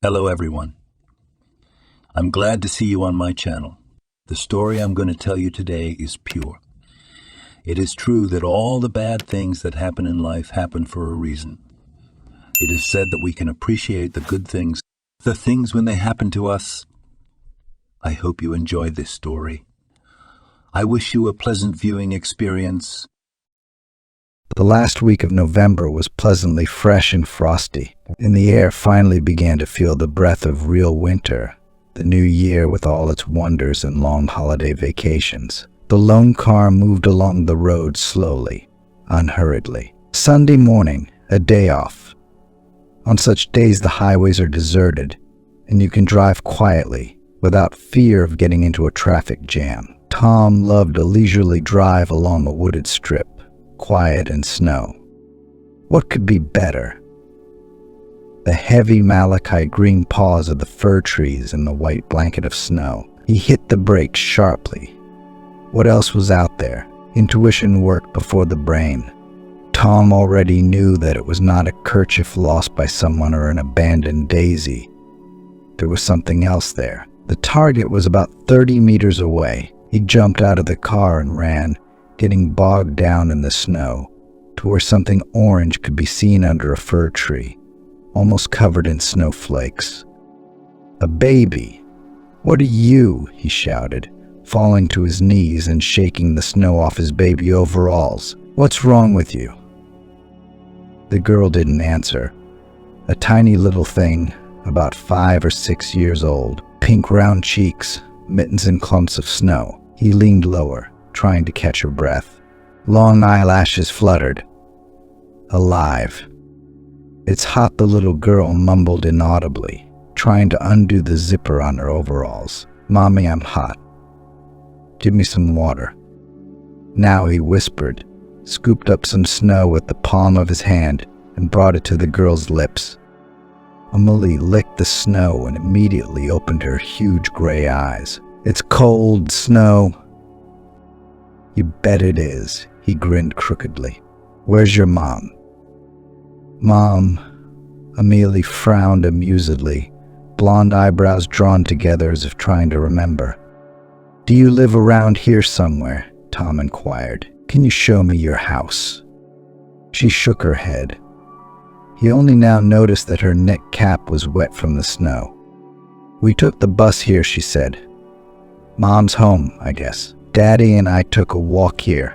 Hello everyone. I'm glad to see you on my channel. The story I'm going to tell you today is pure. It is true that all the bad things that happen in life happen for a reason. It is said that we can appreciate the good things, the things when they happen to us. I hope you enjoy this story. I wish you a pleasant viewing experience. The last week of November was pleasantly fresh and frosty, and the air finally began to feel the breath of real winter, the new year with all its wonders and long holiday vacations. The lone car moved along the road slowly, unhurriedly. Sunday morning, a day off. On such days the highways are deserted, and you can drive quietly, without fear of getting into a traffic jam. Tom loved a leisurely drive along a wooded strip, quiet in snow. What could be better? The heavy malachite green paws of the fir trees and the white blanket of snow. He hit the brakes sharply. What else was out there? Intuition worked before the brain. Tom already knew that it was not a kerchief lost by someone or an abandoned daisy. There was something else there. The target was about 30 meters away. He jumped out of the car and ran, getting bogged down in the snow, to where something orange could be seen under a fir tree, almost covered in snowflakes. A baby. "What are you?" he shouted, falling to his knees and shaking the snow off his baby overalls. "What's wrong with you?" The girl didn't answer. A tiny little thing, about 5 or 6 years old, pink round cheeks, mittens and clumps of snow. He leaned lower, trying to catch her breath. Long eyelashes fluttered. "Alive." "It's hot," the little girl mumbled inaudibly, trying to undo the zipper on her overalls. "Mommy, I'm hot. Give me some water." Now he whispered, scooped up some snow with the palm of his hand, and brought it to the girl's lips. Emily licked the snow and immediately opened her huge gray eyes. "It's cold, snow." "You bet it is," he grinned crookedly. "Where's your mom?" "Mom," Amelie frowned amusedly, blonde eyebrows drawn together as if trying to remember. "Do you live around here somewhere?" Tom inquired. "Can you show me your house?" She shook her head. He only now noticed that her neck cap was wet from the snow. "We took the bus here," she said. "Mom's home, I guess. Daddy and I took a walk here."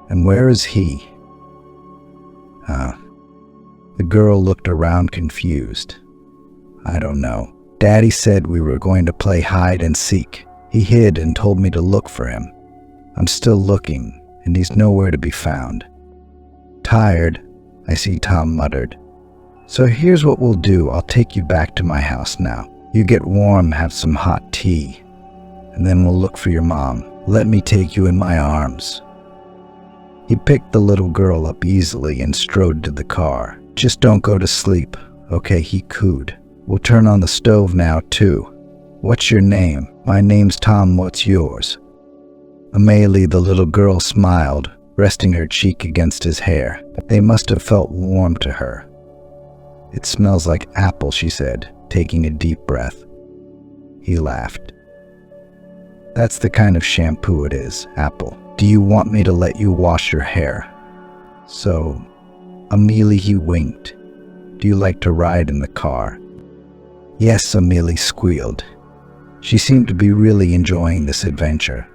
"And where is he?" The girl looked around confused. "I don't know. Daddy said we were going to play hide and seek. He hid and told me to look for him. I'm still looking, and he's nowhere to be found." "Tired," I see Tom muttered. "So here's what we'll do. I'll take you back to my house now. You get warm, have some hot tea, and then we'll look for your mom. Let me take you in my arms." He picked the little girl up easily and strode to the car. "Just don't go to sleep, okay?" he cooed. "We'll turn on the stove now, too. What's your name?" "My name's Tom. What's yours?" Amelie, the little girl, smiled, resting her cheek against his hair. They must have felt warm to her. "It smells like apple," she said, taking a deep breath. He laughed. "That's the kind of shampoo it is, apple. Do you want me to let you wash your hair?" "So, Amelie," he winked. "Do you like to ride in the car?" "Yes," Amelie squealed. She seemed to be really enjoying this adventure.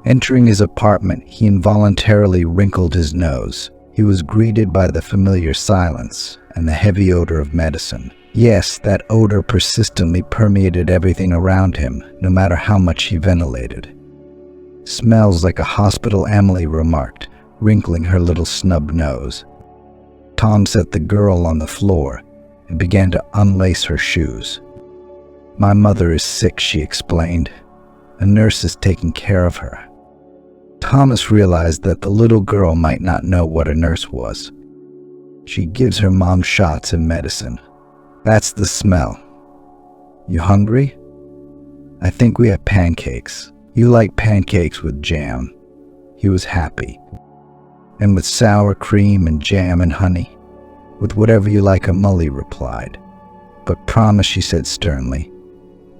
Entering his apartment, he involuntarily wrinkled his nose. He was greeted by the familiar silence and the heavy odor of medicine. Yes, that odor persistently permeated everything around him, no matter how much he ventilated. "Smells like a hospital," Amelie remarked, wrinkling her little snub nose. Tom set the girl on the floor and began to unlace her shoes. "My mother is sick," she explained. "A nurse is taking care of her." Thomas realized that the little girl might not know what a nurse was. "She gives her mom shots and medicine." "That's the smell. You hungry?" "I think we have pancakes." "You like pancakes with jam?" He was happy. "And with sour cream and jam and honey?" "With whatever you like," Emily replied. but promise," she said sternly,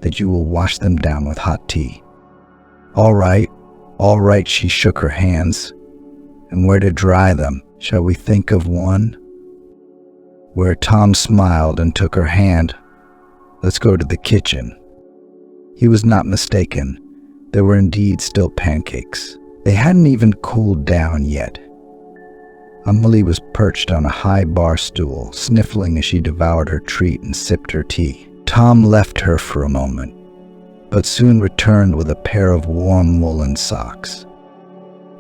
"that you will wash them down with hot tea." All right, she shook her hands. "And where to dry them? Shall we think of one?" Where Tom smiled and took her hand. "Let's go to the kitchen." He was not mistaken. There were indeed still pancakes. They hadn't even cooled down yet. Amelie was perched on a high bar stool, sniffling as she devoured her treat and sipped her tea. Tom left her for a moment, but soon returned with a pair of warm woolen socks.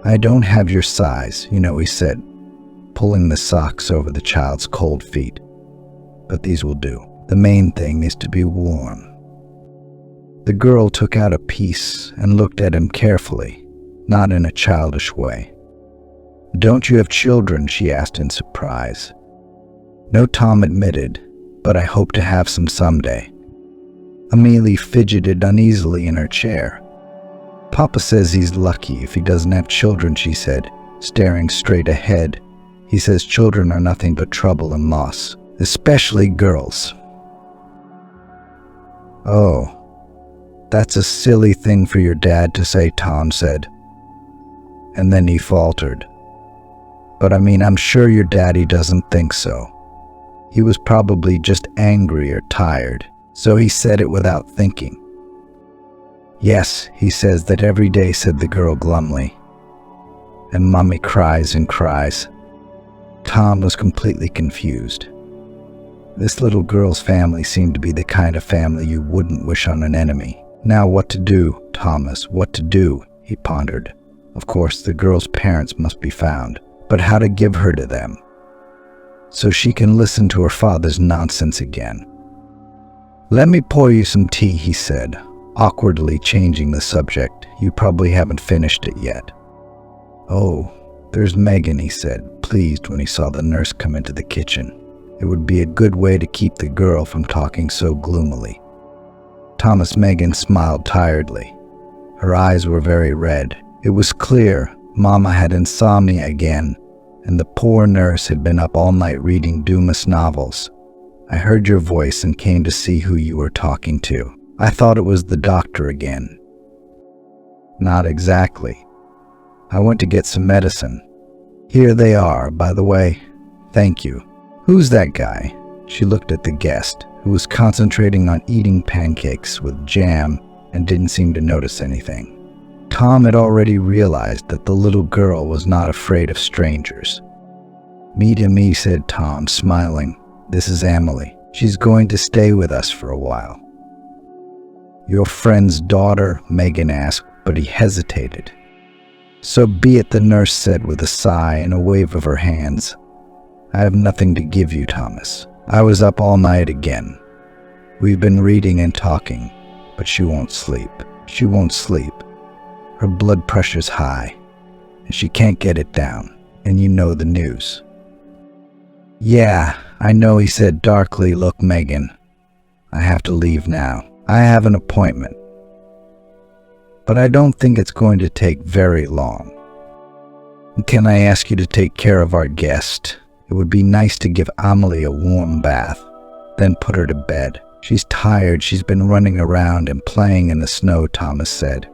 "I don't have your size, he said, pulling the socks over the child's cold feet. "But these will do. The main thing is to be warm." The girl took out a piece and looked at him carefully, not in a childish way. "Don't you have children?" she asked in surprise. "No," Tom admitted, "but I hope to have some someday." Amelie fidgeted uneasily in her chair. "Papa says he's lucky if he doesn't have children," she said, staring straight ahead. "He says children are nothing but trouble and loss, especially girls." "Oh, that's a silly thing for your dad to say," Tom said. And then he faltered. "But I'm sure your daddy doesn't think so. He was probably just angry or tired, so he said it without thinking." "Yes, he says that every day," said the girl glumly. "And Mommy cries and cries." Tom was completely confused. This little girl's family seemed to be the kind of family you wouldn't wish on an enemy. "Now what to do, Thomas, what to do?" he pondered. Of course, the girl's parents must be found, but how to give her to them so she can listen to her father's nonsense again? "Let me pour you some tea," he said, awkwardly changing the subject. "You probably haven't finished it yet." "Oh, there's Megan," he said, pleased when he saw the nurse come into the kitchen. It would be a good way to keep the girl from talking so gloomily. Megan smiled tiredly. Her eyes were very red. It was clear Mama had insomnia again, and the poor nurse had been up all night reading Dumas novels. "I heard your voice and came to see who you were talking to. I thought it was the doctor again." "Not exactly. I went to get some medicine. Here they are, by the way. Thank you." "Who's that guy?" She looked at the guest, who was concentrating on eating pancakes with jam and didn't seem to notice anything. Tom had already realized that the little girl was not afraid of strangers. "Meet me," said Tom, smiling. "This is Amelie. She's going to stay with us for a while." "Your friend's daughter?" Megan asked, but he hesitated. "So be it," the nurse said with a sigh and a wave of her hands. "I have nothing to give you, Thomas. I was up all night again. We've been reading and talking, but she won't sleep. She won't sleep. Her blood pressure's high, and she can't get it down, and you know the news." "Yeah, I know," he said darkly. "Look, Megan, I have to leave now. I have an appointment. But I don't think it's going to take very long. Can I ask you to take care of our guest? It would be nice to give Amelie a warm bath, then put her to bed. She's tired. She's been running around and playing in the snow," Thomas said.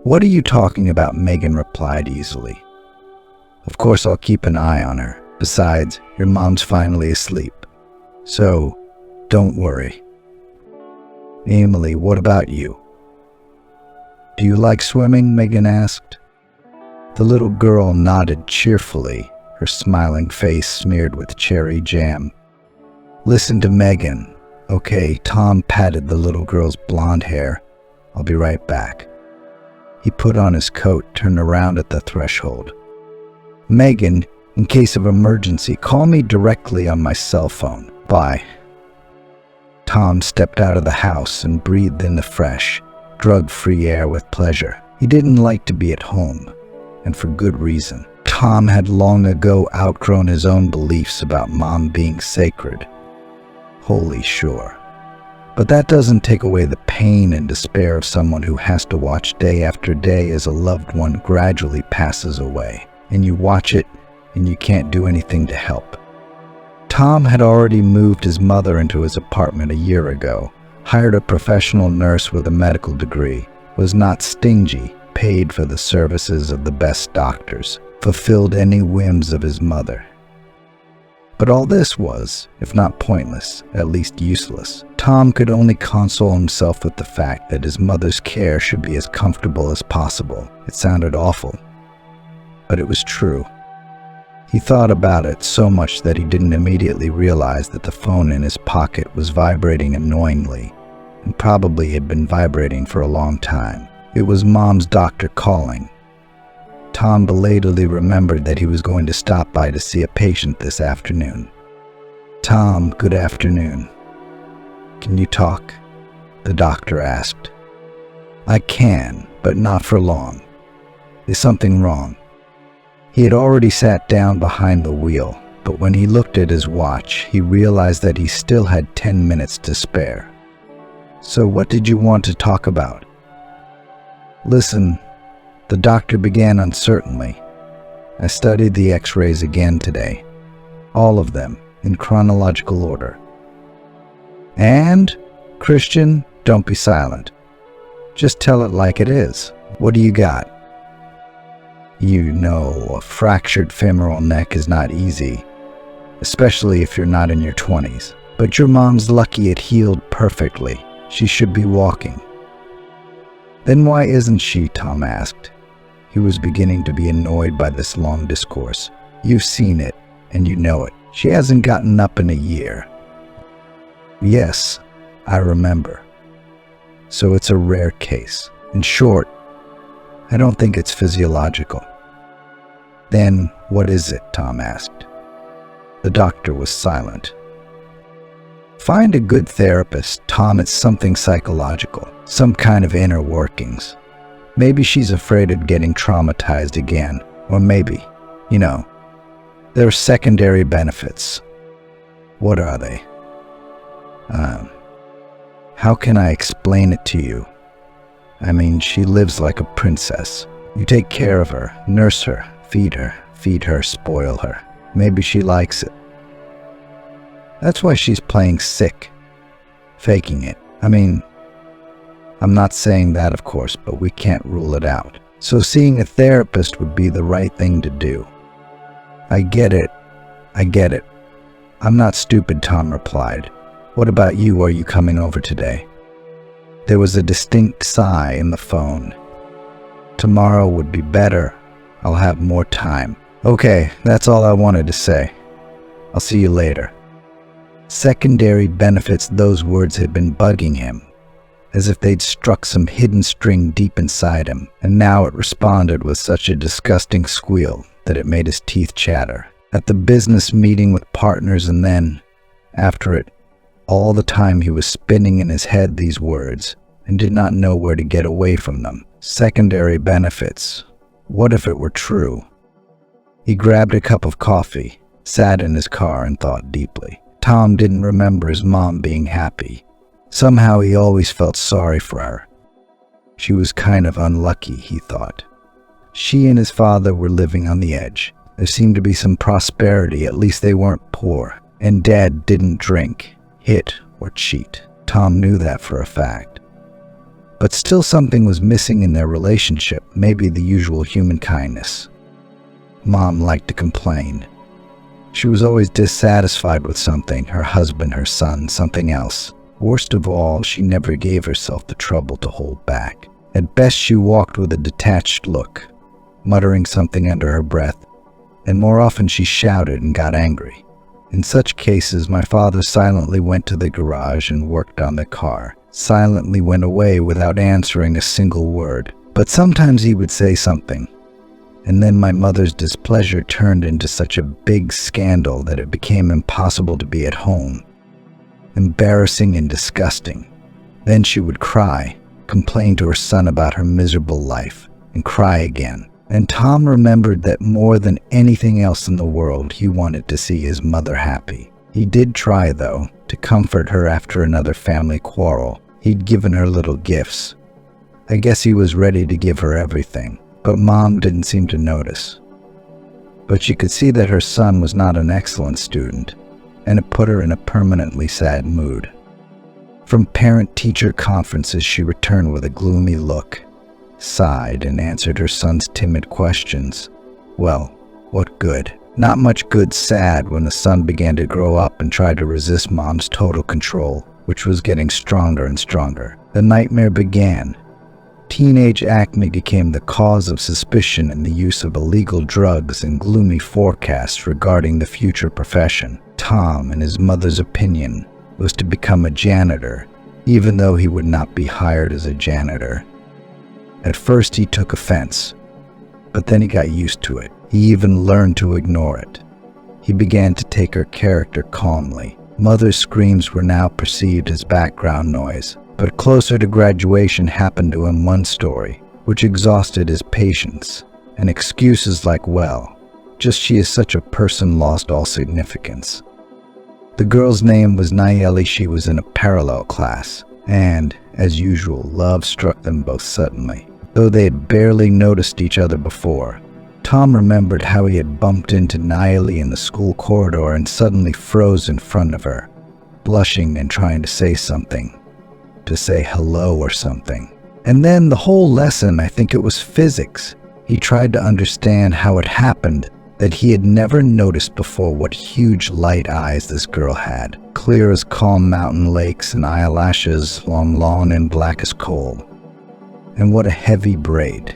"What are you talking about?" Megan replied easily. "Of course I'll keep an eye on her. Besides, your mom's finally asleep. So, don't worry." "Amelie, what about you?" "Do you like swimming?" Megan asked. The little girl nodded cheerfully, her smiling face smeared with cherry jam. "Listen to Megan." "Okay," Tom patted the little girl's blonde hair. "I'll be right back." He put on his coat, turned around at the threshold. "Megan, in case of emergency, call me directly on my cell phone. Bye." Tom stepped out of the house and breathed in the fresh, drug-free air with pleasure. He didn't like to be at home, and for good reason. Tom had long ago outgrown his own beliefs about Mom being sacred. Wholly sure. But that doesn't take away the pain and despair of someone who has to watch day after day as a loved one gradually passes away, and you watch it and you can't do anything to help. Tom had already moved his mother into his apartment a year ago, hired a professional nurse with a medical degree, was not stingy, paid for the services of the best doctors, fulfilled any whims of his mother. But all this was, if not pointless, at least useless. Tom could only console himself with the fact that his mother's care should be as comfortable as possible. It sounded awful, but it was true. He thought about it so much that he didn't immediately realize that the phone in his pocket was vibrating annoyingly, and probably had been vibrating for a long time. It was Mom's doctor calling. Tom belatedly remembered that he was going to stop by to see a patient this afternoon. "Tom, good afternoon. Can you talk?" the doctor asked. "I can, but not for long. Is something wrong?" He had already sat down behind the wheel, but when he looked at his watch, he realized that he still had 10 minutes to spare. "So what did you want to talk about?" "Listen," the doctor began uncertainly. "I studied the x-rays again today. All of them, in chronological order." "And? Christian, don't be silent. Just tell it like it is. What do you got?" "You know, a fractured femoral neck is not easy, especially if you're not in your 20s. But your mom's lucky it healed perfectly. She should be walking." "Then why isn't she?" Tom asked. He was beginning to be annoyed by this long discourse. "You've seen it, and you know it. She hasn't gotten up in a year." "Yes, I remember. So it's a rare case. In short, I don't think it's physiological." "Then what is it?" Tom asked. The doctor was silent. "Find a good therapist, Tom. It's something psychological, some kind of inner workings. Maybe she's afraid of getting traumatized again, or maybe, there are secondary benefits." "What are they?" How can I explain it to you? I mean, she lives like a princess. You take care of her, nurse her, feed her, spoil her. Maybe she likes it. That's why she's playing sick, faking it. I mean, I'm not saying that, of course, but we can't rule it out. So seeing a therapist would be the right thing to do. I get it. I'm not stupid," Tom replied. "What about you? Are you coming over today?" There was a distinct sigh in the phone. "Tomorrow would be better. I'll have more time." "Okay, that's all I wanted to say. I'll see you later." Secondary benefits, those words had been bugging him, as if they'd struck some hidden string deep inside him, and now it responded with such a disgusting squeal that it made his teeth chatter. At the business meeting with partners, and then, after it, all the time he was spinning in his head these words, and did not know where to get away from them. Secondary benefits. What if it were true? He grabbed a cup of coffee, sat in his car, and thought deeply. Tom didn't remember his mom being happy. Somehow he always felt sorry for her. She was kind of unlucky, he thought. She and his father were living on the edge. There seemed to be some prosperity, at least they weren't poor. And Dad didn't drink, hit, or cheat. Tom knew that for a fact. But still something was missing in their relationship, maybe the usual human kindness. Mom liked to complain. She was always dissatisfied with something, her husband, her son, something else. Worst of all, she never gave herself the trouble to hold back. At best, she walked with a detached look, muttering something under her breath, and more often she shouted and got angry. In such cases, my father silently went to the garage and worked on the car, silently went away without answering a single word. But sometimes he would say something, and then my mother's displeasure turned into such a big scandal that it became impossible to be at home. Embarrassing and disgusting. Then she would cry, complain to her son about her miserable life, and cry again. And Tom remembered that more than anything else in the world, he wanted to see his mother happy. He did try, though, to comfort her after another family quarrel. He'd given her little gifts. I guess he was ready to give her everything, but Mom didn't seem to notice. But she could see that her son was not an excellent student, and it put her in a permanently sad mood. From parent-teacher conferences, she returned with a gloomy look, sighed, and answered her son's timid questions. Well, what good? Not much good. Sad when the son began to grow up and tried to resist mom's total control, which was getting stronger and stronger. The nightmare began. Teenage acne became the cause of suspicion in the use of illegal drugs and gloomy forecasts regarding the future profession. Tom, in his mother's opinion, was to become a janitor, even though he would not be hired as a janitor. At first he took offense, but then he got used to it. He even learned to ignore it. He began to take her character calmly. Mother's screams were now perceived as background noise, but closer to graduation happened to him one story, which exhausted his patience, and excuses like, well, just she is such a person lost all significance. The girl's name was Nelli. She was in a parallel class, and, as usual, love struck them both suddenly, though they had barely noticed each other before. Tom remembered how he had bumped into Nelli in the school corridor and suddenly froze in front of her, blushing and trying to say something, to say hello or something. And then the whole lesson, I think it was physics, he tried to understand how it happened that he had never noticed before what huge light eyes this girl had, clear as calm mountain lakes, and eyelashes long and black as coal. And what a heavy braid.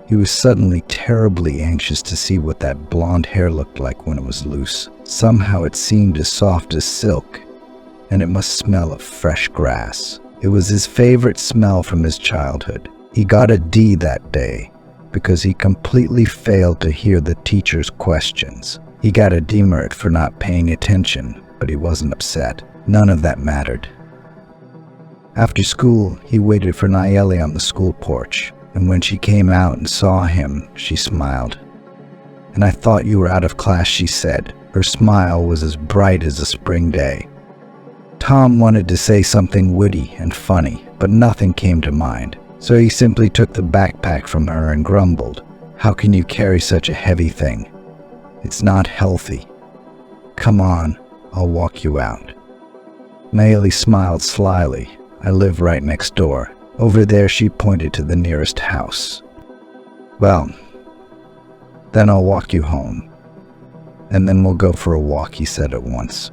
He was suddenly terribly anxious to see what that blonde hair looked like when it was loose. Somehow it seemed as soft as silk, and it must smell of fresh grass. It was his favorite smell from his childhood. He got a D that day because he completely failed to hear the teacher's questions. He got a demerit for not paying attention, but he wasn't upset. None of that mattered. After school, he waited for Nelli on the school porch, and when she came out and saw him, she smiled. "And I thought you were out of class," she said. Her smile was as bright as a spring day. Tom wanted to say something witty and funny, but nothing came to mind. So he simply took the backpack from her and grumbled, "How can you carry such a heavy thing? It's not healthy. Come on, I'll walk you out." Nelli smiled slyly. "I live right next door." Over there, she pointed to the nearest house. "Well, then I'll walk you home. And then we'll go for a walk," he said at once.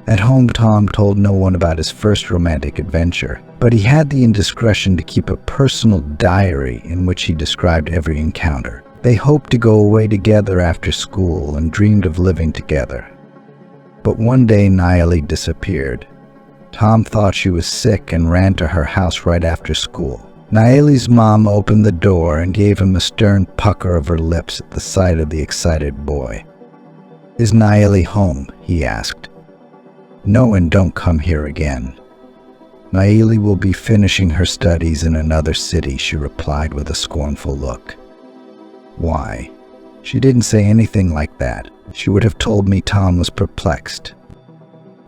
At home, Tom told no one about his first romantic adventure, but he had the indiscretion to keep a personal diary in which he described every encounter. They hoped to go away together after school and dreamed of living together. But one day, Nelli disappeared. Tom thought she was sick and ran to her house right after school. Nelli's mom opened the door and gave him a stern pucker of her lips at the sight of the excited boy. "Is Nelli home?" he asked. "No, and don't come here again. Nelli will be finishing her studies in another city," she replied with a scornful look. "Why?" She didn't say anything like that. She would have told me. Tom was perplexed.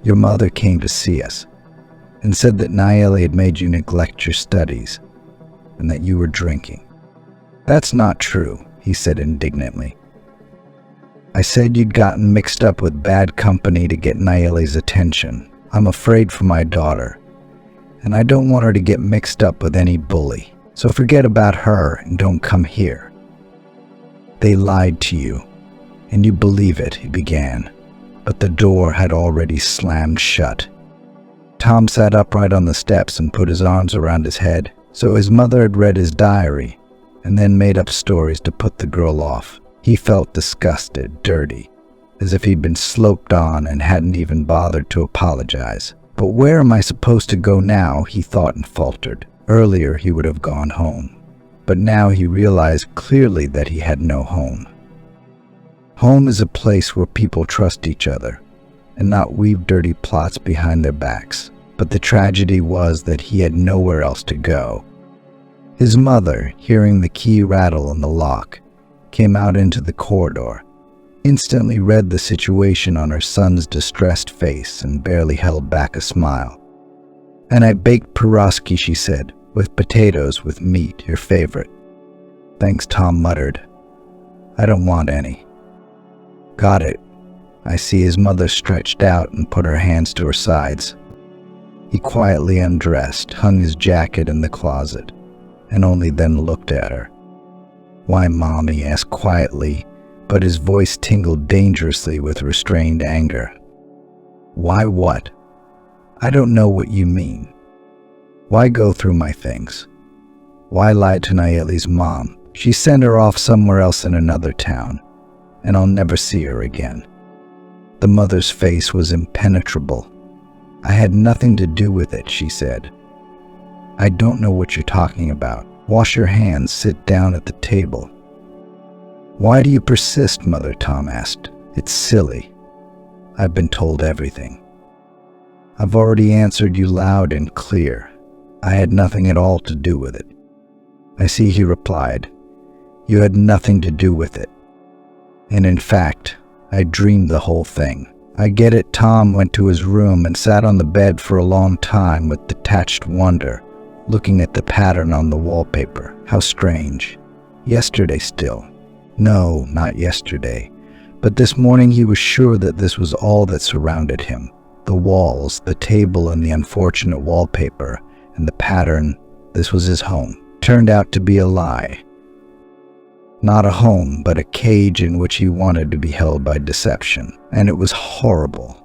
"Your mother came to see us and said that Nelli had made you neglect your studies and that you were drinking." "That's not true," he said indignantly. "I said you'd gotten mixed up with bad company to get Nelli's attention. I'm afraid for my daughter, and I don't want her to get mixed up with any bully. So forget about her and don't come here." "They lied to you, and you believe it," he began, but the door had already slammed shut. Tom sat upright on the steps and put his arms around his head. So his mother had read his diary, and then made up stories to put the girl off. He felt disgusted, dirty, as if he'd been sloped on and hadn't even bothered to apologize. But where am I supposed to go now, he thought and faltered. Earlier he would have gone home, but now he realized clearly that he had no home. Home is a place where people trust each other and not weave dirty plots behind their backs. But the tragedy was that he had nowhere else to go. His mother, hearing the key rattle in the lock, came out into the corridor, instantly read the situation on her son's distressed face, and barely held back a smile. "And I baked pierogi," she said, "with potatoes with meat, your favorite." "Thanks," Tom muttered. "I don't want any." "Got it. I see his mother stretched out and put her hands to her sides. He quietly undressed, hung his jacket in the closet, and only then looked at her. "Why, Mom?" he asked quietly, but his voice tingled dangerously with restrained anger. "Why what? I don't know what you mean. Why go through my things? Why lie to Nelli's mom? She sent her off somewhere else in another town, and I'll never see her again." The mother's face was impenetrable. "I had nothing to do with it," she said. "I don't know what you're talking about. Wash your hands, sit down at the table." "Why do you persist, Mother?" Tom asked. "It's silly. I've been told everything. I've already answered you loud and clear. I had nothing at all to do with it." "I see," he replied. "You had nothing to do with it. And in fact, I dreamed the whole thing." "I get it." Tom went to his room and sat on the bed for a long time with detached wonder, looking at the pattern on the wallpaper. How strange. Yesterday still. No, not yesterday. But this morning he was sure that this was all that surrounded him. The walls, the table, and the unfortunate wallpaper, and the pattern. This was his home. Turned out to be a lie. Not a home, but a cage in which he wanted to be held by deception. And it was horrible.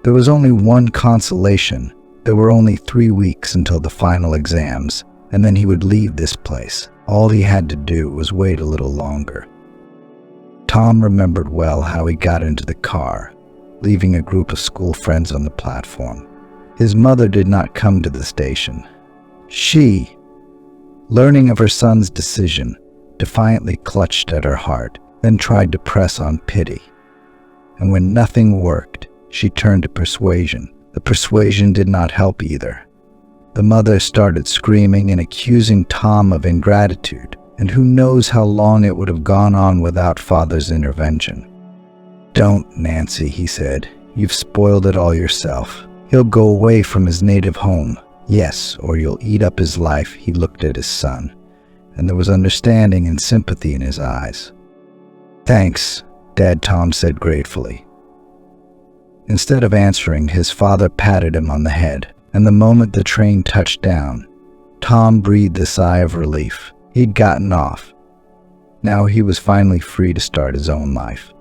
There was only one consolation. There were only 3 weeks until the final exams, and then he would leave this place. All he had to do was wait a little longer. Tom remembered well how he got into the car, leaving a group of school friends on the platform. His mother did not come to the station. She, learning of her son's decision, defiantly clutched at her heart, then tried to press on pity. And when nothing worked, she turned to persuasion. The persuasion did not help either. The mother started screaming and accusing Tom of ingratitude, and who knows how long it would have gone on without father's intervention. "Don't, Nancy," he said. "You've spoiled it all yourself. He'll go away from his native home. Yes, or you'll eat up his life." He looked at his son, and there was understanding and sympathy in his eyes. "Thanks, Dad," Tom said gratefully. Instead of answering, his father patted him on the head, and the moment the train touched down, Tom breathed a sigh of relief. He'd gotten off. Now he was finally free to start his own life.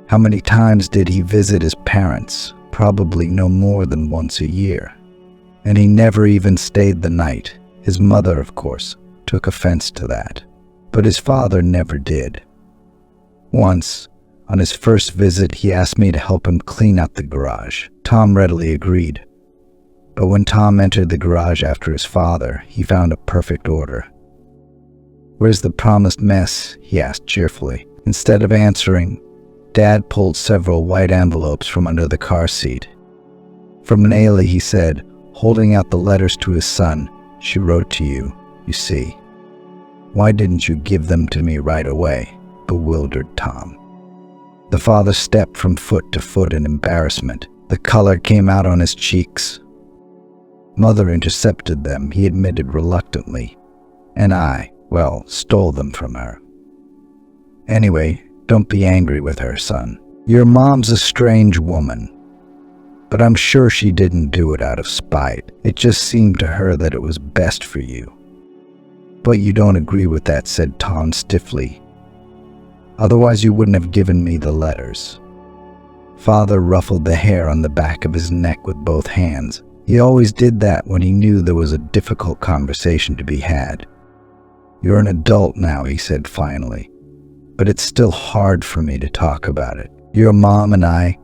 How many times did he visit his parents? Probably no more than once a year. And he never even stayed the night. His mother, of course, took offense to that. But his father never did. Once, on his first visit, he asked me to help him clean out the garage. Tom readily agreed. But when Tom entered the garage after his father, he found a perfect order. "Where's the promised mess?" he asked cheerfully. Instead of answering, Dad pulled several white envelopes from under the car seat. "From Nelli," he said, holding out the letters to his son. "She wrote to you, you see. Why didn't you give them to me right away?" bewildered Tom. The father stepped from foot to foot in embarrassment. The color came out on his cheeks. "Mother intercepted them," he admitted reluctantly. "And I, well, stole them from her. Anyway, don't be angry with her, son. Your mom's a strange woman. But I'm sure she didn't do it out of spite. It just seemed to her that it was best for you." "But you don't agree with that," said Tom stiffly. "Otherwise you wouldn't have given me the letters." Father ruffled the hair on the back of his neck with both hands. He always did that when he knew there was a difficult conversation to be had. "You're an adult now," he said finally. "But it's still hard for me to talk about it. Your mom and I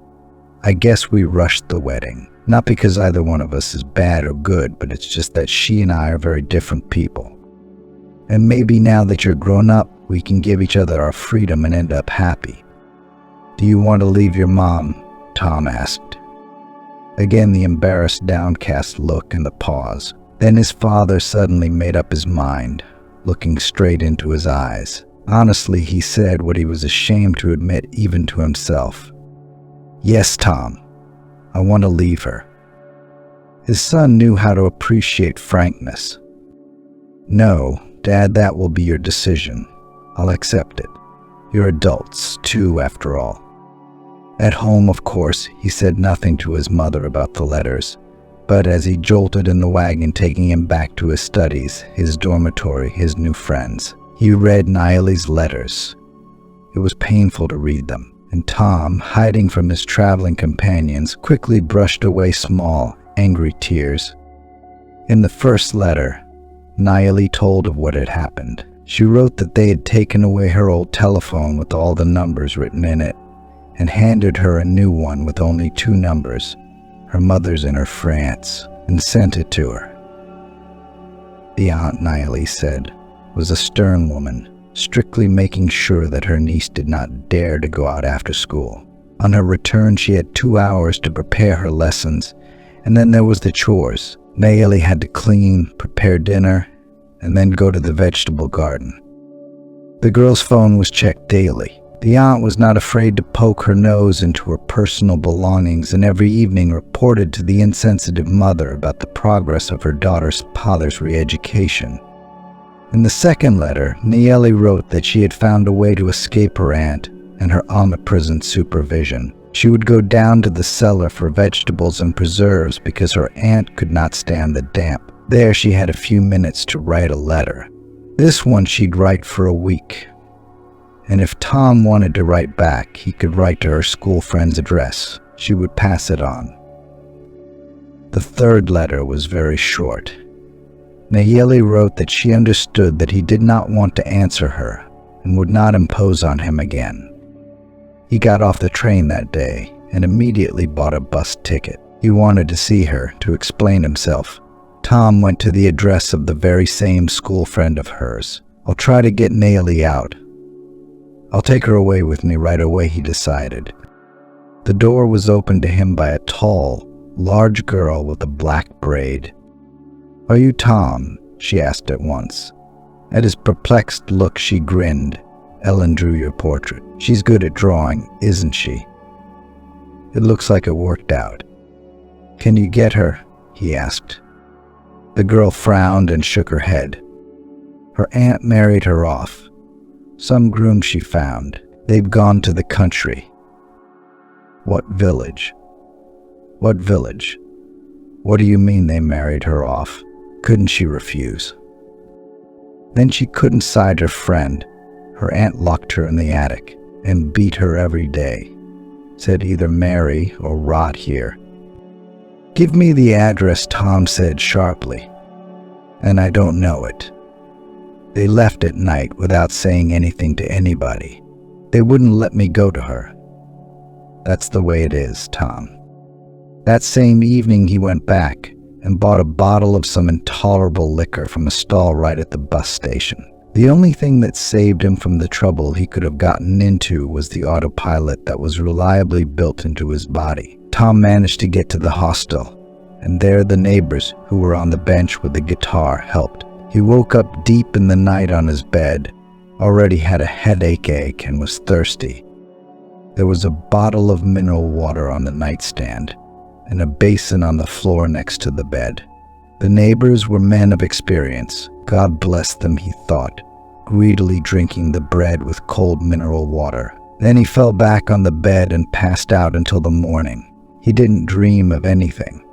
guess we rushed the wedding. Not because either one of us is bad or good, but it's just that she and I are very different people. And maybe now that you're grown up, we can give each other our freedom and end up happy." "Do you want to leave your mom?" Tom asked. Again the embarrassed, downcast look and the pause. Then his father suddenly made up his mind, looking straight into his eyes. Honestly, he said what he was ashamed to admit even to himself. "Yes, Tom, I want to leave her." His son knew how to appreciate frankness. "No, Dad, that will be your decision. I'll accept it. You're adults, too, after all." At home, of course, he said nothing to his mother about the letters. But as he jolted in the wagon taking him back to his studies, his dormitory, his new friends, he read Nelli's letters. It was painful to read them, and Tom, hiding from his traveling companions, quickly brushed away small, angry tears. In the first letter, Nelli told of what had happened. She wrote that they had taken away her old telephone with all the numbers written in it, and handed her a new one with only 2 numbers, her mother's in her France, and sent it to her. The aunt, Nelli said, was a stern woman, strictly making sure that her niece did not dare to go out after school. On her return, she had 2 hours to prepare her lessons, and then there was the chores. Nelli had to clean, prepare dinner, and then go to the vegetable garden. The girl's phone was checked daily. The aunt was not afraid to poke her nose into her personal belongings and every evening reported to the insensitive mother about the progress of her daughter's father's re-education. In the second letter, Nelli wrote that she had found a way to escape her aunt and her omnipresent supervision. She would go down to the cellar for vegetables and preserves because her aunt could not stand the damp. There she had a few minutes to write a letter. This one she'd write for a week. And if Tom wanted to write back, he could write to her school friend's address. She would pass it on. The third letter was very short. Nelli wrote that she understood that he did not want to answer her and would not impose on him again. He got off the train that day and immediately bought a bus ticket. He wanted to see her to explain himself. Tom went to the address of the very same school friend of hers. I'll try to get Nelli out. I'll take her away with me right away, he decided. The door was opened to him by a tall, large girl with a black braid. Are you Tom? She asked at once. At his perplexed look, she grinned. Ellen drew your portrait. She's good at drawing, isn't she? It looks like it worked out. Can you get her? He asked. The girl frowned and shook her head. Her aunt married her off. Some groom she found. They've gone to the country. What village? What village? What do you mean they married her off? Couldn't she refuse? Then she couldn't side her friend. Her aunt locked her in the attic and beat her every day. Said either marry or rot here. Give me the address, Tom said sharply. And I don't know it. They left at night without saying anything to anybody. They wouldn't let me go to her. That's the way it is, Tom. That same evening he went back and bought a bottle of some intolerable liquor from a stall right at the bus station. The only thing that saved him from the trouble he could have gotten into was the autopilot that was reliably built into his body. Tom managed to get to the hostel, and there the neighbors, who were on the bench with the guitar, helped. He woke up deep in the night on his bed, already had a headache and was thirsty. There was a bottle of mineral water on the nightstand, and a basin on the floor next to the bed. The neighbors were men of experience. God bless them, he thought, greedily drinking the bread with cold mineral water. Then he fell back on the bed and passed out until the morning. He didn't dream of anything.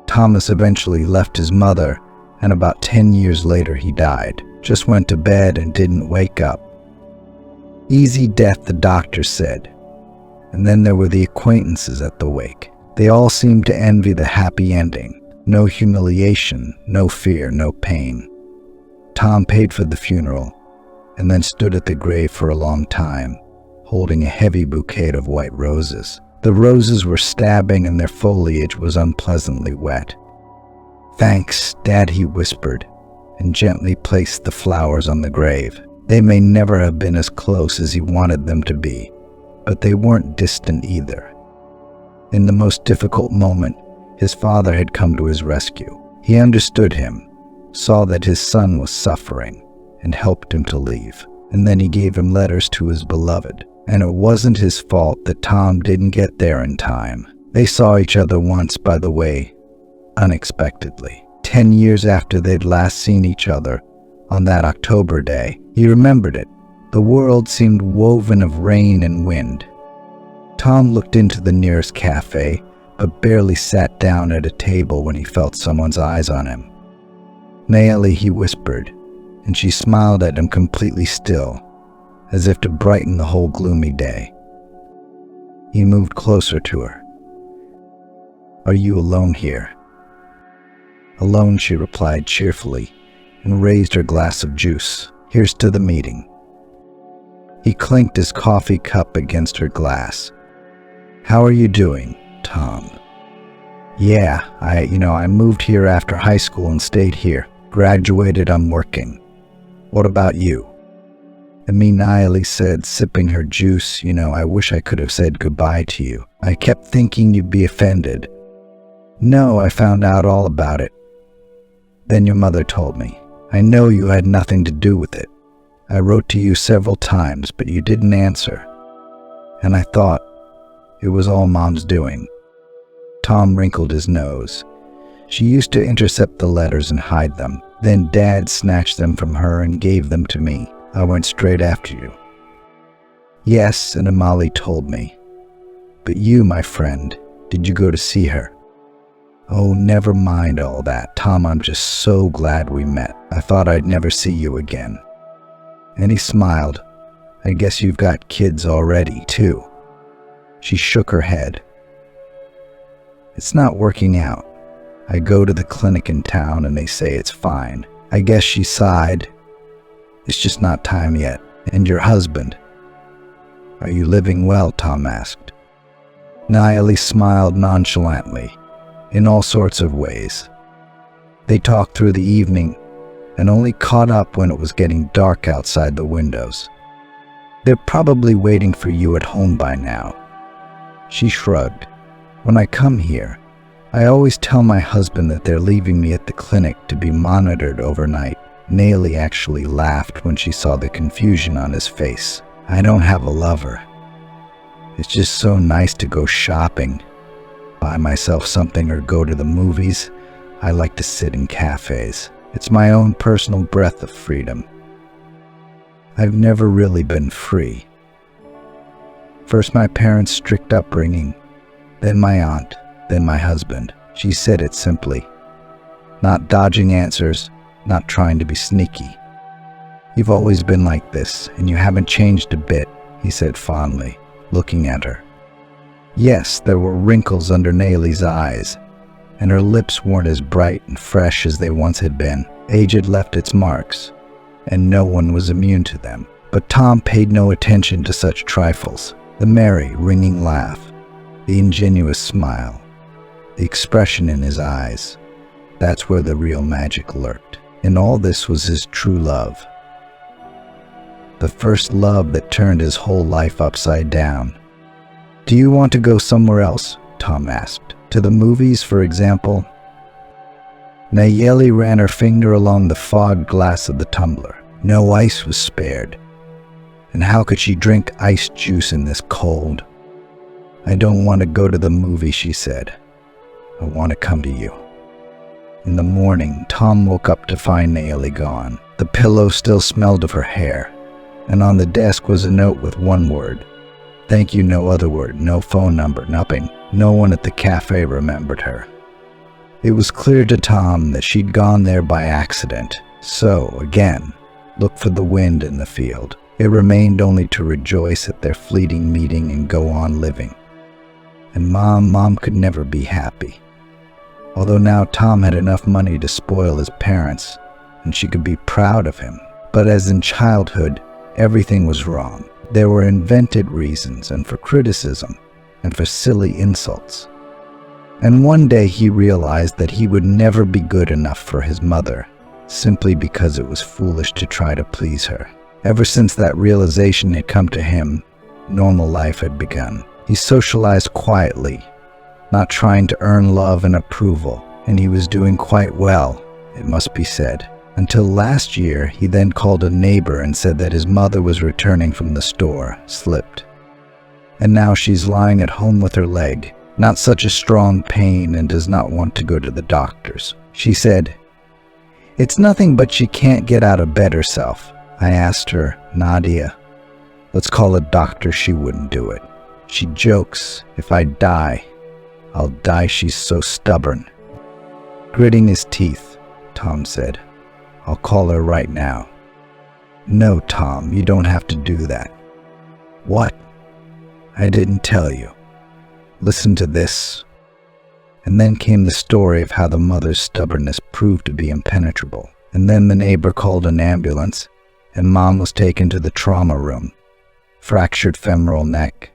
Thomas eventually left his mother, and about 10 years later he died. Just went to bed and didn't wake up. Easy death, the doctor said. And then there were the acquaintances at the wake. They all seemed to envy the happy ending. No humiliation, no fear, no pain. Tom paid for the funeral, and then stood at the grave for a long time, holding a heavy bouquet of white roses. The roses were stabbing and their foliage was unpleasantly wet. Thanks, Dad, he whispered, and gently placed the flowers on the grave. They may never have been as close as he wanted them to be, but they weren't distant either. In the most difficult moment, his father had come to his rescue. He understood him, saw that his son was suffering, and helped him to leave. And then he gave him letters to his beloved. And it wasn't his fault that Tom didn't get there in time. They saw each other once, by the way, unexpectedly. 10 years after they'd last seen each other, on that October day, he remembered it. The world seemed woven of rain and wind. Tom looked into the nearest cafe, but barely sat down at a table when he felt someone's eyes on him. Nelli, he whispered, and she smiled at him completely still, as if to brighten the whole gloomy day. He moved closer to her. "Are you alone here?" "Alone," she replied cheerfully, and raised her glass of juice. "Here's to the meeting." He clinked his coffee cup against her glass. "How are you doing, Tom?" "Yeah, I moved here after high school and stayed here. Graduated, I'm working. What about you?" "And me," Nelli said, sipping her juice, "I wish I could have said goodbye to you. I kept thinking you'd be offended." "No, I found out all about it. Then your mother told me. I know you had nothing to do with it. I wrote to you several times, but you didn't answer. And I thought it was all Mom's doing." Tom wrinkled his nose. "She used to intercept the letters and hide them. Then Dad snatched them from her and gave them to me. I went straight after you." "Yes, and Amali told me. But you, my friend, did you go to see her?" "Oh, never mind all that, Tom. I'm just so glad we met. I thought I'd never see you again." And he smiled. "I guess you've got kids already, too." She shook her head. "It's not working out. I go to the clinic in town and they say it's fine." I guess she sighed. "It's just not time yet." "And your husband? Are you living well?" Tom asked. Nelli smiled nonchalantly, in all sorts of ways. They talked through the evening and only caught up when it was getting dark outside the windows. "They're probably waiting for you at home by now." She shrugged. "When I come here, I always tell my husband that they're leaving me at the clinic to be monitored overnight." Nelli actually laughed when she saw the confusion on his face. "I don't have a lover. It's just so nice to go shopping, buy myself something or go to the movies. I like to sit in cafes. It's my own personal breath of freedom. I've never really been free. First my parents' strict upbringing, then my aunt, then my husband." She said it simply, not dodging answers, not trying to be sneaky. "You've always been like this, and you haven't changed a bit," he said fondly, looking at her. Yes, there were wrinkles under Nelli's eyes, and her lips weren't as bright and fresh as they once had been. Age had left its marks, and no one was immune to them. But Tom paid no attention to such trifles. The merry, ringing laugh, the ingenuous smile, the expression in his eyes. That's where the real magic lurked. And all this was his true love. The first love that turned his whole life upside down. "Do you want to go somewhere else?" Tom asked. "To the movies, for example?" Nelli ran her finger along the fogged glass of the tumbler. No ice was spared. And how could she drink iced juice in this cold? "I don't want to go to the movie," she said. "I want to come to you." In the morning, Tom woke up to find Nelli gone. The pillow still smelled of her hair, and on the desk was a note with one word. "Thank you," no other word, no phone number, nothing. No one at the cafe remembered her. It was clear to Tom that she'd gone there by accident. So, again, look for the wind in the field. It remained only to rejoice at their fleeting meeting and go on living. And Mom could never be happy. Although now Tom had enough money to spoil his parents, and she could be proud of him. But as in childhood, everything was wrong. There were invented reasons, and for criticism, and for silly insults. And one day he realized that he would never be good enough for his mother, simply because it was foolish to try to please her. Ever since that realization had come to him, normal life had begun. He socialized quietly, not trying to earn love and approval, and he was doing quite well, it must be said. Until last year, he then called a neighbor and said that his mother was returning from the store, slipped. And now she's lying at home with her leg, not such a strong pain, and does not want to go to the doctors. She said, "It's nothing, but she can't get out of bed herself." I asked her, "Nadia, let's call a doctor." She wouldn't do it. She jokes, if I die, I'll die, she's so stubborn. Gritting his teeth, Tom said, I'll call her right now. No, Tom, you don't have to do that. What? I didn't tell you. Listen to this. And then came the story of how the mother's stubbornness proved to be impenetrable. And then the neighbor called an ambulance, and Mom was taken to the trauma room. Fractured femoral neck,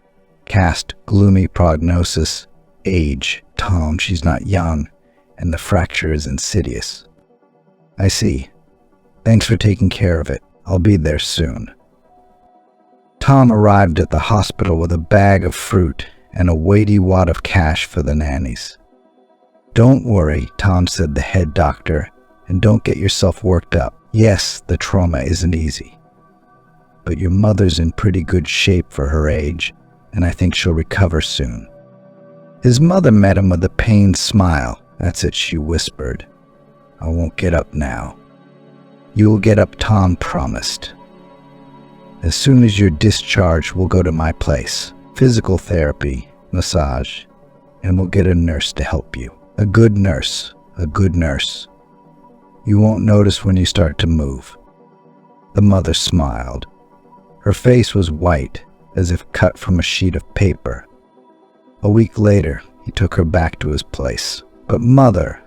cast, gloomy prognosis, age, Tom, she's not young, and the fracture is insidious. I see. Thanks for taking care of it. I'll be there soon. Tom arrived at the hospital with a bag of fruit and a weighty wad of cash for the nannies. Don't worry, Tom said, the head doctor, and don't get yourself worked up. Yes, the trauma isn't easy. But your mother's in pretty good shape for her age, and I think she'll recover soon. His mother met him with a pained smile. That's it, she whispered. I won't get up now. You will get up, Tom promised. As soon as you're discharged, we'll go to my place. Physical therapy, massage, and we'll get a nurse to help you. A good nurse, a good nurse. You won't notice when you start to move. The mother smiled. Her face was white, as if cut from a sheet of paper. A week later, he took her back to his place. But Mother,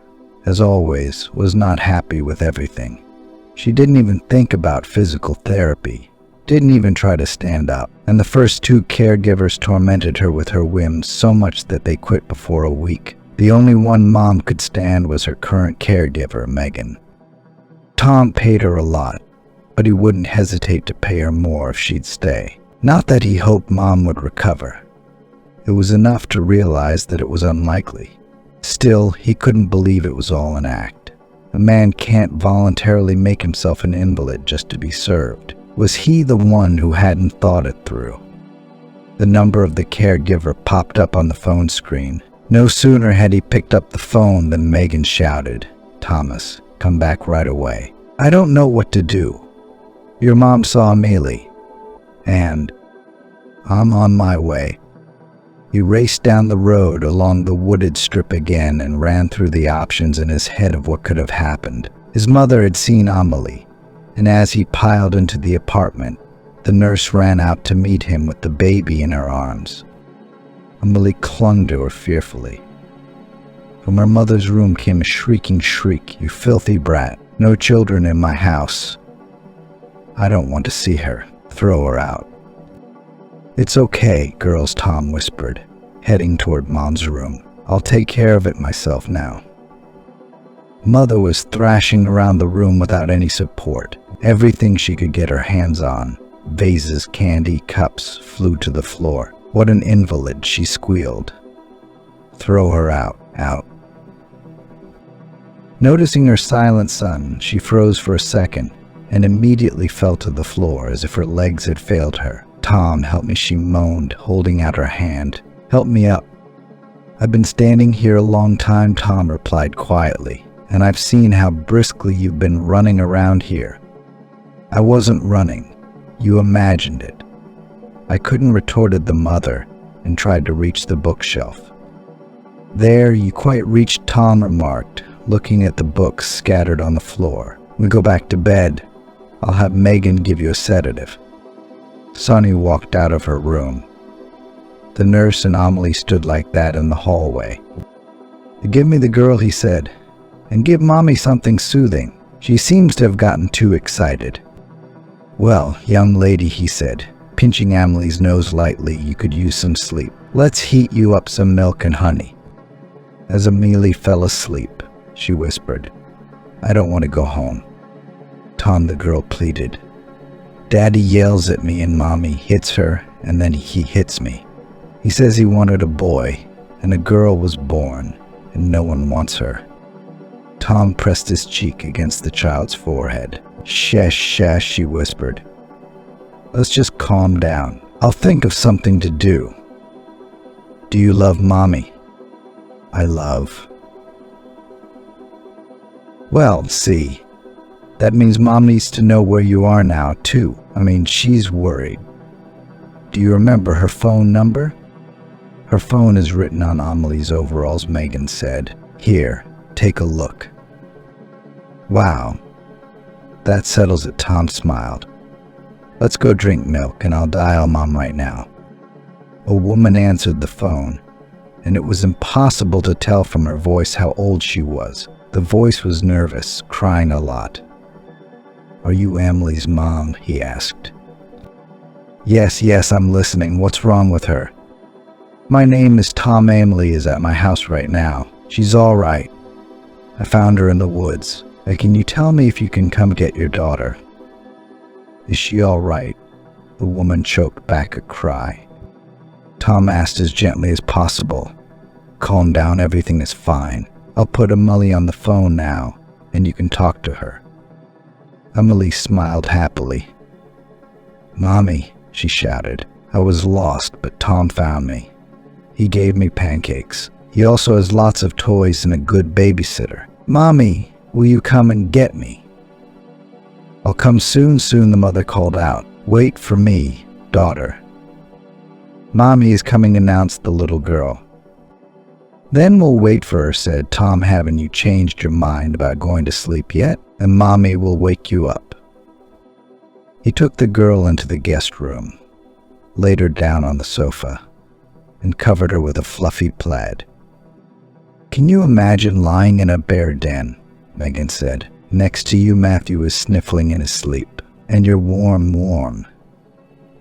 as always, was not happy with everything. She didn't even think about physical therapy, didn't even try to stand up, and the first two caregivers tormented her with her whims so much that they quit before a week. The only one Mom could stand was her current caregiver, Megan. Tom paid her a lot, but he wouldn't hesitate to pay her more if she'd stay. Not that he hoped Mom would recover. It was enough to realize that it was unlikely. Still, he couldn't believe it was all an act. A man can't voluntarily make himself an invalid just to be served. Was he the one who hadn't thought it through? The number of the caregiver popped up on the phone screen. No sooner had he picked up the phone than Megan shouted, Thomas, come back right away. I don't know what to do. Your mom saw Amelie. And I'm on my way. He raced down the road along the wooded strip again and ran through the options in his head of what could have happened. His mother had seen Amelie, and as he piled into the apartment, the nurse ran out to meet him with the baby in her arms. Amelie clung to her fearfully. From her mother's room came a shrieking shriek, "You filthy brat! No children in my house! I don't want to see her. Throw her out." "It's okay, girls," Tom whispered, heading toward Mom's room. "I'll take care of it myself now." Mother was thrashing around the room without any support. Everything she could get her hands on, vases, candy, cups, flew to the floor. "What an invalid," she squealed. "Throw her out, out." Noticing her silent son, she froze for a second and immediately fell to the floor as if her legs had failed her. "Tom, help me," she moaned, holding out her hand. "Help me up." "I've been standing here a long time," Tom replied quietly, "and I've seen how briskly you've been running around here." "I wasn't running. You imagined it." "I couldn't," retorted the mother, and tried to reach the bookshelf. "There, you quite reached," Tom remarked, looking at the books scattered on the floor. "We go back to bed. I'll have Megan give you a sedative." Sonny walked out of her room. The nurse and Amelie stood like that in the hallway. "Give me the girl," he said, "and give Mommy something soothing. She seems to have gotten too excited." "Well, young lady," he said, pinching Amelie's nose lightly, "you could use some sleep. Let's heat you up some milk and honey." As Amelie fell asleep, she whispered, "I don't want to go home." "Tom," the girl pleaded. "Daddy yells at me and Mommy hits her, and then he hits me. He says he wanted a boy, and a girl was born, and no one wants her." Tom pressed his cheek against the child's forehead. "Shush, shush," she whispered. "Let's just calm down. I'll think of something to do. Do you love Mommy?" "I love." "Well, see. That means Mom needs to know where you are now, too. I mean, she's worried. Do you remember her phone number?" Her phone is written on Amelie's overalls, Megan said. Here, take a look. Wow. That settles it, Tom smiled. Let's go drink milk and I'll dial Mom right now. A woman answered the phone, and it was impossible to tell from her voice how old she was. The voice was nervous, crying a lot. Are you Amelie's mom? He asked. Yes, I'm listening. What's wrong with her? My name is Tom. Amelie is at my house right now. She's all right. I found her in the woods. Can you tell me if you can come get your daughter? Is she all right? The woman choked back a cry. Tom asked as gently as possible. Calm down, everything is fine. I'll put Amelie on the phone now, and you can talk to her. Amelie smiled happily. Mommy, she shouted. I was lost, but Tom found me. He gave me pancakes. He also has lots of toys and a good babysitter. Mommy, will you come and get me? I'll come soon, the mother called out. Wait for me, daughter. Mommy is coming, announced the little girl. Then we'll wait for her, said Tom. Haven't you changed your mind about going to sleep yet? And Mommy will wake you up. He took the girl into the guest room, laid her down on the sofa, and covered her with a fluffy plaid. Can you imagine lying in a bear den? Megan said. Next to you, Matthew is sniffling in his sleep, and you're warm.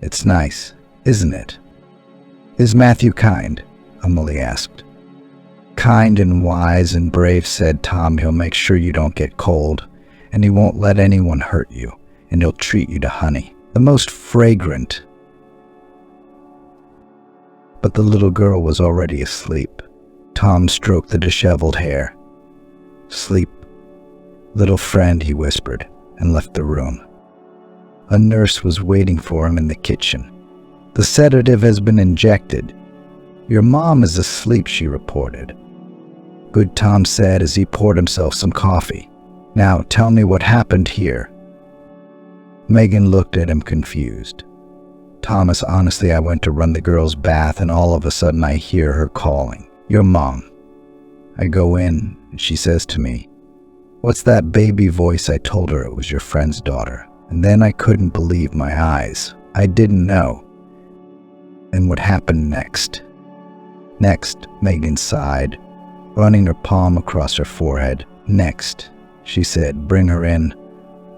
It's nice, isn't it? Is Matthew kind? Amelie asked. Kind and wise and brave, said Tom. He'll make sure you don't get cold, and he won't let anyone hurt you, and he'll treat you to honey, the most fragrant. But the little girl was already asleep. Tom stroked the disheveled hair. Sleep, little friend, he whispered, and left the room. A nurse was waiting for him in the kitchen. The sedative has been injected. Your mom is asleep, she reported. Good, Tom said as he poured himself some coffee. Now tell me what happened here. Megan looked at him confused. Thomas, honestly, I went to run the girl's bath and all of a sudden I hear her calling. Your mom. I go in and she says to me, what's that baby voice? I told her it was your friend's daughter. And then I couldn't believe my eyes. I didn't know. And what happened next? Next, Megan sighed, running her palm across her forehead. Next, she said, bring her in.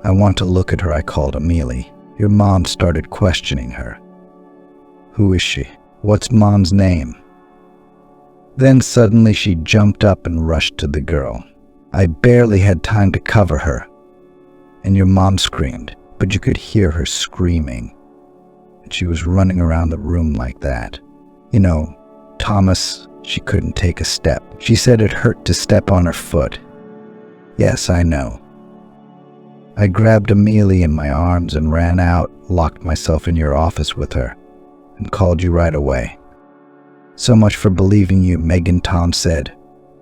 I want to look at her. I called Amelie. Your mom started questioning her. Who is she? What's Mom's name? Then suddenly she jumped up and rushed to the girl. I barely had time to cover her. And your mom screamed, but you could hear her screaming. And she was running around the room like that. You know, Thomas, she couldn't take a step. She said it hurt to step on her foot. Yes, I know. I grabbed Amelie in my arms and ran out, locked myself in your office with her, and called you right away. So much for believing you, Megan, Tom said.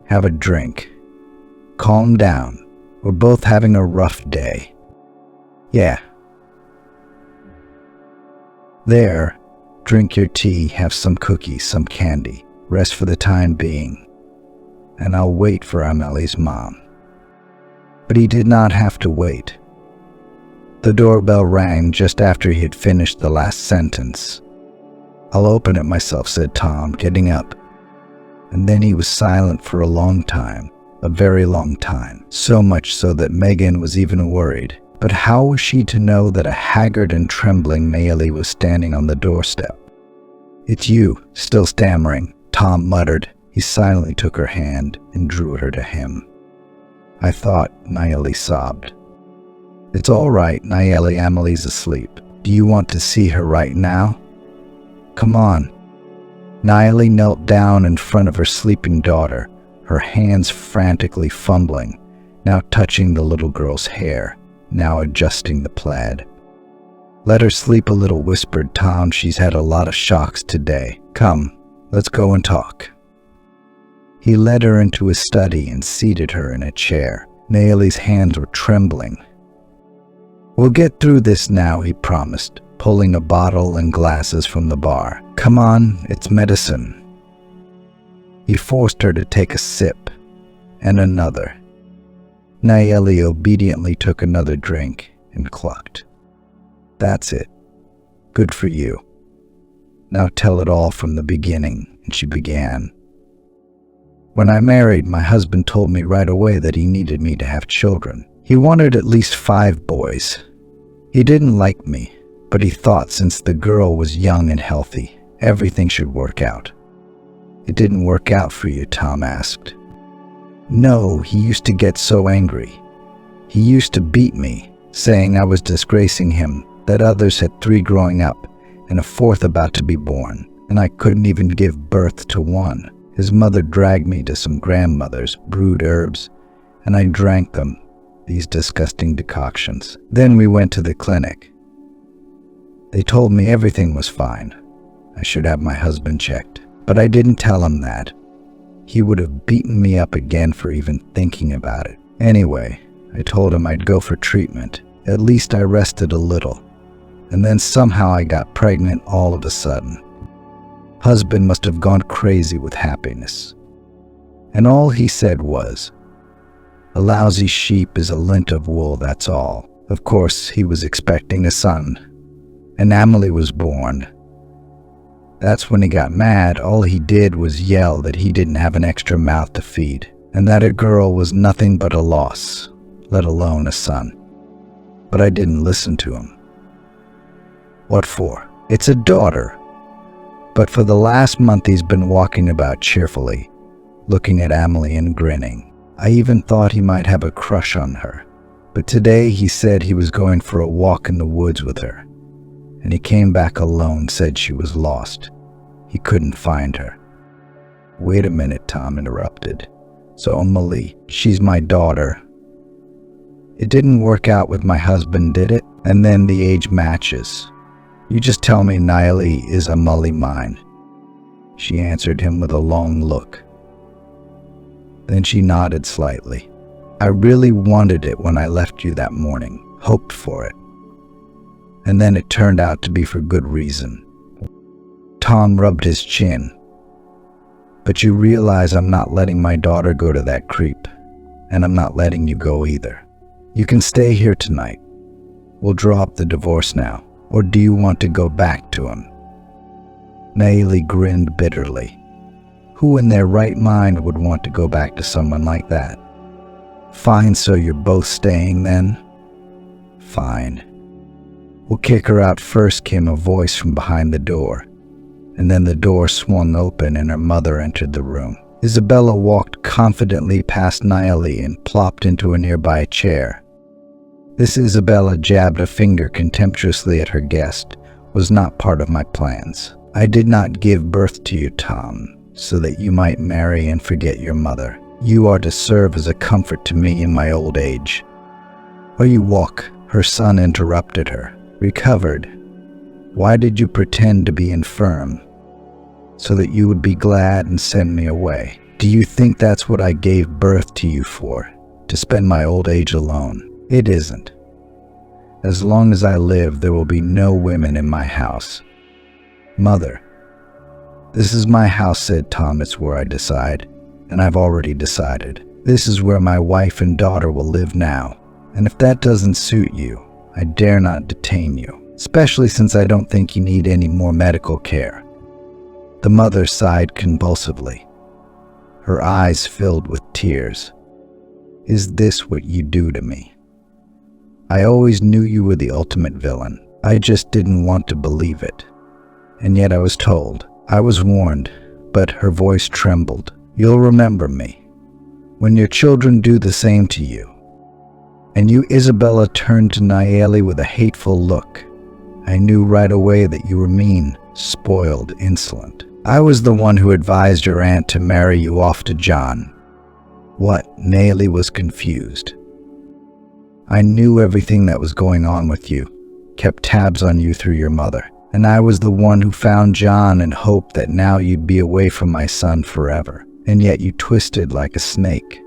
Have a drink. Calm down. We're both having a rough day. Yeah. There, drink your tea, have some cookies, some candy. Rest for the time being. And I'll wait for Amelie's mom. But he did not have to wait. The doorbell rang just after he had finished the last sentence. I'll open it myself, said Tom, getting up. And then he was silent for a long time, a very long time, so much so that Megan was even worried. But how was she to know that a haggard and trembling Nelli was standing on the doorstep? It's you, still stammering, Tom muttered. He silently took her hand and drew her to him. I thought, Nelli sobbed. It's all right, Nelli, Amelie's asleep. Do you want to see her right now? Come on. Nelli knelt down in front of her sleeping daughter, her hands frantically fumbling, now touching the little girl's hair, now adjusting the plaid. Let her sleep a little, whispered Tom. She's had a lot of shocks today. Come, let's go and talk. He led her into his study and seated her in a chair. Nelli's hands were trembling. We'll get through this now, he promised, pulling a bottle and glasses from the bar. Come on, it's medicine. He forced her to take a sip, and another. Nelli obediently took another drink and clucked. "That's it. Good for you. Now tell it all from the beginning," and she began. "When I married, my husband told me right away that he needed me to have children. He wanted at least 5 boys. He didn't like me, but he thought since the girl was young and healthy, everything should work out." "It didn't work out for you?" Tom asked. "No, he used to get so angry. He used to beat me, saying I was disgracing him, that others had 3 growing up and a 4th about to be born, and I couldn't even give birth to one. His mother dragged me to some grandmother's brewed herbs, and I drank them, these disgusting decoctions. Then we went to the clinic. They told me everything was fine. I should have my husband checked, but I didn't tell him that. He would have beaten me up again for even thinking about it. Anyway, I told him I'd go for treatment. At least I rested a little. And then somehow I got pregnant all of a sudden. Husband must have gone crazy with happiness. And all he said was, "A lousy sheep is a lint of wool, that's all." Of course, he was expecting a son, and Emily was born. That's when he got mad. All he did was yell that he didn't have an extra mouth to feed, and that a girl was nothing but a loss, let alone a son. But I didn't listen to him. What for? It's a daughter. But for the last month he's been walking about cheerfully, looking at Emily and grinning. I even thought he might have a crush on her. But today he said he was going for a walk in the woods with her. And he came back alone, said she was lost. He couldn't find her. "Wait a minute," Tom interrupted. "So Emily, she's my daughter. It didn't work out with my husband, did it? And then the age matches. You just tell me Nelli is Emily mine." She answered him with a long look. Then she nodded slightly. "I really wanted it when I left you that morning, hoped for it. And then it turned out to be for good reason." Tom rubbed his chin. "But you realize I'm not letting my daughter go to that creep, and I'm not letting you go either. You can stay here tonight. We'll draw up the divorce now, or do you want to go back to him?" Nelli grinned bitterly. Who in their right mind would want to go back to someone like that? "Fine, so you're both staying then?" "Fine." "We'll kick her out first," came a voice from behind the door, and then the door swung open and her mother entered the room. Isabella walked confidently past Nelli and plopped into a nearby chair. This Isabella jabbed a finger contemptuously at her guest, was not part of my plans. "I did not give birth to you, Tom, so that you might marry and forget your mother. You are to serve as a comfort to me in my old age." "Or you walk," her son interrupted her. "Recovered. Why did you pretend to be infirm? So that you would be glad and send me away. Do you think that's what I gave birth to you for? To spend my old age alone? It isn't. As long as I live, there will be no women in my house." "Mother." "This is my house," said Tom. "It's where I decide, and I've already decided. This is where my wife and daughter will live now, and if that doesn't suit you, I dare not detain you, especially since I don't think you need any more medical care." The mother sighed convulsively. Her eyes filled with tears. "Is this what you do to me? I always knew you were the ultimate villain. I just didn't want to believe it. And yet I was told. I was warned." But her voice trembled. "You'll remember me. When your children do the same to you." And you, Isabella, turned to Nelli with a hateful look. "I knew right away that you were mean, spoiled, insolent. I was the one who advised your aunt to marry you off to John." "What?" Nelli was confused. "I knew everything that was going on with you, kept tabs on you through your mother. And I was the one who found John and hoped that now you'd be away from my son forever. And yet you twisted like a snake.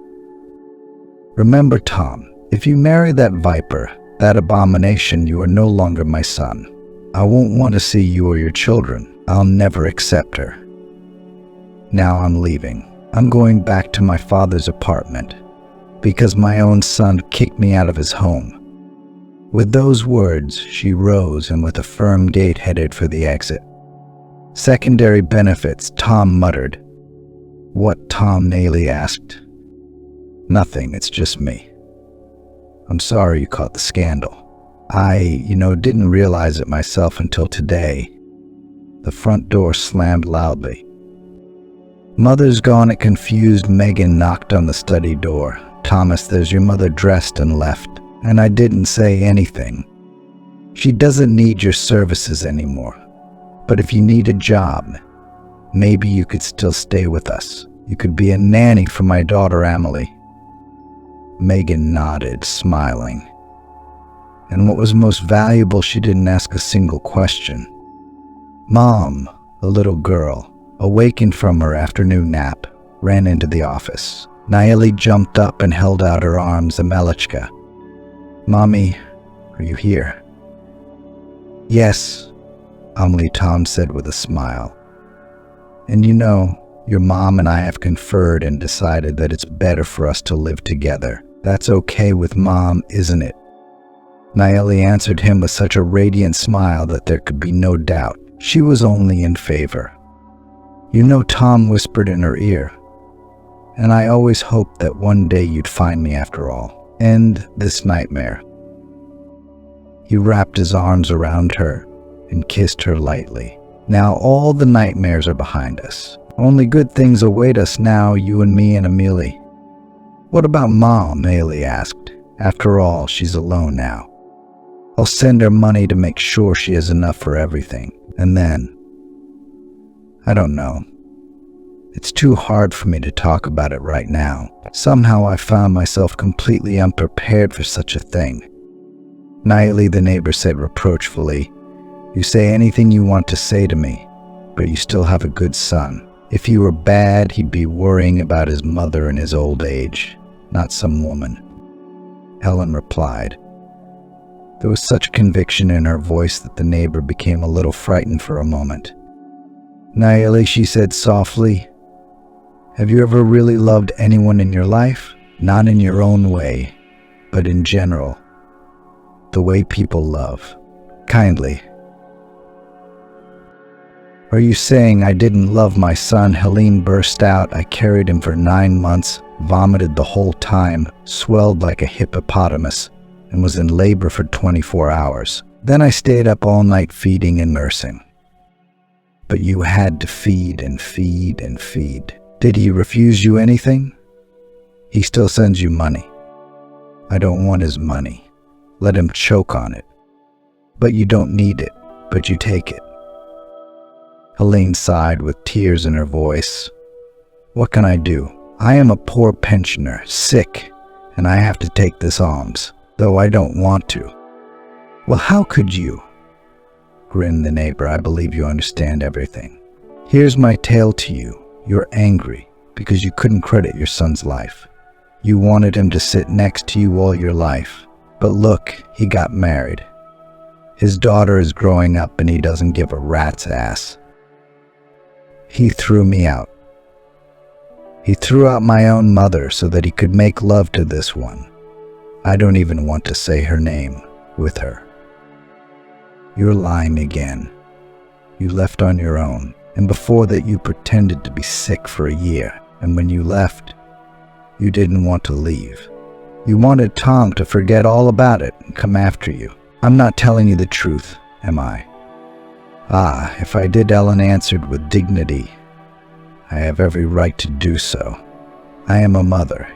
Remember, Tom, if you marry that viper, that abomination, you are no longer my son. I won't want to see you or your children. I'll never accept her. Now I'm leaving." I'm going back to my father's apartment because my own son kicked me out of his home." With those words, she rose and with a firm gait headed for the exit. "Secondary benefits," Tom muttered. "What, Tom?" Nelli asked. "Nothing, it's just me. I'm sorry you caught the scandal. I didn't realize it myself until today." The front door slammed loudly. "Mother's gone," a confused Megan knocked on the study door. "Thomas, there's your mother dressed and left, and I didn't say anything. She doesn't need your services anymore. But if you need a job, maybe you could still stay with us. You could be a nanny for my daughter Emily." Megan nodded, smiling. And what was most valuable, she didn't ask a single question. Mom, the little girl, awakened from her afternoon nap, ran into the office. Nelli jumped up and held out her arms, Amelechka. "Mommy, are you here?" "Yes," Amelie, Tom said with a smile. "And your mom and I have conferred and decided that it's better for us to live together. That's okay with Mom, isn't it?" Nelli answered him with such a radiant smile that there could be no doubt. She was only in favor. Tom whispered in her ear, "And I always hoped that one day you'd find me after all. End this nightmare." He wrapped his arms around her and kissed her lightly. "Now all the nightmares are behind us. Only good things await us now, you and me and Amelie." "What about Mom?" Nelli asked. "After all, she's alone now. I'll send her money to make sure she has enough for everything. And then, I don't know. It's too hard for me to talk about it right now. Somehow I found myself completely unprepared for such a thing." Nelli, the neighbor, said reproachfully, "You say anything you want to say to me, but you still have a good son. If he were bad, he'd be worrying about his mother in his old age, not some woman." Helen replied. There was such conviction in her voice that the neighbor became a little frightened for a moment. "Nelli," she said softly, "have you ever really loved anyone in your life? Not in your own way, but in general. The way people love. Kindly." "Are you saying I didn't love my son?" Helene burst out. "I carried him for 9 months, vomited the whole time, swelled like a hippopotamus, and was in labor for 24 hours. Then I stayed up all night feeding and nursing." "But you had to feed and feed and feed. Did he refuse you anything?" "He still sends you money." "I don't want his money. Let him choke on it." "But you don't need it, but you take it." Helene sighed with tears in her voice. "What can I do? I am a poor pensioner, sick, and I have to take this alms, though I don't want to." "Well, how could you?" grinned the neighbor. "I believe you understand everything. Here's my tale to you. You're angry because you couldn't credit your son's life. You wanted him to sit next to you all your life. But look, he got married. His daughter is growing up and he doesn't give a rat's ass. He threw me out. He threw out my own mother so that he could make love to this one. I don't even want to say her name with her." "You're lying again. You left on your own, and before that you pretended to be sick for a year, and when you left, you didn't want to leave. You wanted Tom to forget all about it and come after you. I'm not telling you the truth, am I?" "Ah, if I did," Ellen answered with dignity. "I have every right to do so. I am a mother."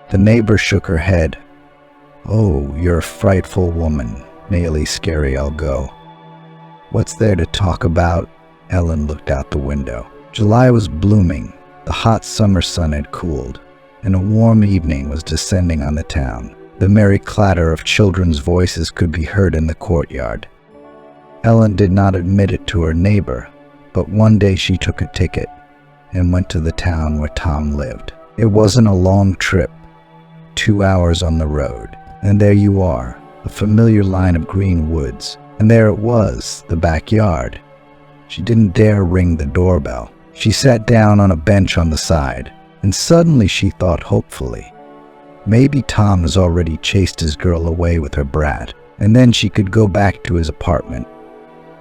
The neighbor shook her head. "Oh, you're a frightful woman. Nelli, scary, I'll go." "What's there to talk about?" Ellen looked out the window. July was blooming. The hot summer sun had cooled, and a warm evening was descending on the town. The merry clatter of children's voices could be heard in the courtyard. Ellen did not admit it to her neighbor, but one day she took a ticket and went to the town where Tom lived. It wasn't a long trip, 2 hours on the road, and there you are, a familiar line of green woods, and there it was, the backyard. She didn't dare ring the doorbell. She sat down on a bench on the side, and suddenly she thought hopefully, maybe Tom has already chased his girl away with her brat, and then she could go back to his apartment,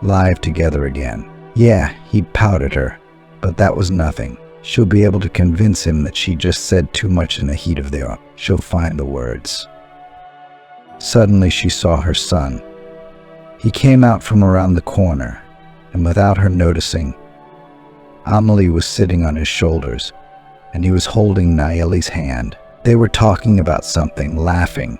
live together again. Yeah, he'd pouted her, but that was nothing. She'll be able to convince him that she just said too much in the heat of the hour. She'll find the words. Suddenly she saw her son. He came out from around the corner, and without her noticing, Amelie was sitting on his shoulders, and he was holding Nelli's hand. They were talking about something, laughing.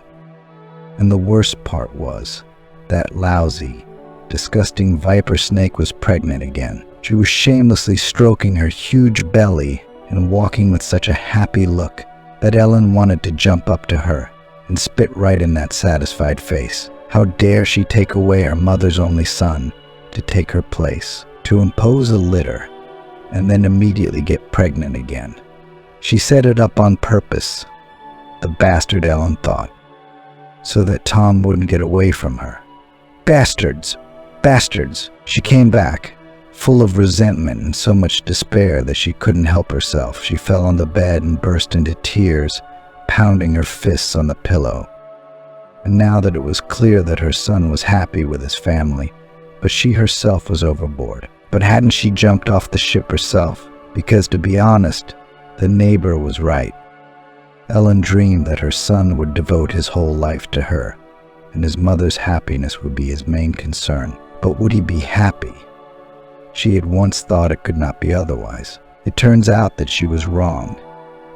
And the worst part was, that lousy, disgusting viper snake was pregnant again. She was shamelessly stroking her huge belly and walking with such a happy look that Ellen wanted to jump up to her and spit right in that satisfied face. How dare she take away her mother's only son to take her place, to impose a litter, and then immediately get pregnant again. She set it up on purpose, the bastard, Ellen thought, so that Tom wouldn't get away from her. Bastards! Bastards! She came back, full of resentment and so much despair that she couldn't help herself. She fell on the bed and burst into tears, pounding her fists on the pillow. And now that it was clear that her son was happy with his family, but she herself was overboard. But hadn't she jumped off the ship herself? Because, to be honest, the neighbor was right. Ellen dreamed that her son would devote his whole life to her, and his mother's happiness would be his main concern. But would he be happy? She had once thought it could not be otherwise. It turns out that she was wrong,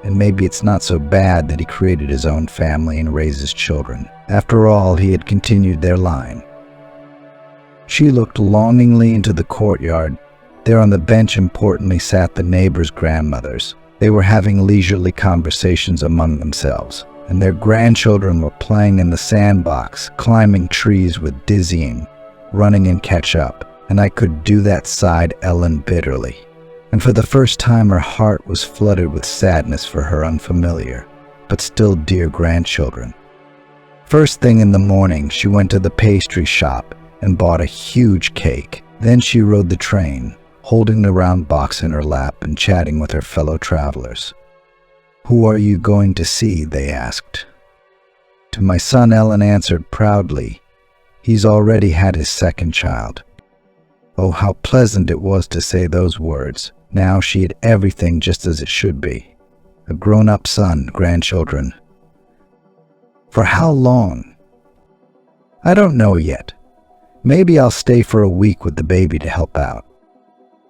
and maybe it's not so bad that he created his own family and raised his children. After all, he had continued their line. She looked longingly into the courtyard. There on the bench importantly sat the neighbors' grandmothers. They were having leisurely conversations among themselves, and their grandchildren were playing in the sandbox, climbing trees with dizzying, running and catch up. And I could do that, sighed Ellen bitterly. And for the first time her heart was flooded with sadness for her unfamiliar, but still dear grandchildren. First thing in the morning, she went to the pastry shop and bought a huge cake. Then she rode the train, holding the round box in her lap and chatting with her fellow travelers. "Who are you going to see?" they asked. To my son, Ellen answered proudly, "He's already had his second child." Oh, how pleasant it was to say those words. Now she had everything just as it should be. A grown-up son, grandchildren. For how long? I don't know yet. Maybe I'll stay for a week with the baby to help out.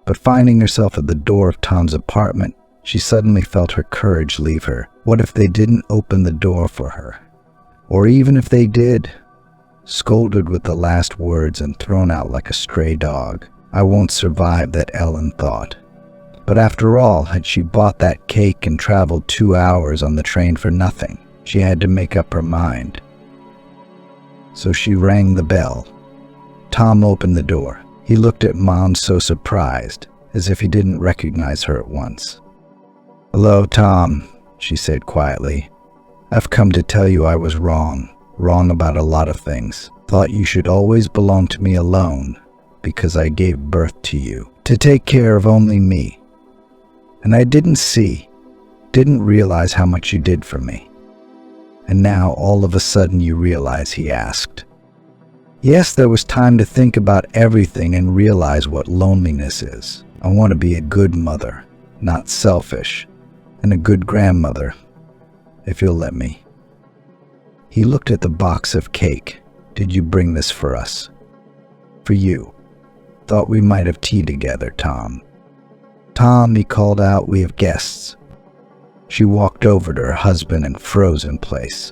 But finding herself at the door of Tom's apartment, she suddenly felt her courage leave her. What if they didn't open the door for her? Or even if they did? Scolded with the last words and thrown out like a stray dog. I won't survive, that Ellen thought. But after all, had she bought that cake and traveled 2 hours on the train for nothing? She had to make up her mind. So she rang the bell. Tom opened the door. He looked at Mom so surprised, as if he didn't recognize her at once. "Hello, Tom," she said quietly. "I've come to tell you I was wrong about a lot of things. Thought you should always belong to me alone, because I gave birth to you, to take care of only me. And I didn't realize how much you did for me." "And now all of a sudden you realize?" he asked. "Yes, there was time to think about everything and realize what loneliness is. I want to be a good mother, not selfish, and a good grandmother, if you'll let me." He looked at the box of cake. "Did you bring this for us?" "For you. Thought we might have tea together, Tom." "Tom," he called out, "we have guests." She walked over to her husband and froze in place.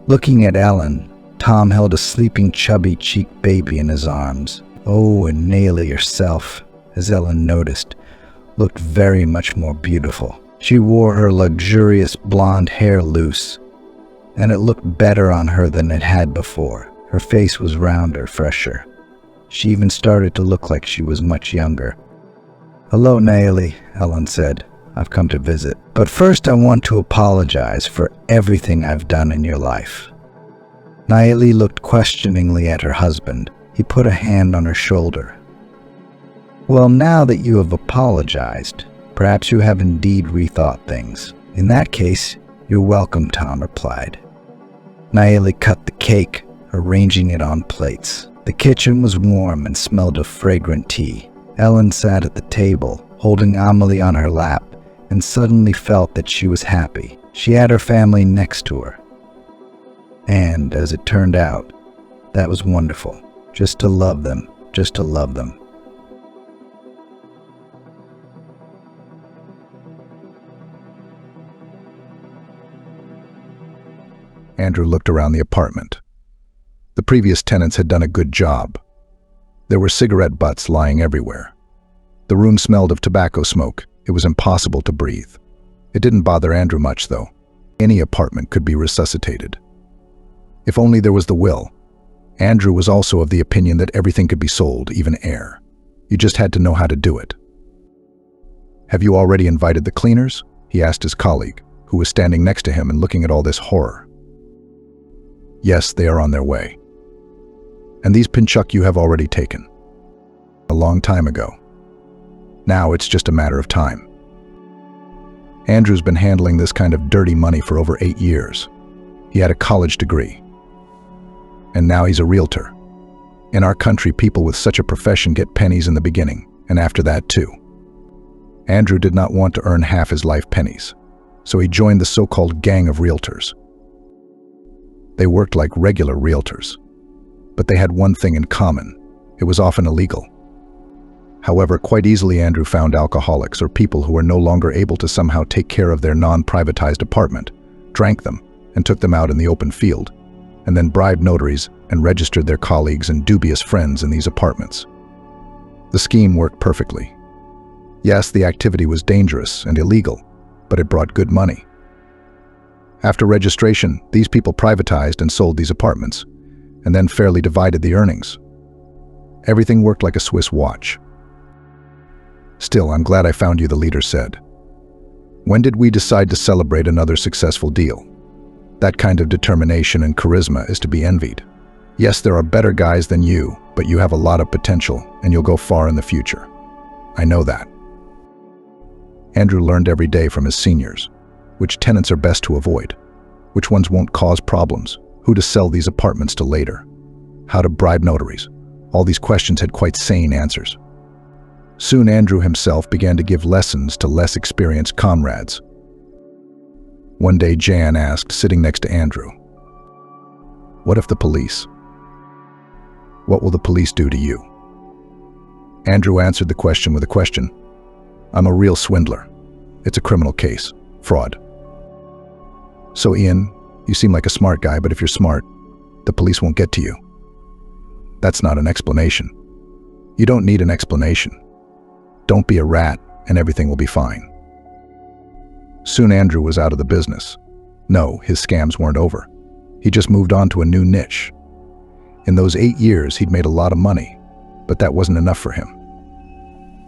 Looking at Ellen, Tom held a sleeping, chubby-cheeked baby in his arms. Oh, and Nelli herself, as Ellen noticed, looked very much more beautiful. She wore her luxurious blonde hair loose, and it looked better on her than it had before. Her face was rounder, fresher. She even started to look like she was much younger. "Hello, Nelli," Ellen said. "I've come to visit. But first I want to apologize for everything I've done in your life." Nelli looked questioningly at her husband. He put a hand on her shoulder. Well, now that you have apologized, perhaps you have indeed rethought things. In that case, you're welcome, Tom replied. Nelli cut the cake, arranging it on plates. The kitchen was warm and smelled of fragrant tea. Ellen sat at the table, holding Amelie on her lap, and suddenly felt that she was happy. She had her family next to her. And, as it turned out, that was wonderful. Just to love them, just to love them. Andrew looked around the apartment. The previous tenants had done a good job. There were cigarette butts lying everywhere. The room smelled of tobacco smoke. It was impossible to breathe. It didn't bother Andrew much, though. Any apartment could be resuscitated. If only there was the will. Andrew was also of the opinion that everything could be sold, even air. You just had to know how to do it. "Have you already invited the cleaners?" he asked his colleague, who was standing next to him and looking at all this horror. "Yes, they are on their way. And these Pinchuk you have already taken. A long time ago. Now it's just a matter of time." Andrew's been handling this kind of dirty money for over 8 years. He had a college degree. And now he's a realtor. In our country, people with such a profession get pennies in the beginning, and after that too. Andrew did not want to earn half his life pennies, so he joined the so-called gang of realtors. They worked like regular realtors, but they had one thing in common. It was often illegal. However, quite easily Andrew found alcoholics or people who were no longer able to somehow take care of their non-privatized apartment, drank them, and took them out in the open field, and then bribed notaries and registered their colleagues and dubious friends in these apartments. The scheme worked perfectly. Yes, the activity was dangerous and illegal, but it brought good money. After registration, these people privatized and sold these apartments, and then fairly divided the earnings. Everything worked like a Swiss watch. "Still, I'm glad I found you," the leader said. "When did we decide to celebrate another successful deal? That kind of determination and charisma is to be envied. Yes, there are better guys than you, but you have a lot of potential, and you'll go far in the future. I know that." Andrew learned every day from his seniors which tenants are best to avoid, which ones won't cause problems, who to sell these apartments to later, how to bribe notaries. All these questions had quite sane answers. Soon Andrew himself began to give lessons to less experienced comrades. One day Jan asked, sitting next to Andrew, "What if the police? What will the police do to you?" Andrew answered the question with a question. "I'm a real swindler. It's a criminal case. Fraud." "So Ian, you seem like a smart guy, but if you're smart, the police won't get to you." "That's not an explanation. You don't need an explanation. Don't be a rat and everything will be fine." Soon Andrew was out of the business. No, his scams weren't over. He just moved on to a new niche. In those 8 years, he'd made a lot of money, but that wasn't enough for him.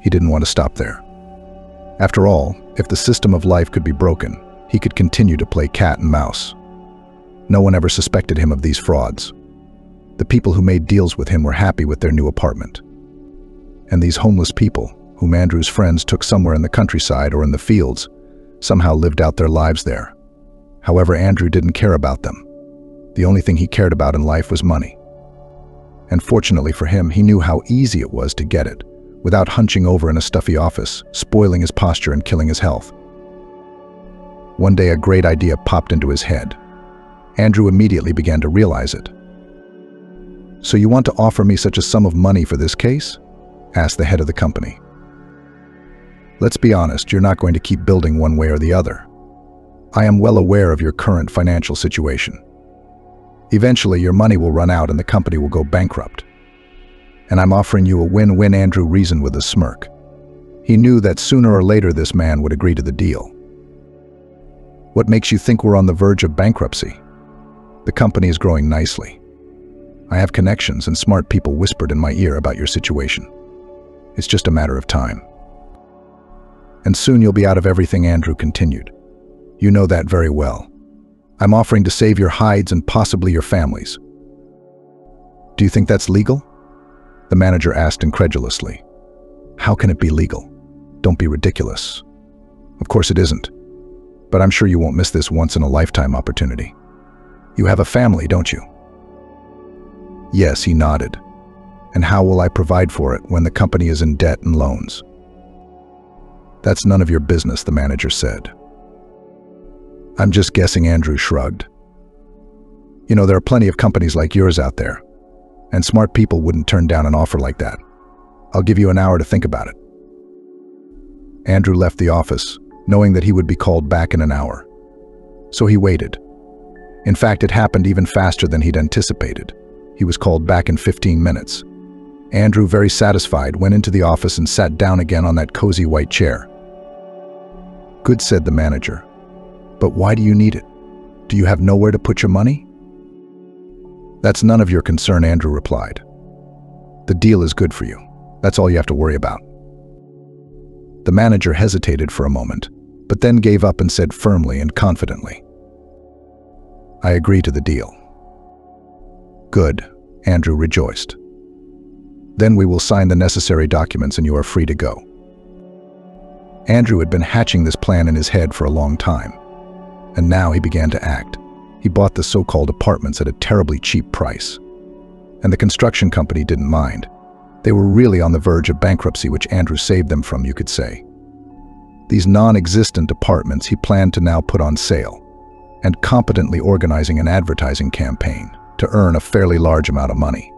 He didn't want to stop there. After all, if the system of life could be broken, he could continue to play cat and mouse. No one ever suspected him of these frauds. The people who made deals with him were happy with their new apartment. And these homeless people, whom Andrew's friends took somewhere in the countryside or in the fields, somehow lived out their lives there. However, Andrew didn't care about them. The only thing he cared about in life was money. And fortunately for him, he knew how easy it was to get it, without hunching over in a stuffy office, spoiling his posture and killing his health. One day a great idea popped into his head. Andrew immediately began to realize it. "So you want to offer me such a sum of money for this case?" asked the head of the company. "Let's be honest, you're not going to keep building one way or the other. I am well aware of your current financial situation. Eventually your money will run out and the company will go bankrupt. And I'm offering you a win-win." Andrew reasoned with a smirk. He knew that sooner or later this man would agree to the deal. "What makes you think we're on the verge of bankruptcy? The company is growing nicely. I have connections and smart people whispered in my ear about your situation. It's just a matter of time. And soon you'll be out of everything," Andrew continued. "You know that very well. I'm offering to save your hides and possibly your families." "Do you think that's legal?" the manager asked incredulously. How can it be legal? Don't be ridiculous. Of course it isn't. But I'm sure you won't miss this once-in-a-lifetime opportunity. You have a family, don't you? Yes, he nodded. And how will I provide for it when the company is in debt and loans? That's none of your business, the manager said. I'm just guessing, Andrew shrugged. You know, there are plenty of companies like yours out there, and smart people wouldn't turn down an offer like that. I'll give you an hour to think about it. Andrew left the office, knowing that he would be called back in an hour. So he waited. In fact, it happened even faster than he'd anticipated. He was called back in 15 minutes. Andrew, very satisfied, went into the office and sat down again on that cozy white chair. Good, said the manager. But why do you need it? Do you have nowhere to put your money? That's none of your concern, Andrew replied. The deal is good for you. That's all you have to worry about. The manager hesitated for a moment, but then gave up and said firmly and confidently, I agree to the deal. Good, Andrew rejoiced. Then we will sign the necessary documents and you are free to go. Andrew had been hatching this plan in his head for a long time, and now he began to act. He bought the so-called apartments at a terribly cheap price. And the construction company didn't mind. They were really on the verge of bankruptcy, which Andrew saved them from, you could say. These non-existent apartments he planned to now put on sale, and competently organizing an advertising campaign to earn a fairly large amount of money.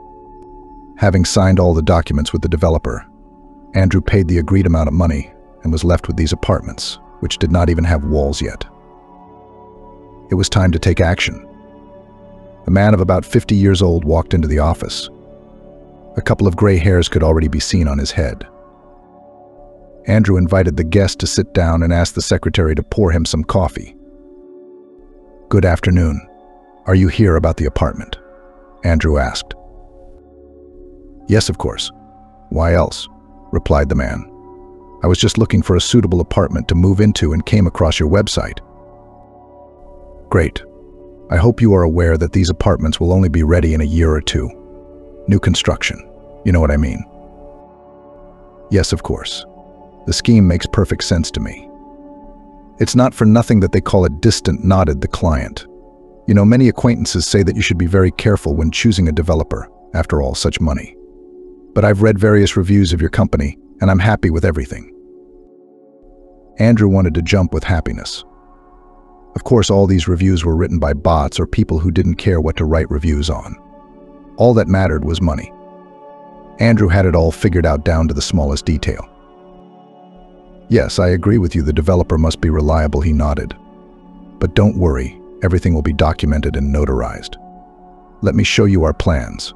Having signed all the documents with the developer, Andrew paid the agreed amount of money and was left with these apartments, which did not even have walls yet. It was time to take action. A man of about 50 years old walked into the office. A couple of gray hairs could already be seen on his head. Andrew invited the guest to sit down and asked the secretary to pour him some coffee. Good afternoon. Are you here about the apartment? Andrew asked. Yes, of course. Why else? Replied the man. I was just looking for a suitable apartment to move into and came across your website. Great. I hope you are aware that these apartments will only be ready in a year or two. New construction. You know what I mean? Yes, of course. The scheme makes perfect sense to me. It's not for nothing that they call it distant, nodded the client. You know, many acquaintances say that you should be very careful when choosing a developer, after all, such money. But I've read various reviews of your company, and I'm happy with everything. Andrew wanted to jump with happiness. Of course, all these reviews were written by bots or people who didn't care what to write reviews on. All that mattered was money. Andrew had it all figured out down to the smallest detail. Yes, I agree with you, the developer must be reliable, he nodded. But don't worry, everything will be documented and notarized. Let me show you our plans.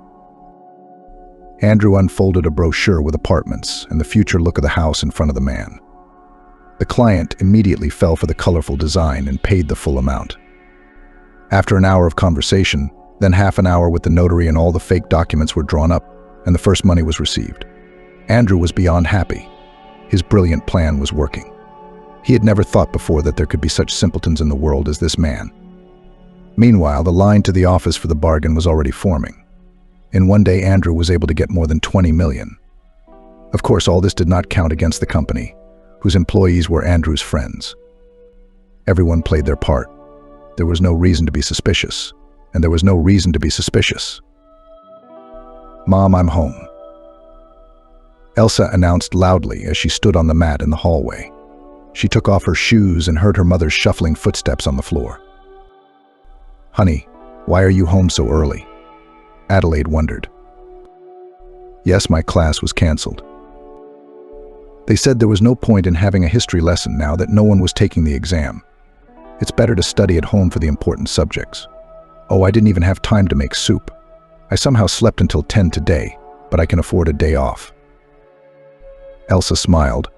Andrew unfolded a brochure with apartments and the future look of the house in front of the man. The client immediately fell for the colorful design and paid the full amount. After an hour of conversation, then half an hour with the notary and all the fake documents were drawn up, and the first money was received. Andrew was beyond happy. His brilliant plan was working. He had never thought before that there could be such simpletons in the world as this man. Meanwhile, the line to the office for the bargain was already forming. In one day, Andrew was able to get more than 20 million. Of course, all this did not count against the company, whose employees were Andrew's friends. Everyone played their part. There was no reason to be suspicious, and there was no reason to be suspicious. Mom, I'm home. Elsa announced loudly as she stood on the mat in the hallway. She took off her shoes and heard her mother's shuffling footsteps on the floor. Honey, why are you home so early? Adelaide wondered. Yes, my class was canceled. They said there was no point in having a history lesson now that no one was taking the exam. It's better to study at home for the important subjects. Oh, I didn't even have time to make soup. I somehow slept until 10 today, but I can afford a day off. Elsa smiled.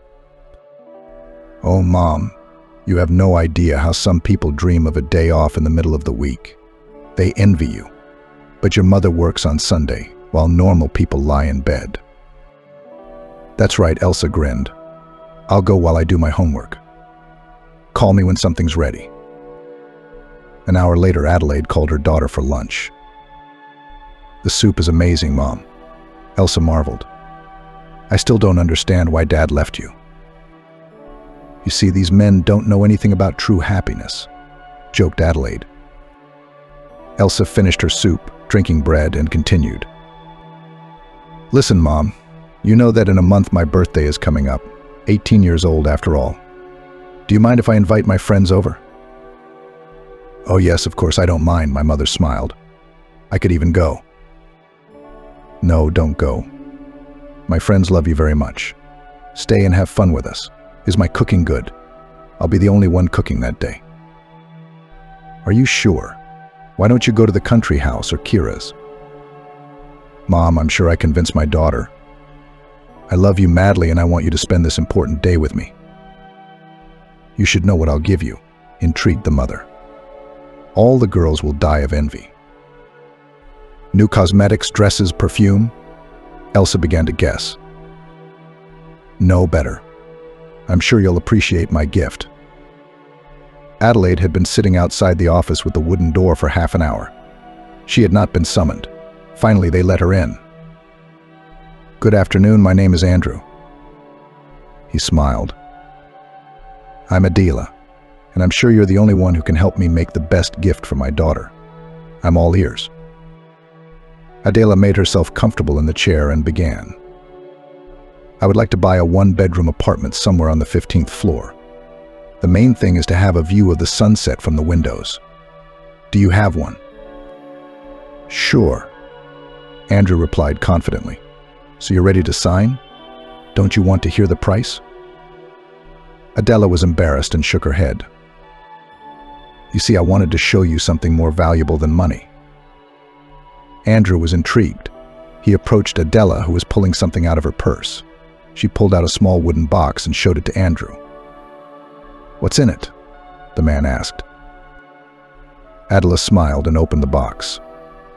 Oh, Mom, you have no idea how some people dream of a day off in the middle of the week. They envy you. But your mother works on Sunday, while normal people lie in bed. That's right, Elsa grinned. I'll go while I do my homework. Call me when something's ready. An hour later, Adelaide called her daughter for lunch. The soup is amazing, Mom. Elsa marveled. I still don't understand why Dad left you. You see, these men don't know anything about true happiness, joked Adelaide. Elsa finished her soup, drinking bread, and continued. Listen, Mom, you know that in a month my birthday is coming up, 18 years old after all. Do you mind if I invite my friends over? Oh yes, of course I don't mind, my mother smiled. I could even go. No, don't go. My friends love you very much. Stay and have fun with us. Is my cooking good? I'll be the only one cooking that day. Are you sure? Why don't you go to the country house or Kira's? Mom, I'm sure I convinced my daughter. I love you madly and I want you to spend this important day with me. You should know what I'll give you, intrigued the mother. All the girls will die of envy. New cosmetics, dresses, perfume? Elsa began to guess. No better. I'm sure you'll appreciate my gift. Adelaide had been sitting outside the office with the wooden door for half an hour. She had not been summoned. Finally, they let her in. Good afternoon, my name is Andrew. He smiled. I'm Adela, and I'm sure you're the only one who can help me make the best gift for my daughter. I'm all ears. Adela made herself comfortable in the chair and began. I would like to buy a one-bedroom apartment somewhere on the 15th floor. The main thing is to have a view of the sunset from the windows. Do you have one? Sure, Andrew replied confidently. So you're ready to sign? Don't you want to hear the price? Adela was embarrassed and shook her head. You see, I wanted to show you something more valuable than money. Andrew was intrigued. He approached Adela, who was pulling something out of her purse. She pulled out a small wooden box and showed it to Andrew. What's in it? The man asked. Adela smiled and opened the box.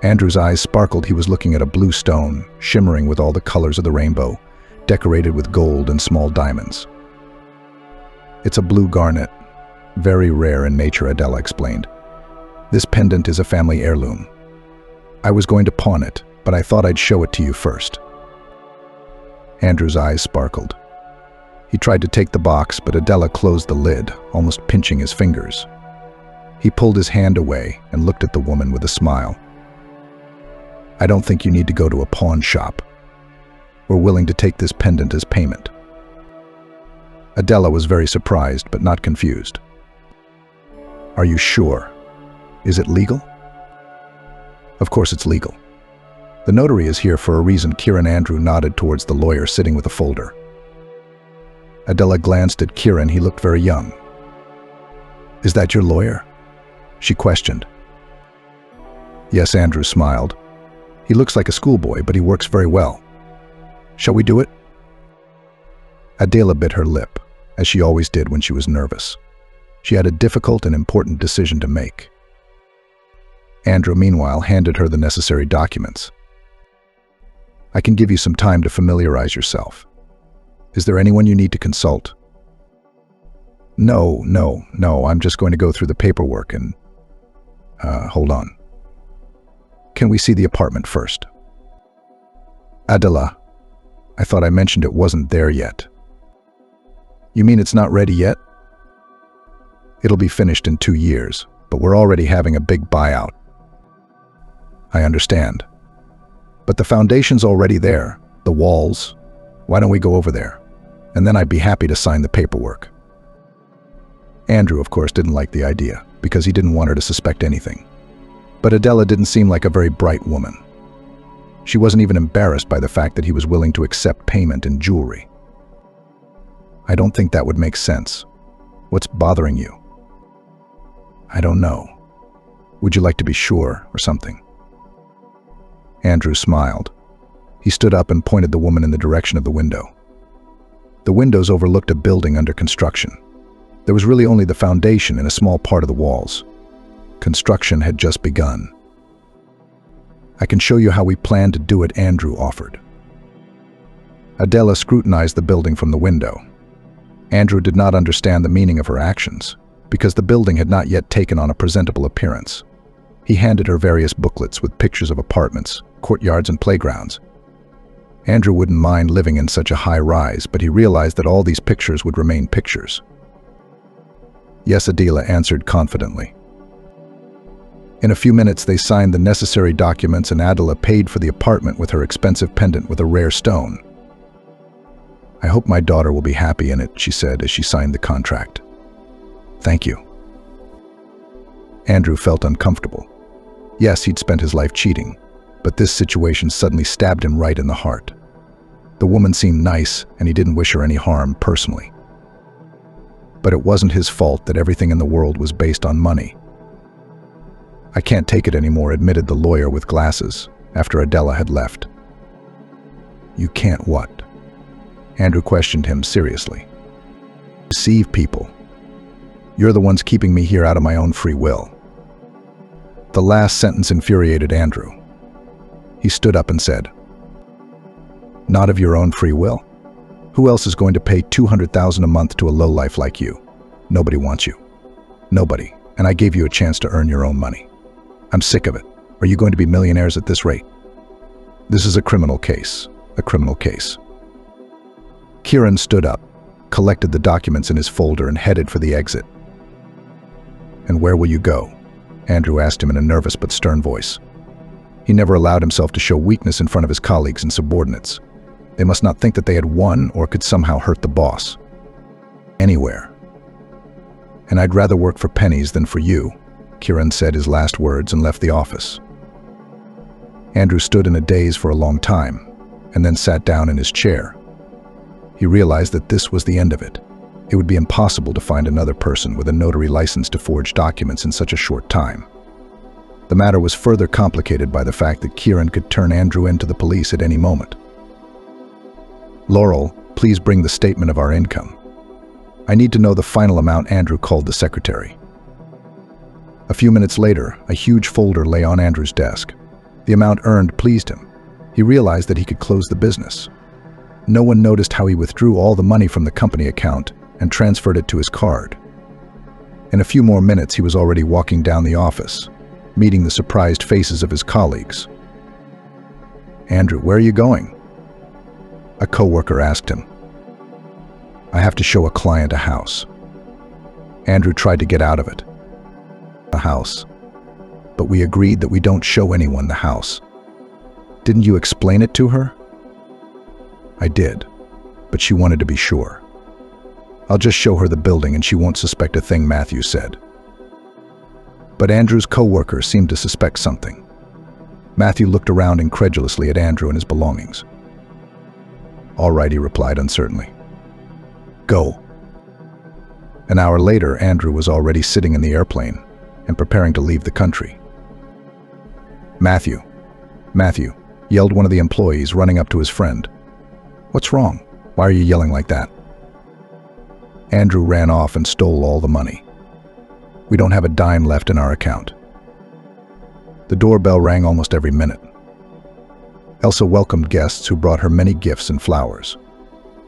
Andrew's eyes sparkled. He was looking at a blue stone, shimmering with all the colors of the rainbow, decorated with gold and small diamonds. It's a blue garnet, very rare in nature, Adela explained. This pendant is a family heirloom. I was going to pawn it, but I thought I'd show it to you first. Andrew's eyes sparkled. He tried to take the box, but Adela closed the lid, almost pinching his fingers. He pulled his hand away and looked at the woman with a smile. I don't think you need to go to a pawn shop. We're willing to take this pendant as payment. Adela was very surprised, but not confused. Are you sure? Is it legal? Of course it's legal. The notary is here for a reason. Kieran. Andrew nodded towards the lawyer sitting with a folder. Adela glanced at Kieran. He looked very young. Is that your lawyer? She questioned. Yes, Andrew smiled. He looks like a schoolboy, but he works very well. Shall we do it? Adela bit her lip, as she always did when she was nervous. She had a difficult and important decision to make. Andrew, meanwhile, handed her the necessary documents. I can give you some time to familiarize yourself. Is there anyone you need to consult? No, I'm just going to go through the paperwork and... hold on. Can we see the apartment first? Adela, I thought I mentioned it wasn't there yet. You mean it's not ready yet? It'll be finished in 2 years, but we're already having a big buyout. I understand. But the foundation's already there, the walls. Why don't we go over there? And then I'd be happy to sign the paperwork. Andrew, of course, didn't like the idea, because he didn't want her to suspect anything. But Adela didn't seem like a very bright woman. She wasn't even embarrassed by the fact that he was willing to accept payment in jewelry. I don't think that would make sense. What's bothering you? I don't know. Would you like to be sure or something? Andrew smiled. He stood up and pointed the woman in the direction of the window. The windows overlooked a building under construction. There was really only the foundation and a small part of the walls. Construction had just begun. I can show you how we plan to do it, Andrew offered. Adela scrutinized the building from the window. Andrew did not understand the meaning of her actions, because the building had not yet taken on a presentable appearance. He handed her various booklets with pictures of apartments, courtyards, and playgrounds. Andrew wouldn't mind living in such a high rise, but he realized that all these pictures would remain pictures. Yes, Adela answered confidently. In a few minutes, they signed the necessary documents and Adela paid for the apartment with her expensive pendant with a rare stone. I hope my daughter will be happy in it, she said as she signed the contract. Thank you. Andrew felt uncomfortable. Yes, he'd spent his life cheating, but this situation suddenly stabbed him right in the heart. The woman seemed nice, and he didn't wish her any harm personally. But it wasn't his fault that everything in the world was based on money. I can't take it anymore, admitted the lawyer with glasses, after Adela had left. You can't what? Andrew questioned him seriously. Deceive people. You're the ones keeping me here out of my own free will. The last sentence infuriated Andrew. He stood up and said, Not of your own free will? Who else is going to pay $200,000 a month to a lowlife like you? Nobody wants you. Nobody. And I gave you a chance to earn your own money. I'm sick of it. Are you going to be millionaires at this rate? This is a criminal case. A criminal case. Kieran stood up, collected the documents in his folder and headed for the exit. And where will you go? Andrew asked him in a nervous but stern voice. He never allowed himself to show weakness in front of his colleagues and subordinates. They must not think that they had won or could somehow hurt the boss. Anywhere. And I'd rather work for pennies than for you, Kieran said his last words and left the office. Andrew stood in a daze for a long time, and then sat down in his chair. He realized that this was the end of it. It would be impossible to find another person with a notary license to forge documents in such a short time. The matter was further complicated by the fact that Kieran could turn Andrew into the police at any moment. Laurel, please bring the statement of our income. I need to know the final amount, Andrew called the secretary. A few minutes later, a huge folder lay on Andrew's desk. The amount earned pleased him. He realized that he could close the business. No one noticed how he withdrew all the money from the company account and transferred it to his card. In a few more minutes, he was already walking down the office, meeting the surprised faces of his colleagues. Andrew, where are you going? A coworker asked him. I have to show a client a house. Andrew tried to get out of it. A house. But we agreed that we don't show anyone the house. Didn't you explain it to her? I did, but she wanted to be sure. I'll just show her the building and she won't suspect a thing, Matthew said. But Andrew's coworker seemed to suspect something. Matthew looked around incredulously at Andrew and his belongings. All right, he replied uncertainly. Go. An hour later, Andrew was already sitting in the airplane and preparing to leave the country. Matthew, yelled one of the employees, running up to his friend. What's wrong? Why are you yelling like that? Andrew ran off and stole all the money. We don't have a dime left in our account. The doorbell rang almost every minute. Elsa welcomed guests who brought her many gifts and flowers.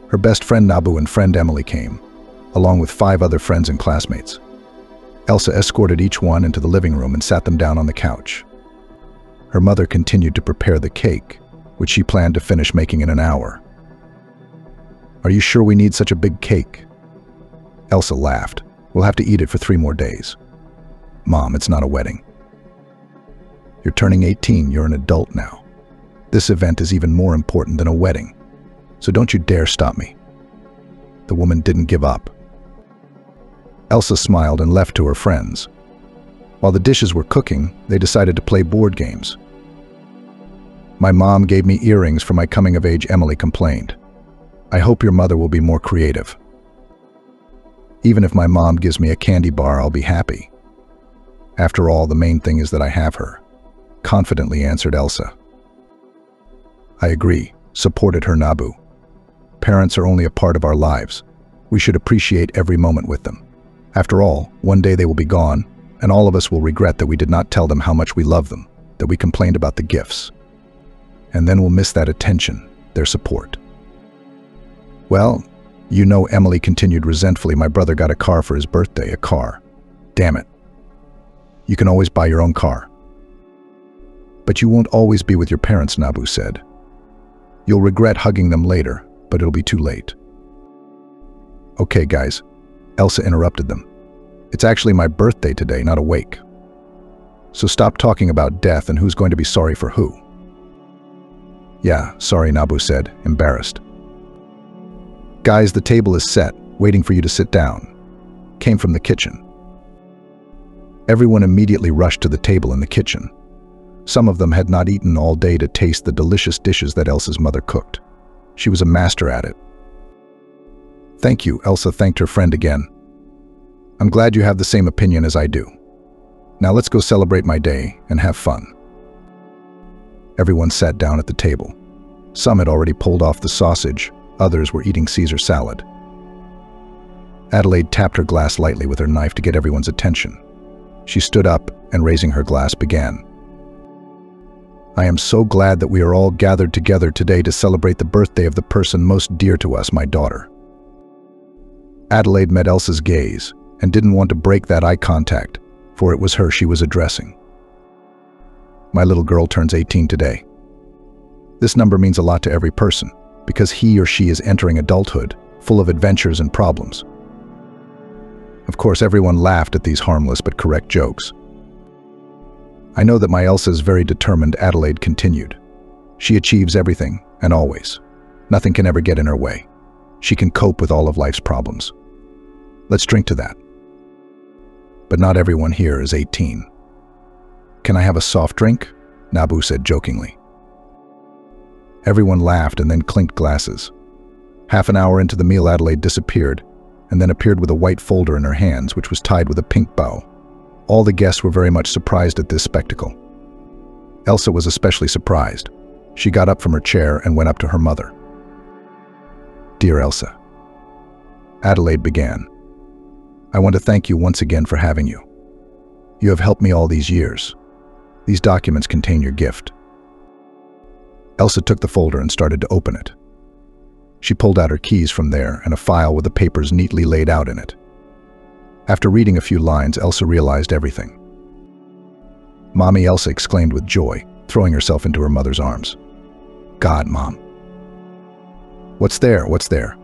Her best friend Nabu and friend Emily came, along with 5 other friends and classmates. Elsa escorted each one into the living room and sat them down on the couch. Her mother continued to prepare the cake, which she planned to finish making in an hour. Are you sure we need such a big cake? Elsa laughed. We'll have to eat it for 3 more days. Mom, it's not a wedding. You're turning 18, you're an adult now. This event is even more important than a wedding, so don't you dare stop me. The woman didn't give up. Elsa smiled and left to her friends. While the dishes were cooking, they decided to play board games. My mom gave me earrings for my coming of age, Emily complained. I hope your mother will be more creative. Even if my mom gives me a candy bar, I'll be happy. After all, the main thing is that I have her, confidently answered Elsa. I agree, supported her Nabu. Parents are only a part of our lives. We should appreciate every moment with them. After all, one day they will be gone, and all of us will regret that we did not tell them how much we love them, that we complained about the gifts. And then we'll miss that attention, their support. Well, you know, Emily continued resentfully, my brother got a car for his birthday, a car. Damn it. You can always buy your own car. But you won't always be with your parents, Nabu said. You'll regret hugging them later, but it'll be too late. Okay, guys, Elsa interrupted them. It's actually my birthday today, not a wake. So stop talking about death and who's going to be sorry for who. Yeah, sorry, Nabu said, embarrassed. Guys, the table is set, waiting for you to sit down. Came from the kitchen. Everyone immediately rushed to the table in the kitchen. Some of them had not eaten all day to taste the delicious dishes that Elsa's mother cooked. She was a master at it. Thank you, Elsa thanked her friend again. I'm glad you have the same opinion as I do. Now let's go celebrate my day and have fun. Everyone sat down at the table. Some had already pulled off the sausage, others were eating Caesar salad. Adelaide tapped her glass lightly with her knife to get everyone's attention. She stood up and, raising her glass, began. I am so glad that we are all gathered together today to celebrate the birthday of the person most dear to us, my daughter. Adelaide met Elsa's gaze and didn't want to break that eye contact, for it was her she was addressing. My little girl turns 18 today. This number means a lot to every person, because he or she is entering adulthood, full of adventures and problems. Of course, everyone laughed at these harmless but correct jokes. I know that my Elsa is very determined, Adelaide continued. She achieves everything, and always. Nothing can ever get in her way. She can cope with all of life's problems. Let's drink to that. But not everyone here is 18. Can I have a soft drink? Nabu said jokingly. Everyone laughed and then clinked glasses. Half an hour into the meal, Adelaide disappeared, and then appeared with a white folder in her hands, which was tied with a pink bow. All the guests were very much surprised at this spectacle. Elsa was especially surprised. She got up from her chair and went up to her mother. Dear Elsa, Adelaide began, I want to thank you once again for having you. You have helped me all these years. These documents contain your gift. Elsa took the folder and started to open it. She pulled out her keys from there and a file with the papers neatly laid out in it. After reading a few lines, Elsa realized everything. Mommy, Elsa exclaimed with joy, throwing herself into her mother's arms. God, Mom. What's there? What's there?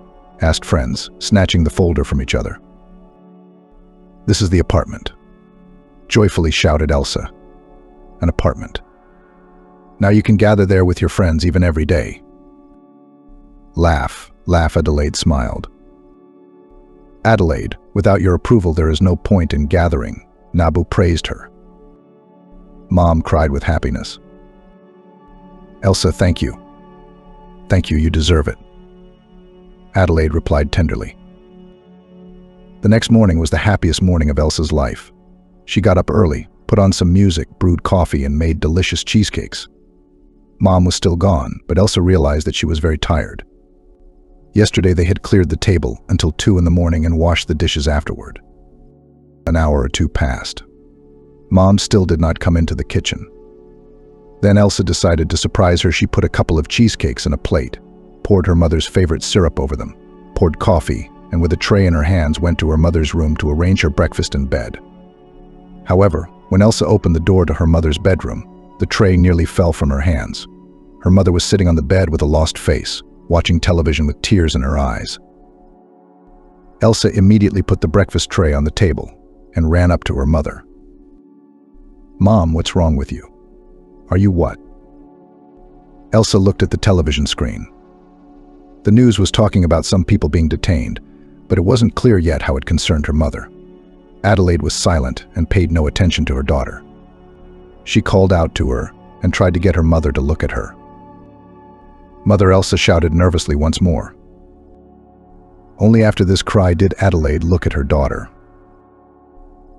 Asked friends, snatching the folder from each other. This is the apartment, joyfully shouted Elsa. An apartment. Now you can gather there with your friends even every day. Laugh, Adelaide smiled. Adelaide, without your approval there is no point in gathering, Nabu praised her. Mom cried with happiness. Elsa, thank you. Thank you, you deserve it. Adelaide replied tenderly. The next morning was the happiest morning of Elsa's life. She got up early, put on some music, brewed coffee, and made delicious cheesecakes. Mom was still gone, but Elsa realized that she was very tired. Yesterday they had cleared the table until 2 in the morning and washed the dishes afterward. An hour or two passed. Mom still did not come into the kitchen. Then Elsa decided to surprise her. She put a couple of cheesecakes in a plate, poured her mother's favorite syrup over them, poured coffee, and with a tray in her hands went to her mother's room to arrange her breakfast in bed. However, when Elsa opened the door to her mother's bedroom, the tray nearly fell from her hands. Her mother was sitting on the bed with a lost face, watching television with tears in her eyes. Elsa immediately put the breakfast tray on the table and ran up to her mother. Mom, what's wrong with you? Are you what? Elsa looked at the television screen. The news was talking about some people being detained, but it wasn't clear yet how it concerned her mother. Adelaide was silent and paid no attention to her daughter. She called out to her and tried to get her mother to look at her. Mother, Elsa shouted nervously once more. Only after this cry did Adelaide look at her daughter.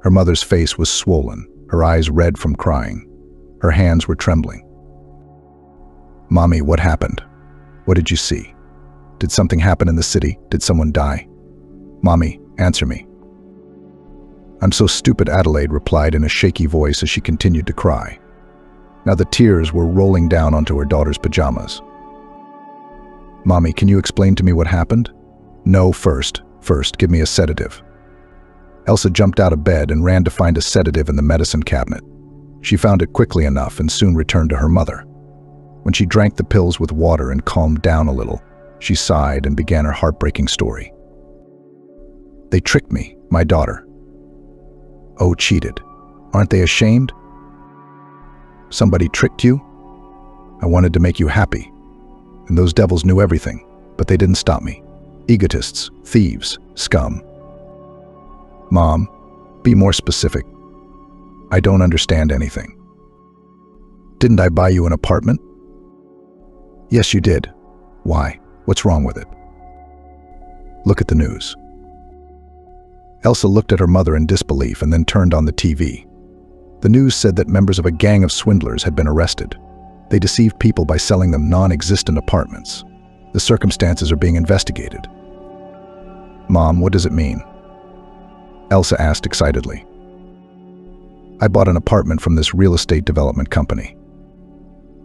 Her mother's face was swollen, her eyes red from crying. Her hands were trembling. Mommy, what happened? What did you see? Did something happen in the city? Did someone die? Mommy, answer me. I'm so stupid, Adelaide replied in a shaky voice as she continued to cry. Now the tears were rolling down onto her daughter's pajamas. Mommy, can you explain to me what happened? No, first, give me a sedative. Elsa jumped out of bed and ran to find a sedative in the medicine cabinet. She found it quickly enough and soon returned to her mother. When she drank the pills with water and calmed down a little, she sighed and began her heartbreaking story. They tricked me, my daughter. Oh, cheated. Aren't they ashamed? Somebody tricked you? I wanted to make you happy. And those devils knew everything, but they didn't stop me. Egotists, thieves, scum. Mom, be more specific. I don't understand anything. Didn't I buy you an apartment? Yes, you did. Why? What's wrong with it? Look at the news. Elsa looked at her mother in disbelief and then turned on the TV. The news said that members of a gang of swindlers had been arrested. They deceived people by selling them non-existent apartments. The circumstances are being investigated. Mom, what does it mean? Elsa asked excitedly. I bought an apartment from this real estate development company.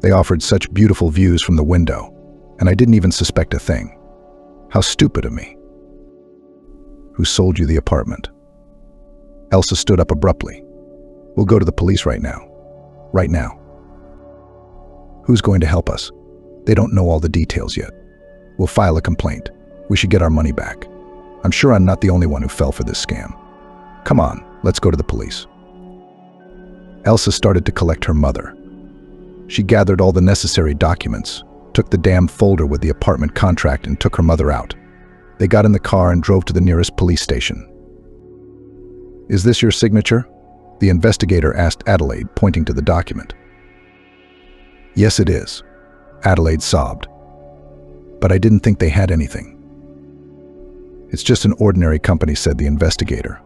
They offered such beautiful views from the window, and I didn't even suspect a thing. How stupid of me. Who sold you the apartment? Elsa stood up abruptly. We'll go to the police right now. Right now. Who's going to help us? They don't know all the details yet. We'll file a complaint. We should get our money back. I'm sure I'm not the only one who fell for this scam. Come on, let's go to the police. Elsa started to collect her mother. She gathered all the necessary documents, took the damn folder with the apartment contract and took her mother out. They got in the car and drove to the nearest police station. Is this your signature? The investigator asked Adelaide, pointing to the document. Yes, it is. Adelaide sobbed. But I didn't think they had anything. It's just an ordinary company, said the investigator.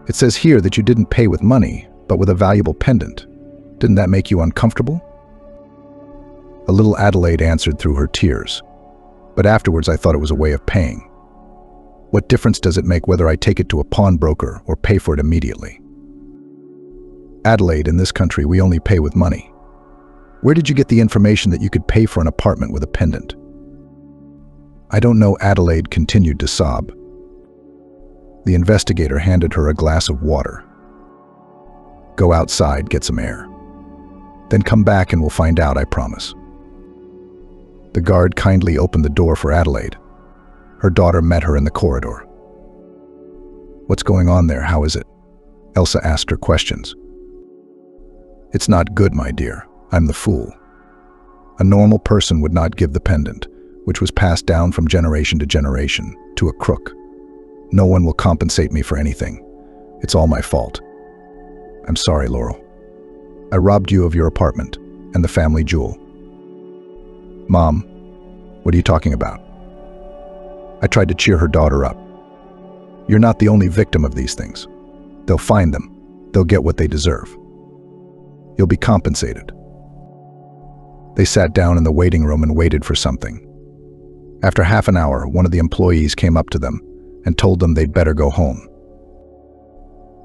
It says here that you didn't pay with money, but with a valuable pendant. Didn't that make you uncomfortable? A little, Adelaide answered through her tears. But afterwards I thought it was a way of paying. What difference does it make whether I take it to a pawnbroker or pay for it immediately? Adelaide, in this country we only pay with money. Where did you get the information that you could pay for an apartment with a pendant? I don't know, Adelaide continued to sob. The investigator handed her a glass of water. Go outside, get some air. Then come back and we'll find out, I promise. The guard kindly opened the door for Adelaide. Her daughter met her in the corridor. What's going on there? How is it? Elsa asked her questions. It's not good, my dear. I'm the fool. A normal person would not give the pendant, which was passed down from generation to generation, to a crook. No one will compensate me for anything. It's all my fault. I'm sorry, Laurel. I robbed you of your apartment and the family jewel. Mom, what are you talking about? I tried to cheer her daughter up. You're not the only victim of these things. They'll find them. They'll get what they deserve. You'll be compensated. They sat down in the waiting room and waited for something. After half an hour, one of the employees came up to them and told them they'd better go home.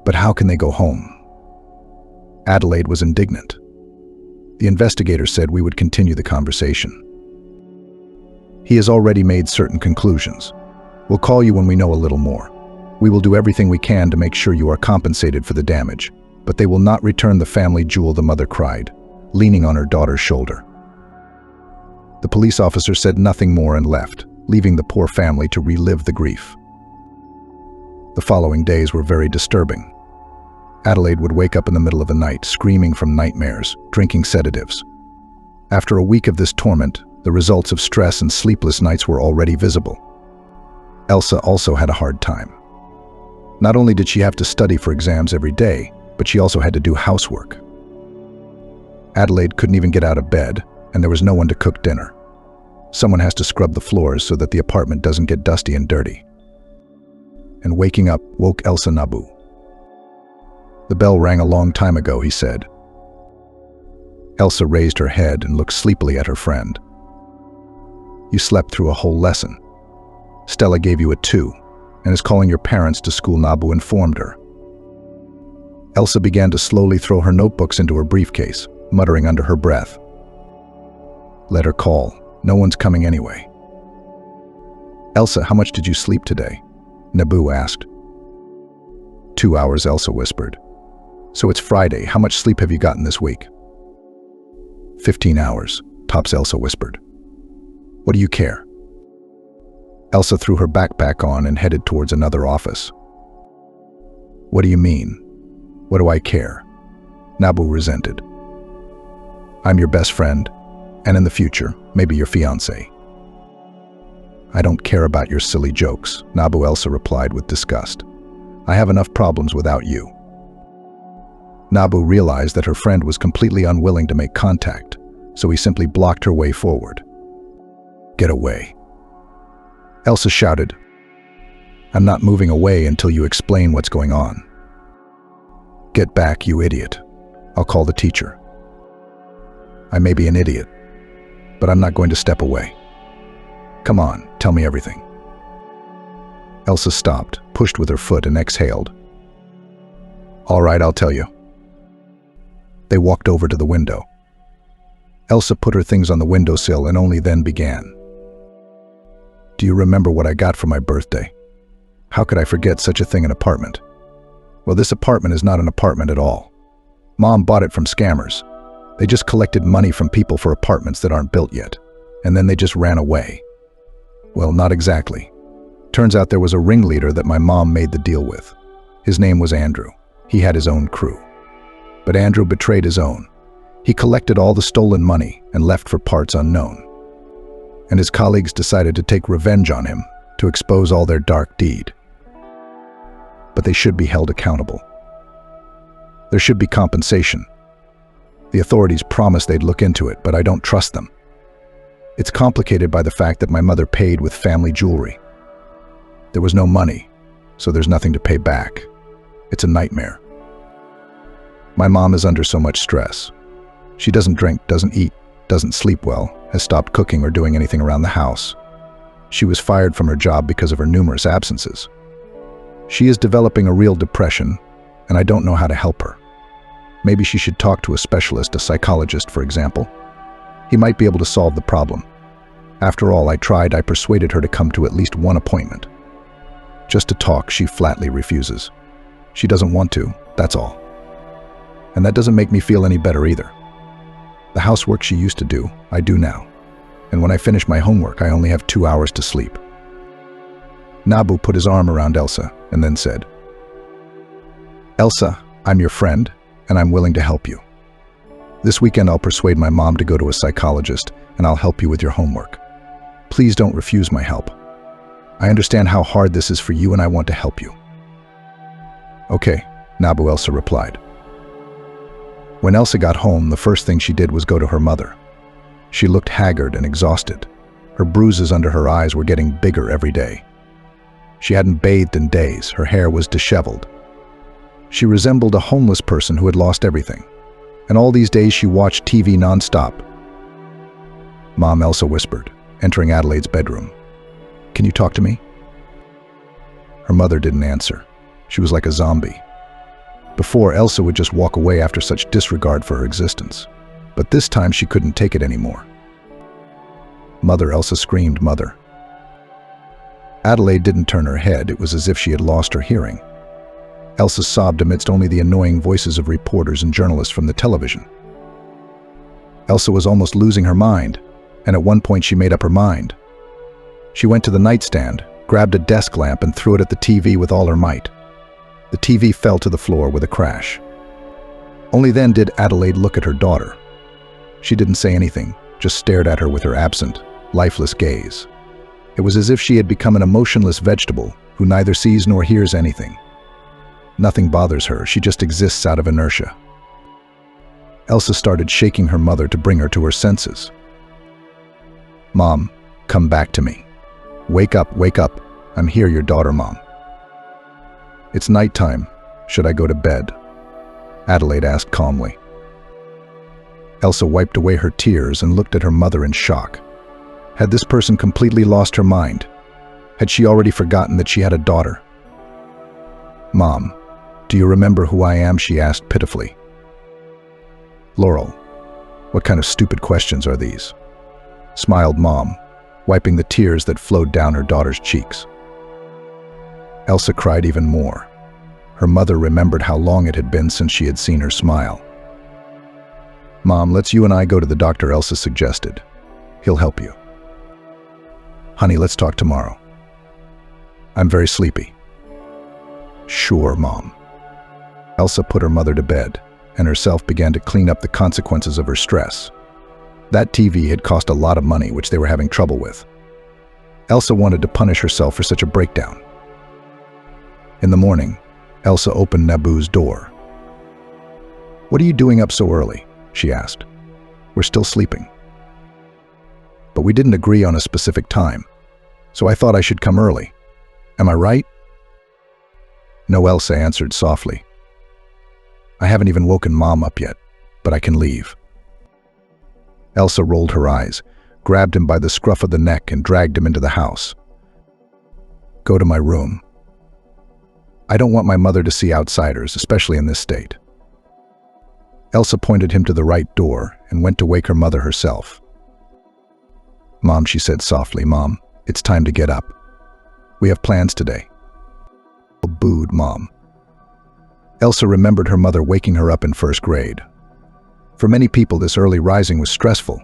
But how can they go home? Adelaide was indignant. The investigator said we would continue the conversation. He has already made certain conclusions. We'll call you when we know a little more. We will do everything we can to make sure you are compensated for the damage, but they will not return the family jewel, the mother cried, leaning on her daughter's shoulder. The police officer said nothing more and left, leaving the poor family to relive the grief. The following days were very disturbing. Adelaide would wake up in the middle of the night, screaming from nightmares, drinking sedatives. After a week of this torment, the results of stress and sleepless nights were already visible. Elsa also had a hard time. Not only did she have to study for exams every day, but she also had to do housework. Adelaide couldn't even get out of bed, and there was no one to cook dinner. Someone has to scrub the floors so that the apartment doesn't get dusty and dirty. And waking up woke Elsa Nabu. The bell rang a long time ago, he said. Elsa raised her head and looked sleepily at her friend. You slept through a whole lesson. Stella gave you a 2 and is calling your parents to school, Nabu informed her. Elsa began to slowly throw her notebooks into her briefcase, muttering under her breath. Let her call. No one's coming anyway. Elsa, how much did you sleep today? Nabu asked. 2 hours, Elsa whispered. So it's Friday. How much sleep have you gotten this week? 15 hours. Pops Elsa whispered. What do you care? Elsa threw her backpack on and headed towards another office. What do you mean? What do I care? Nabu resented. I'm your best friend, and in the future, maybe your fiancé. I don't care about your silly jokes, Nabu Elsa replied with disgust. I have enough problems without you. Nabu realized that her friend was completely unwilling to make contact, so he simply blocked her way forward. Get away. Elsa shouted. I'm not moving away until you explain what's going on. Get back, you idiot. I'll call the teacher. I may be an idiot, but I'm not going to step away. Come on, tell me everything. Elsa stopped, pushed with her foot, and exhaled. All right, I'll tell you. They walked over to the window. Elsa put her things on the windowsill and only then began. Do you remember what I got for my birthday? How could I forget such a thing, an apartment? Well, this apartment is not an apartment at all. Mom bought it from scammers. They just collected money from people for apartments that aren't built yet, and then they just ran away. Well, not exactly. Turns out there was a ringleader that my mom made the deal with. His name was Andrew. He had his own crew. But Andrew betrayed his own. He collected all the stolen money and left for parts unknown. And his colleagues decided to take revenge on him, to expose all their dark deed. But they should be held accountable. There should be compensation. The authorities promised they'd look into it, but I don't trust them. It's complicated by the fact that my mother paid with family jewelry. There was no money, so there's nothing to pay back. It's a nightmare. My mom is under so much stress. She doesn't drink, doesn't eat, doesn't sleep well, has stopped cooking or doing anything around the house. She was fired from her job because of her numerous absences. She is developing a real depression, and I don't know how to help her. Maybe she should talk to a specialist, a psychologist, for example. He might be able to solve the problem. After all, I persuaded her to come to at least one appointment. Just to talk, she flatly refuses. She doesn't want to, that's all. And that doesn't make me feel any better either. The housework she used to do, I do now. And when I finish my homework, I only have 2 hours to sleep. Nabu put his arm around Elsa and then said, Elsa, I'm your friend, and I'm willing to help you. This weekend I'll persuade my mom to go to a psychologist, and I'll help you with your homework. Please don't refuse my help. I understand how hard this is for you, and I want to help you. Okay, Nabu Elsa replied. When Elsa got home, the first thing she did was go to her mother. She looked haggard and exhausted. Her bruises under her eyes were getting bigger every day. She hadn't bathed in days. Her hair was disheveled. She resembled a homeless person who had lost everything. And all these days she watched TV nonstop. Mom, Elsa whispered, entering Adelaide's bedroom. Can you talk to me? Her mother didn't answer. She was like a zombie. Before, Elsa would just walk away after such disregard for her existence. But this time she couldn't take it anymore. Mother, Elsa screamed, Mother. Adelaide didn't turn her head. It was as if she had lost her hearing. Elsa sobbed amidst only the annoying voices of reporters and journalists from the television. Elsa was almost losing her mind, and at one point she made up her mind. She went to the nightstand, grabbed a desk lamp and threw it at the TV with all her might. The TV fell to the floor with a crash. Only then did Adelaide look at her daughter. She didn't say anything, just stared at her with her absent, lifeless gaze. It was as if she had become an emotionless vegetable who neither sees nor hears anything. Nothing bothers her, she just exists out of inertia. Elsa started shaking her mother to bring her to her senses. Mom, come back to me. Wake up, wake up. I'm here, your daughter, Mom. It's nighttime. Should I go to bed? Adelaide asked calmly. Elsa wiped away her tears and looked at her mother in shock. Had this person completely lost her mind? Had she already forgotten that she had a daughter? Mom, do you remember who I am? She asked pitifully. Laurel, what kind of stupid questions are these? Smiled Mom, wiping the tears that flowed down her daughter's cheeks. Elsa cried even more. Her mother remembered how long it had been since she had seen her smile. Mom, let's you and I go to the doctor, Elsa suggested. He'll help you. Honey, let's talk tomorrow. I'm very sleepy. Sure, Mom. Elsa put her mother to bed and herself began to clean up the consequences of her stress. That TV had cost a lot of money, which they were having trouble with. Elsa wanted to punish herself for such a breakdown. In the morning, Elsa opened Nabu's door. "What are you doing up so early?" she asked. "We're still sleeping." "But we didn't agree on a specific time, so I thought I should come early. Am I right?" "No," Elsa answered softly. "I haven't even woken Mom up yet, but I can leave." Elsa rolled her eyes, grabbed him by the scruff of the neck and dragged him into the house. "Go to my room. I don't want my mother to see outsiders, especially in this state." Elsa pointed him to the right door and went to wake her mother herself. "Mom," she said softly, "Mom, it's time to get up. We have plans today." Booed Mom. Elsa remembered her mother waking her up in first grade. For many people, this early rising was stressful,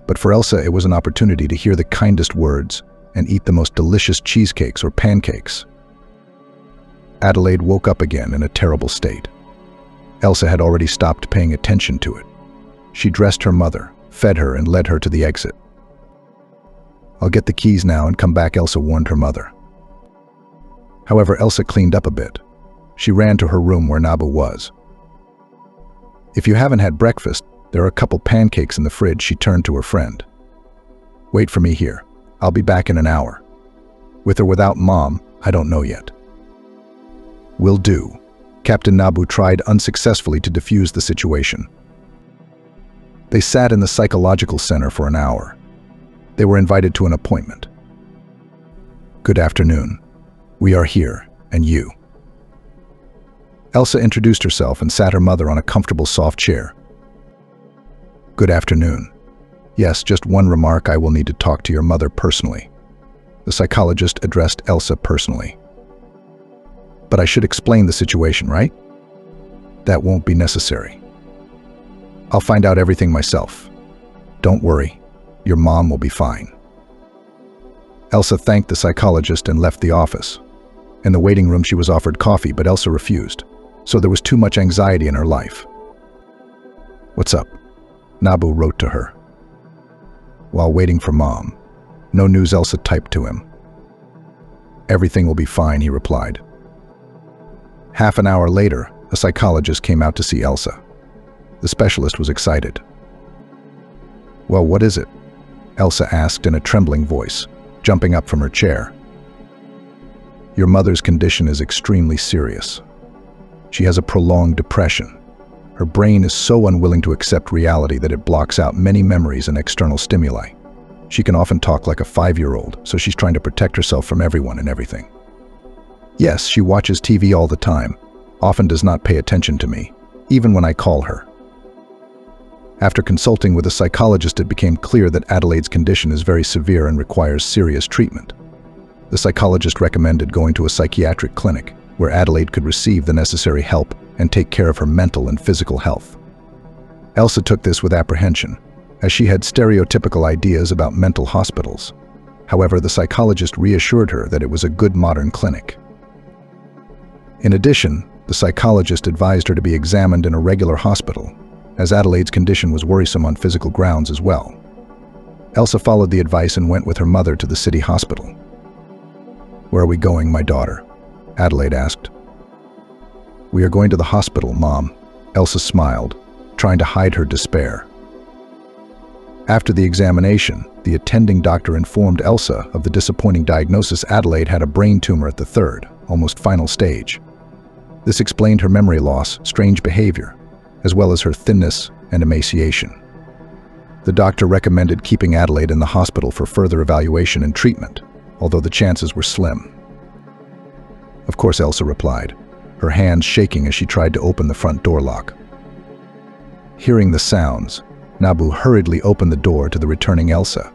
but for Elsa it was an opportunity to hear the kindest words and eat the most delicious cheesecakes or pancakes. Adelaide woke up again in a terrible state. Elsa had already stopped paying attention to it. She dressed her mother, fed her, and led her to the exit. "I'll get the keys now and come back," Elsa warned her mother. However, Elsa cleaned up a bit. She ran to her room where Nabu was. "If you haven't had breakfast, there are a couple pancakes in the fridge," she turned to her friend. "Wait for me here. I'll be back in an hour. With or without Mom, I don't know yet." "Will do." Captain Nabu tried unsuccessfully to defuse the situation. They sat in the psychological center for an hour. They were invited to an appointment. "Good afternoon. We are here, and you." Elsa introduced herself and sat her mother on a comfortable soft chair. "Good afternoon. Yes, just one remark. I will need to talk to your mother personally." The psychologist addressed Elsa personally. "But I should explain the situation, right?" "That won't be necessary. I'll find out everything myself. Don't worry, your mom will be fine." Elsa thanked the psychologist and left the office. In the waiting room she was offered coffee, but Elsa refused, so there was too much anxiety in her life. "What's up?" Nabu wrote to her. While waiting for Mom. "No news," Elsa typed to him. "Everything will be fine," he replied. Half an hour later, a psychologist came out to see Elsa. The specialist was excited. "Well, what is it?" Elsa asked in a trembling voice, jumping up from her chair. "Your mother's condition is extremely serious. She has a prolonged depression. Her brain is so unwilling to accept reality that it blocks out many memories and external stimuli. She can often talk like a 5-year-old, so she's trying to protect herself from everyone and everything. Yes, she watches TV all the time, often does not pay attention to me, even when I call her." After consulting with a psychologist, it became clear that Adelaide's condition is very severe and requires serious treatment. The psychologist recommended going to a psychiatric clinic where Adelaide could receive the necessary help and take care of her mental and physical health. Elsa took this with apprehension, as she had stereotypical ideas about mental hospitals. However, the psychologist reassured her that it was a good modern clinic. In addition, the psychologist advised her to be examined in a regular hospital, as Adelaide's condition was worrisome on physical grounds as well. Elsa followed the advice and went with her mother to the city hospital. "Where are we going, my daughter?" Adelaide asked. "We are going to the hospital, Mom." Elsa smiled, trying to hide her despair. After the examination, the attending doctor informed Elsa of the disappointing diagnosis. Adelaide had a brain tumor at the third, almost final stage. This explained her memory loss, strange behavior, as well as her thinness and emaciation. The doctor recommended keeping Adelaide in the hospital for further evaluation and treatment, although the chances were slim. "Of course," Elsa replied, her hands shaking as she tried to open the front door lock. Hearing the sounds, Nabu hurriedly opened the door to the returning Elsa.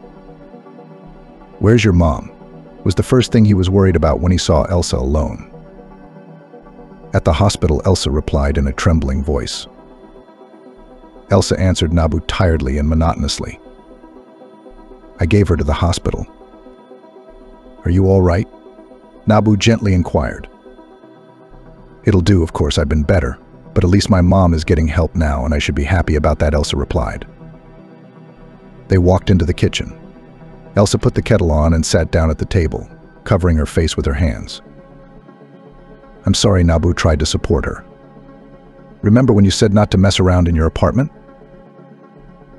"Where's your mom?" was the first thing he was worried about when he saw Elsa alone. "At the hospital," Elsa replied in a trembling voice. Elsa answered Nabu tiredly and monotonously. I gave her to the hospital. Are you all right? Nabu gently inquired. It'll do, of course, I've been better, but at least my mom is getting help now and I should be happy about that, Elsa replied. They walked into the kitchen. Elsa put the kettle on and sat down at the table, covering her face with her hands. I'm sorry, Nabu tried to support her. Remember when you said not to mess around in your apartment?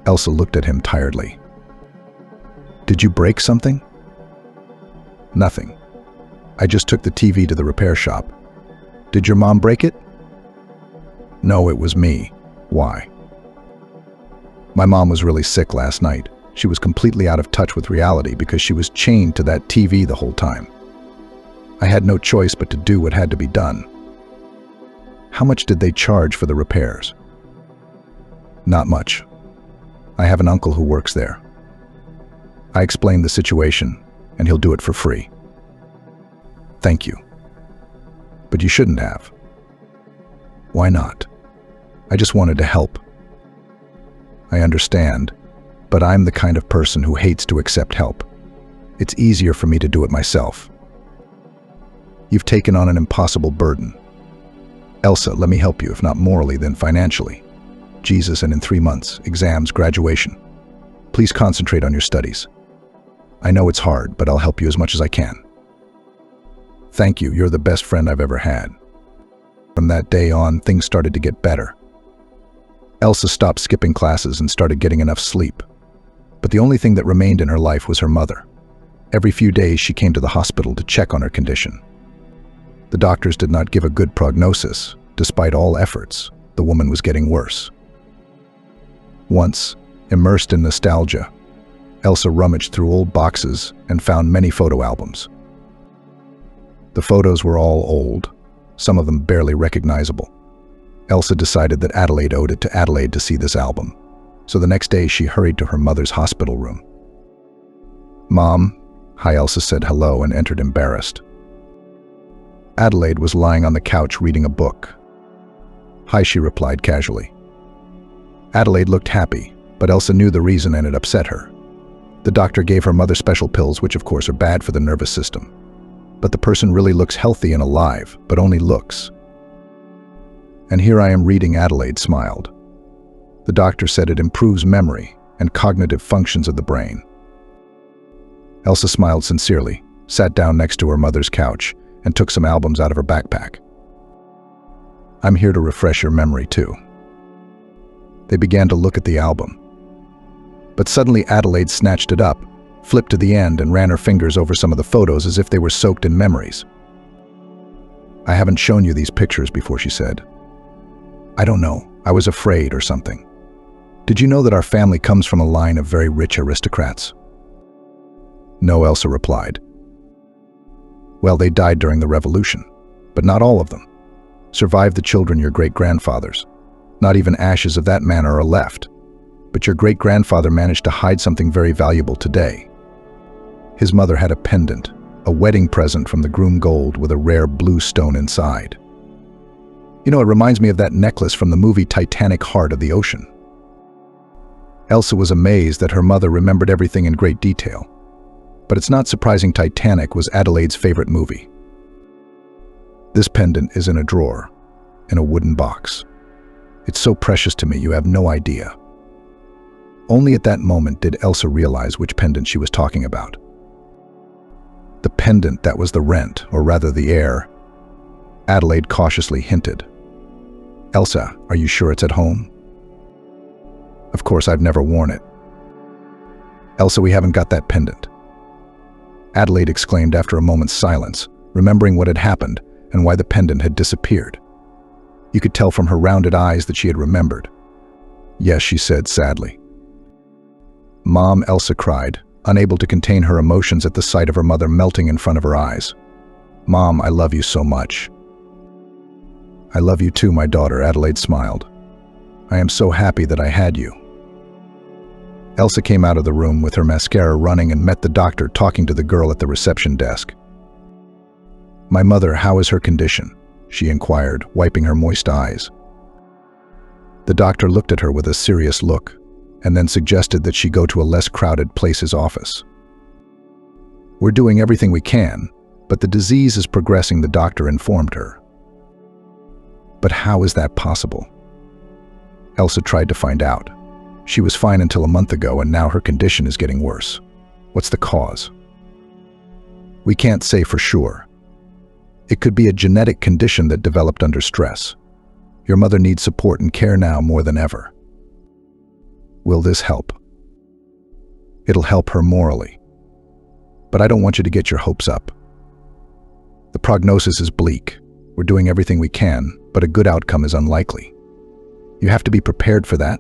Elsa looked at him tiredly. Did you break something? Nothing. I just took the TV to the repair shop. Did your mom break it? No, it was me. Why? My mom was really sick last night. She was completely out of touch with reality because she was chained to that TV the whole time. I had no choice but to do what had to be done. How much did they charge for the repairs? Not much. I have an uncle who works there. I explained the situation, and he'll do it for free. Thank you. But you shouldn't have. Why not? I just wanted to help. I understand, but I'm the kind of person who hates to accept help. It's easier for me to do it myself. You've taken on an impossible burden. Elsa, let me help you, if not morally, then financially. Jesus, and in 3 months, exams, graduation. Please concentrate on your studies. I know it's hard, but I'll help you as much as I can. Thank you, you're the best friend I've ever had. From that day on, things started to get better. Elsa stopped skipping classes and started getting enough sleep. But the only thing that remained in her life was her mother. Every few days she came to the hospital to check on her condition. The doctors did not give a good prognosis. Despite all efforts, the woman was getting worse. Once, immersed in nostalgia, Elsa rummaged through old boxes and found many photo albums. The photos were all old, some of them barely recognizable. Elsa decided that Adelaide owed it to Adelaide to see this album, so the next day she hurried to her mother's hospital room. Mom, hi, Elsa said hello and entered embarrassed. Adelaide was lying on the couch reading a book. Hi, she replied casually. Adelaide looked happy, but Elsa knew the reason and it upset her. The doctor gave her mother special pills, which of course are bad for the nervous system. But the person really looks healthy and alive, but only looks. And here I am reading, Adelaide smiled. The doctor said it improves memory and cognitive functions of the brain. Elsa smiled sincerely, sat down next to her mother's couch, and took some albums out of her backpack. I'm here to refresh your memory too. They began to look at the album. But suddenly Adelaide snatched it up, flipped to the end, and ran her fingers over some of the photos as if they were soaked in memories. I haven't shown you these pictures before, she said. I don't know, I was afraid or something. Did you know that our family comes from a line of very rich aristocrats? No, Elsa replied. Well, they died during the revolution, but not all of them. Survived the children, your great-grandfathers. Not even ashes of that manner are left. But your great-grandfather managed to hide something very valuable today. His mother had a pendant, a wedding present from the groom gold with a rare blue stone inside. You know, it reminds me of that necklace from the movie Titanic, Heart of the Ocean. Elsa was amazed that her mother remembered everything in great detail. But it's not surprising Titanic was Adelaide's favorite movie. This pendant is in a drawer, in a wooden box. It's so precious to me, you have no idea. Only at that moment did Elsa realize which pendant she was talking about. The pendant that was the rent, or rather the heir. Adelaide cautiously hinted. Elsa, are you sure it's at home? Of course, I've never worn it. Elsa, we haven't got that pendant. Adelaide exclaimed after a moment's silence, remembering what had happened and why the pendant had disappeared. You could tell from her rounded eyes that she had remembered. Yes, she said sadly. Mom, Elsa cried, unable to contain her emotions at the sight of her mother melting in front of her eyes. Mom, I love you so much. I love you too, my daughter, Adelaide smiled. I am so happy that I had you. Elsa came out of the room with her mascara running and met the doctor talking to the girl at the reception desk. My mother, how is her condition? She inquired, wiping her moist eyes. The doctor looked at her with a serious look, and then suggested that she go to a less crowded place's office. "We're doing everything we can, but the disease is progressing," the doctor informed her. But how is that possible? Elsa tried to find out. She was fine until a month ago, and now her condition is getting worse. What's the cause? We can't say for sure. It could be a genetic condition that developed under stress. Your mother needs support and care now more than ever. Will this help? It'll help her morally. But I don't want you to get your hopes up. The prognosis is bleak. We're doing everything we can, but a good outcome is unlikely. You have to be prepared for that.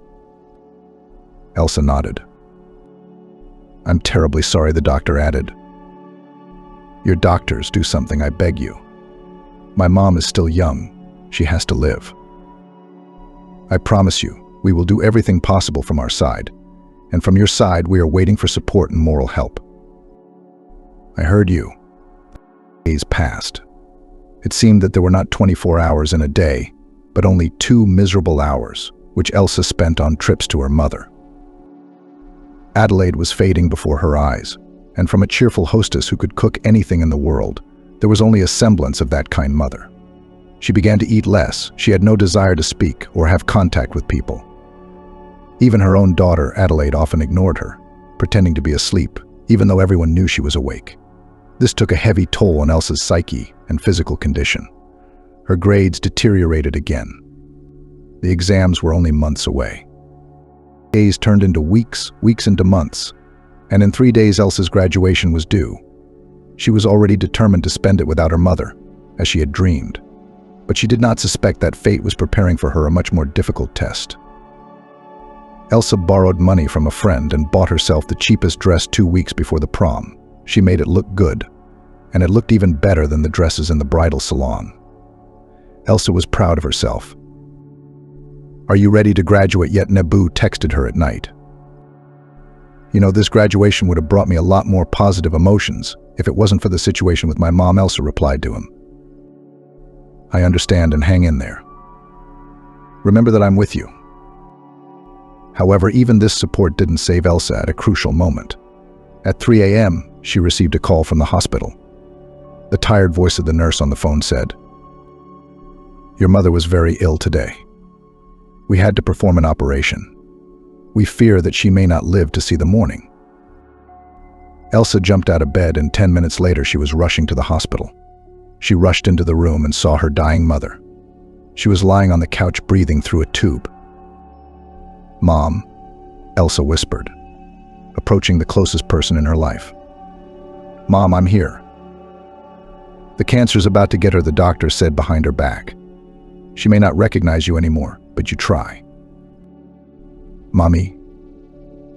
Elsa nodded. I'm terribly sorry, the doctor added. Your doctors, do something, I beg you. My mom is still young. She has to live. I promise you, we will do everything possible from our side. And from your side, we are waiting for support and moral help. I heard you. Days passed. It seemed that there were not 24 hours in a day, but only 2 miserable hours, which Elsa spent on trips to her mother. Adelaide was fading before her eyes, and from a cheerful hostess who could cook anything in the world, there was only a semblance of that kind mother. She began to eat less. She had no desire to speak or have contact with people. Even her own daughter, Adelaide, often ignored her, pretending to be asleep, even though everyone knew she was awake. This took a heavy toll on Elsa's psyche and physical condition. Her grades deteriorated again. The exams were only months away. Days turned into weeks, weeks into months, and in 3 days Elsa's graduation was due. She was already determined to spend it without her mother, as she had dreamed, but she did not suspect that fate was preparing for her a much more difficult test. Elsa borrowed money from a friend and bought herself the cheapest dress 2 weeks before the prom. She made it look good, and it looked even better than the dresses in the bridal salon. Elsa was proud of herself. Are you ready to graduate yet? Nebu texted her at night. You know, this graduation would have brought me a lot more positive emotions if it wasn't for the situation with my mom, Elsa replied to him. I understand, and hang in there. Remember that I'm with you. However, even this support didn't save Elsa at a crucial moment. At 3 a.m., she received a call from the hospital. The tired voice of the nurse on the phone said, "Your mother was very ill today. We had to perform an operation. We fear that she may not live to see the morning." Elsa jumped out of bed, and 10 minutes later she was rushing to the hospital. She rushed into the room and saw her dying mother. She was lying on the couch breathing through a tube. "Mom," Elsa whispered, approaching the closest person in her life. "Mom, I'm here." "The cancer's about to get her," the doctor said behind her back. "She may not recognize you anymore, but you try." "Mommy,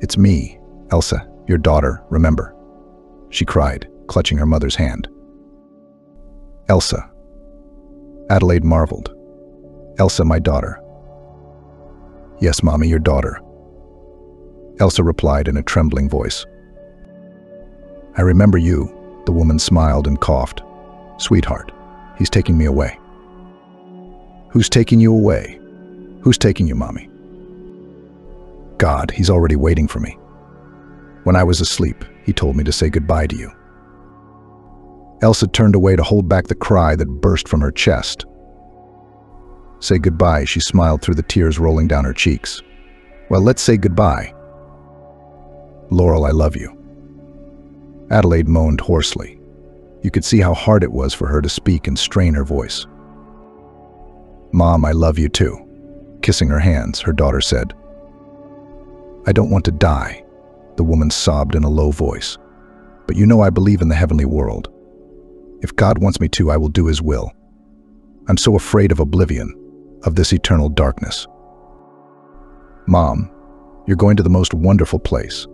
it's me, Elsa, your daughter, remember?" she cried, clutching her mother's hand. "Elsa." Adelaide marveled. "Elsa, my daughter." "Yes, Mommy, your daughter," Elsa replied in a trembling voice. "I remember you," the woman smiled and coughed. "Sweetheart, he's taking me away." "Who's taking you away? Who's taking you, Mommy?" "God, he's already waiting for me. When I was asleep, he told me to say goodbye to you." Elsa turned away to hold back the cry that burst from her chest. "Say goodbye," she smiled through the tears rolling down her cheeks. "Well, let's say goodbye." "Laurel, I love you." Adelaide moaned hoarsely. You could see how hard it was for her to speak and strain her voice. "Mom, I love you too." Kissing her hands, her daughter said. "I don't want to die," the woman sobbed in a low voice. "But you know I believe in the heavenly world. If God wants me to, I will do his will. I'm so afraid of oblivion, of this eternal darkness." "Mom, you're going to the most wonderful place.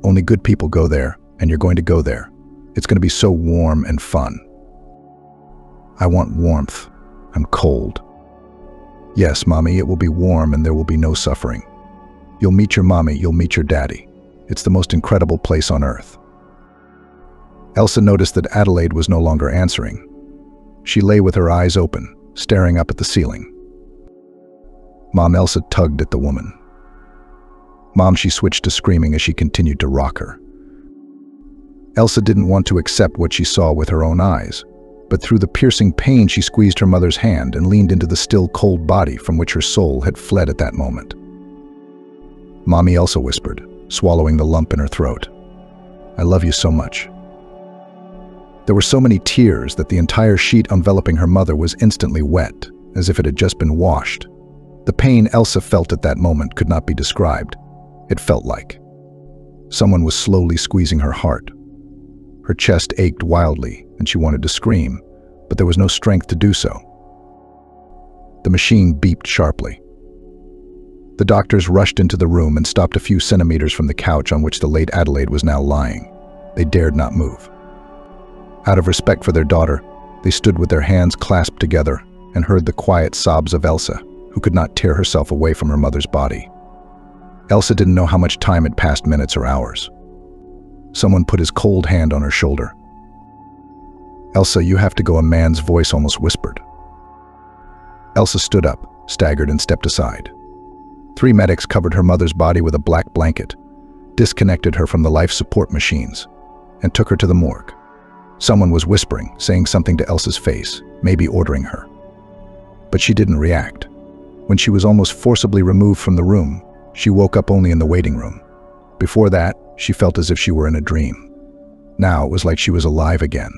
Only good people go there, and you're going to go there. It's going to be so warm and fun." "I want warmth. I'm cold." "Yes, Mommy, it will be warm and there will be no suffering. You'll meet your mommy, you'll meet your daddy. It's the most incredible place on earth." Elsa noticed that Adelaide was no longer answering. She lay with her eyes open, staring up at the ceiling. Mom, Elsa tugged at the woman. Mom, she switched to screaming as she continued to rock her. Elsa didn't want to accept what she saw with her own eyes, but through the piercing pain she squeezed her mother's hand and leaned into the still cold body from which her soul had fled at that moment. Mommy, Elsa whispered, swallowing the lump in her throat. I love you so much. There were so many tears that the entire sheet enveloping her mother was instantly wet, as if it had just been washed. The pain Elsa felt at that moment could not be described. It felt like someone was slowly squeezing her heart. Her chest ached wildly, and she wanted to scream, but there was no strength to do so. The machine beeped sharply. The doctors rushed into the room and stopped a few centimeters from the couch on which the late Adelaide was now lying. They dared not move. Out of respect for their daughter, they stood with their hands clasped together and heard the quiet sobs of Elsa, who could not tear herself away from her mother's body. Elsa didn't know how much time had passed, minutes or hours. Someone put his cold hand on her shoulder. Elsa, you have to go, a man's voice almost whispered. Elsa stood up, staggered, and stepped aside. 3 medics covered her mother's body with a black blanket, disconnected her from the life support machines, and took her to the morgue. Someone was whispering, saying something to Elsa's face, maybe ordering her. But she didn't react. When she was almost forcibly removed from the room, she woke up only in the waiting room. Before that, she felt as if she were in a dream. Now it was like she was alive again.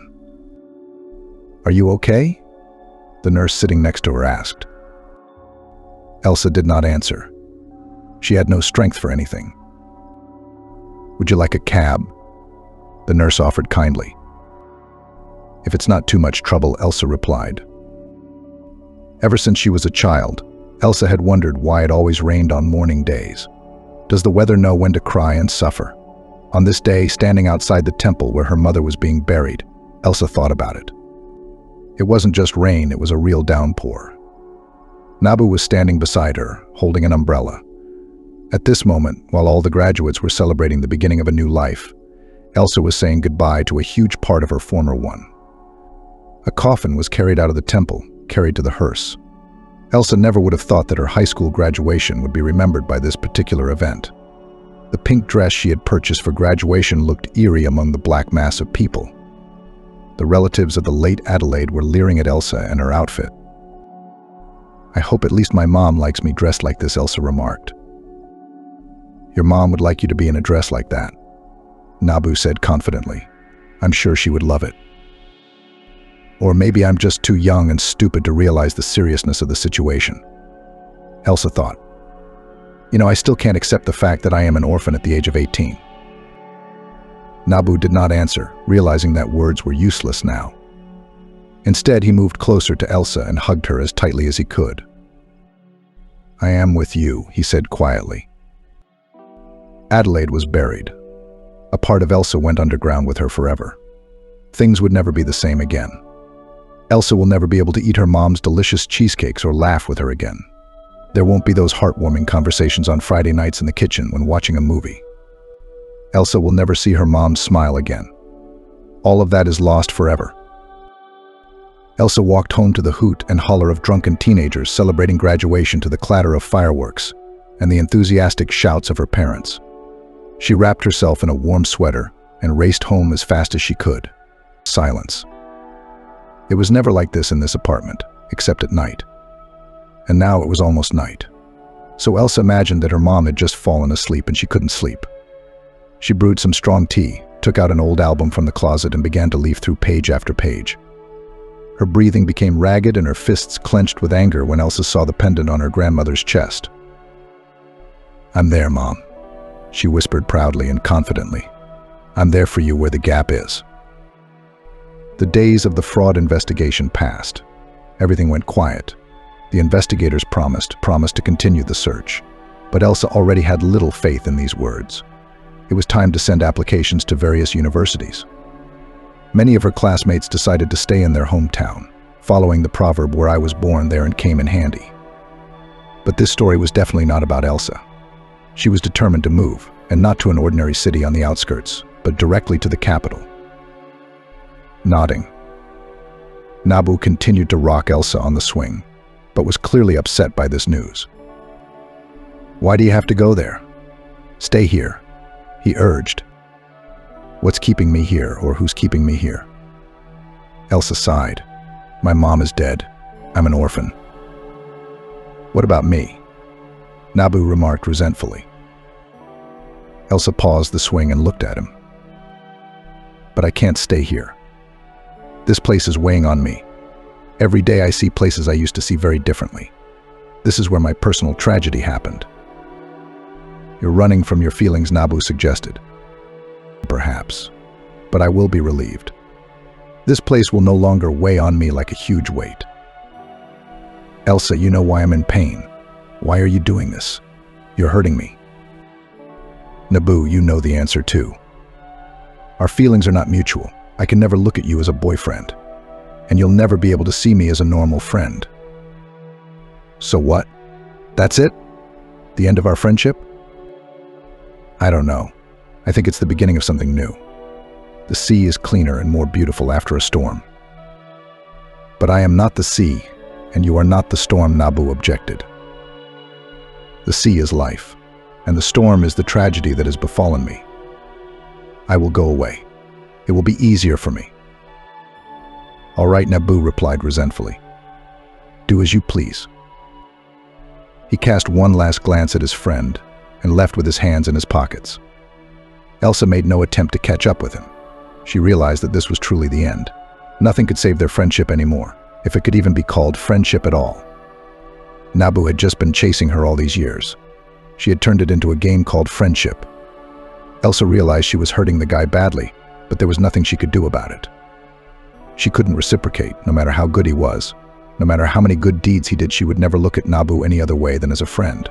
Are you okay? The nurse sitting next to her asked. Elsa did not answer. She had no strength for anything. Would you like a cab? The nurse offered kindly. If it's not too much trouble, Elsa replied. Ever since she was a child, Elsa had wondered why it always rained on mourning days. Does the weather know when to cry and suffer? On this day, standing outside the temple where her mother was being buried, Elsa thought about it. It wasn't just rain, it was a real downpour. Nabu was standing beside her, holding an umbrella. At this moment, while all the graduates were celebrating the beginning of a new life, Elsa was saying goodbye to a huge part of her former one. A coffin was carried out of the temple, carried to the hearse. Elsa never would have thought that her high school graduation would be remembered by this particular event. The pink dress she had purchased for graduation looked eerie among the black mass of people. The relatives of the late Adelaide were leering at Elsa and her outfit. I hope at least my mom likes me dressed like this, Elsa remarked. Your mom would like you to be in a dress like that, Nabu said confidently. I'm sure she would love it. Or maybe I'm just too young and stupid to realize the seriousness of the situation, Elsa thought. I still can't accept the fact that I am an orphan at the age of 18. Nabu did not answer, realizing that words were useless now. Instead, he moved closer to Elsa and hugged her as tightly as he could. I am with you, he said quietly. Adelaide was buried. A part of Elsa went underground with her forever. Things would never be the same again. Elsa will never be able to eat her mom's delicious cheesecakes or laugh with her again. There won't be those heartwarming conversations on Friday nights in the kitchen when watching a movie. Elsa will never see her mom's smile again. All of that is lost forever. Elsa walked home to the hoot and holler of drunken teenagers celebrating graduation to the clatter of fireworks and the enthusiastic shouts of her parents. She wrapped herself in a warm sweater and raced home as fast as she could. Silence. It was never like this in this apartment, except at night. And now it was almost night. So Elsa imagined that her mom had just fallen asleep and she couldn't sleep. She brewed some strong tea, took out an old album from the closet and began to leaf through page after page. Her breathing became ragged and her fists clenched with anger when Elsa saw the pendant on her grandmother's chest. I'm there, Mom, she whispered proudly and confidently. I'm there for you where the gap is. The days of the fraud investigation passed. Everything went quiet. The investigators promised to continue the search. But Elsa already had little faith in these words. It was time to send applications to various universities. Many of her classmates decided to stay in their hometown, following the proverb, where I was born, there it came in handy. But this story was definitely not about Elsa. She was determined to move, and not to an ordinary city on the outskirts, but directly to the capital. Nodding. Nabu continued to rock Elsa on the swing, but was clearly upset by this news. Why do you have to go there? Stay here, he urged. What's keeping me here, or who's keeping me here? Elsa sighed. My mom is dead. I'm an orphan. What about me? Nabu remarked resentfully. Elsa paused the swing and looked at him. But I can't stay here. This place is weighing on me. Every day I see places I used to see very differently. This is where my personal tragedy happened. You're running from your feelings, Nabu suggested. Perhaps, but I will be relieved. This place will no longer weigh on me like a huge weight. Elsa, you know why I'm in pain. Why are you doing this? You're hurting me. Nabu, you know the answer too. Our feelings are not mutual. I can never look at you as a boyfriend, and you'll never be able to see me as a normal friend. So what? That's it? The end of our friendship? I don't know. I think it's the beginning of something new. The sea is cleaner and more beautiful after a storm. But I am not the sea, and you are not the storm, Nabu objected. The sea is life, and the storm is the tragedy that has befallen me. I will go away. It will be easier for me. All right, Nabu replied resentfully. Do as you please. He cast one last glance at his friend and left with his hands in his pockets. Elsa made no attempt to catch up with him. She realized that this was truly the end. Nothing could save their friendship anymore, if it could even be called friendship at all. Nabu had just been chasing her all these years. She had turned it into a game called friendship. Elsa realized she was hurting the guy badly, but there was nothing she could do about it. She couldn't reciprocate, no matter how good he was. No matter how many good deeds he did, she would never look at Nabu any other way than as a friend.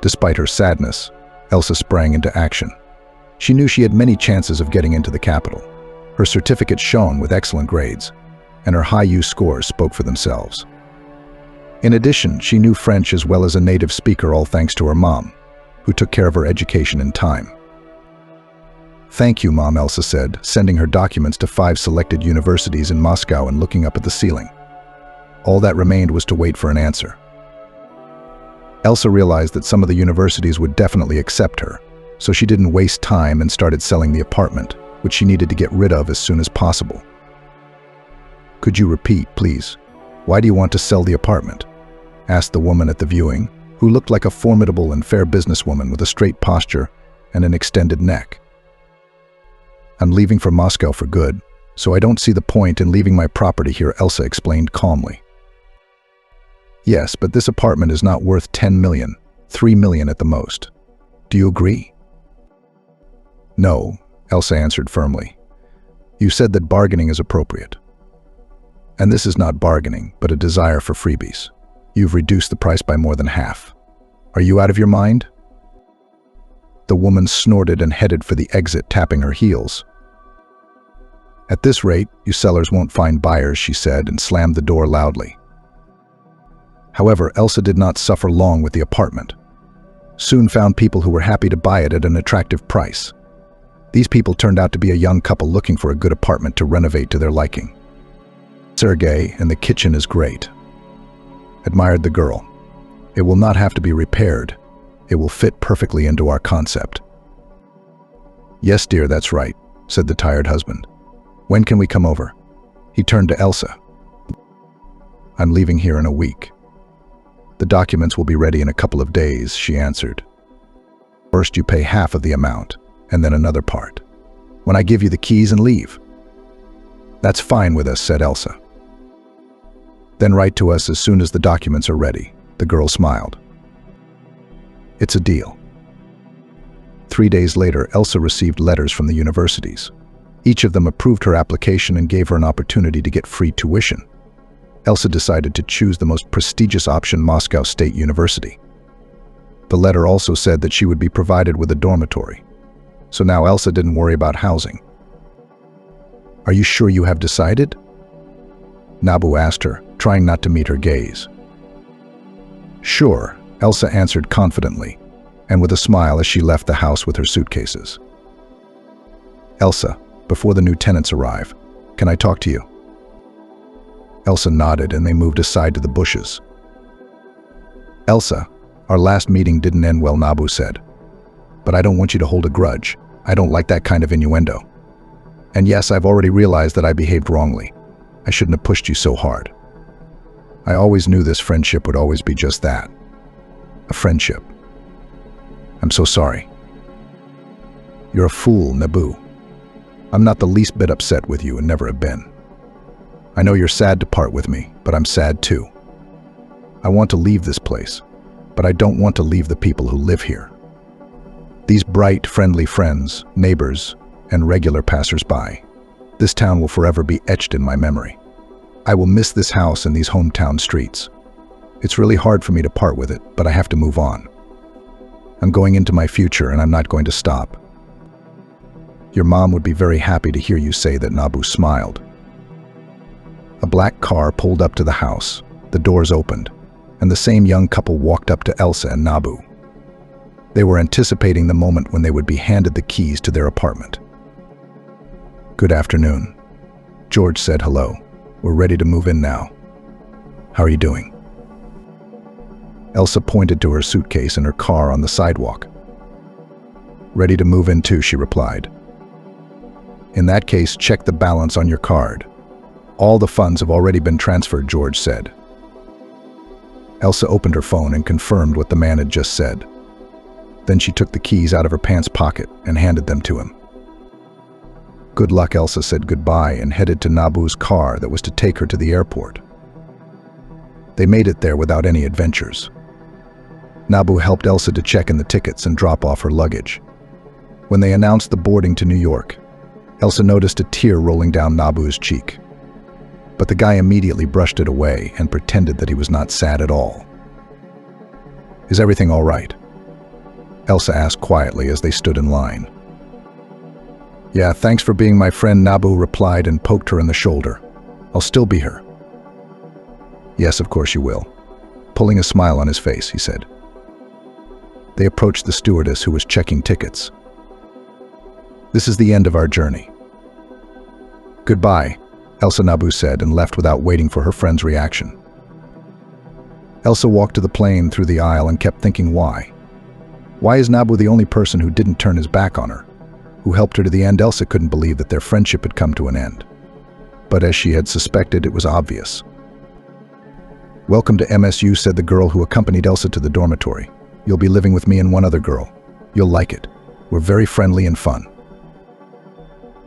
Despite her sadness, Elsa sprang into action. She knew she had many chances of getting into the capital. Her certificate shone with excellent grades, and her high U scores spoke for themselves. In addition, she knew French as well as a native speaker, all thanks to her mom, who took care of her education in time. Thank you, Mom, Elsa said, sending her documents to 5 selected universities in Moscow and looking up at the ceiling. All that remained was to wait for an answer. Elsa realized that some of the universities would definitely accept her, so she didn't waste time and started selling the apartment, which she needed to get rid of as soon as possible. Could you repeat, please? Why do you want to sell the apartment? Asked the woman at the viewing, who looked like a formidable and fair businesswoman with a straight posture and an extended neck. I'm leaving for Moscow for good, so I don't see the point in leaving my property here, Elsa explained calmly. Yes, but this apartment is not worth 10 million, 3 million at the most. Do you agree? No, Elsa answered firmly. You said that bargaining is appropriate. And this is not bargaining, but a desire for freebies. You've reduced the price by more than half. Are you out of your mind? The woman snorted and headed for the exit, tapping her heels. At this rate, you sellers won't find buyers, she said, and slammed the door loudly. However, Elsa did not suffer long with the apartment. Soon found people who were happy to buy it at an attractive price. These people turned out to be a young couple looking for a good apartment to renovate to their liking. Sergei, and the kitchen is great. Admired the girl. It will not have to be repaired. It will fit perfectly into our concept. Yes, dear, that's right, said the tired husband. When can we come over? He turned to Elsa. I'm leaving here in a week. The documents will be ready in a couple of days, she answered. First you pay half of the amount, and then another part. When I give you the keys and leave. That's fine with us, said Elsa. Then write to us as soon as the documents are ready, the girl smiled. It's a deal. 3 days later, Elsa received letters from the universities. Each of them approved her application and gave her an opportunity to get free tuition. Elsa decided to choose the most prestigious option, Moscow State University. The letter also said that she would be provided with a dormitory. So now Elsa didn't worry about housing. Are you sure you have decided? Nabu asked her, trying not to meet her gaze. Sure, Elsa answered confidently, and with a smile as she left the house with her suitcases. Elsa, before the new tenants arrive, can I talk to you? Elsa nodded and they moved aside to the bushes. Elsa, Our last meeting didn't end well, Nabu said. But I don't want you to hold a grudge. I don't like that kind of innuendo. And yes, I've already realized that I behaved wrongly. I shouldn't have pushed you so hard. I always knew this friendship would always be just that. A friendship. I'm so sorry. You're a fool, Nabu. I'm not the least bit upset with you and never have been. I know you're sad to part with me, but I'm sad too. I want to leave this place, but I don't want to leave the people who live here. These bright, friendly friends, neighbors, and regular passers-by. This town will forever be etched in my memory. I will miss this house and these hometown streets. It's really hard for me to part with it, but I have to move on. I'm going into my future and I'm not going to stop. Your mom would be very happy to hear you say that, Nabu smiled. A black car pulled up to the house, the doors opened, and the same young couple walked up to Elsa and Nabu. They were anticipating the moment when they would be handed the keys to their apartment. Good afternoon. George said hello. We're ready to move in now. How are you doing? Elsa pointed to her suitcase and her car on the sidewalk. Ready to move in too, she replied. In that case, check the balance on your card. All the funds have already been transferred, George said. Elsa opened her phone and confirmed what the man had just said. Then she took the keys out of her pants pocket and handed them to him. Good luck, Elsa said goodbye and headed to Nabu's car that was to take her to the airport. They made it there without any adventures. Nabu helped Elsa to check in the tickets and drop off her luggage. When they announced the boarding to New York, Elsa noticed a tear rolling down Nabu's cheek. But the guy immediately brushed it away and pretended that he was not sad at all. Is everything all right? Elsa asked quietly as they stood in line. Yeah, thanks for being my friend, Nabu replied and poked her in the shoulder. I'll still be here. Yes, of course you will. Pulling a smile on his face, he said. They approached the stewardess who was checking tickets. This is the end of our journey. Goodbye, Elsa, Nabu said and left without waiting for her friend's reaction. Elsa walked to the plane through the aisle and kept thinking why. Why is Nabu the only person who didn't turn his back on her? Who helped her to the end? Elsa couldn't believe that their friendship had come to an end. But as she had suspected, it was obvious. Welcome to MSU, said the girl who accompanied Elsa to the dormitory. You'll be living with me and one other girl. You'll like it. We're very friendly and fun.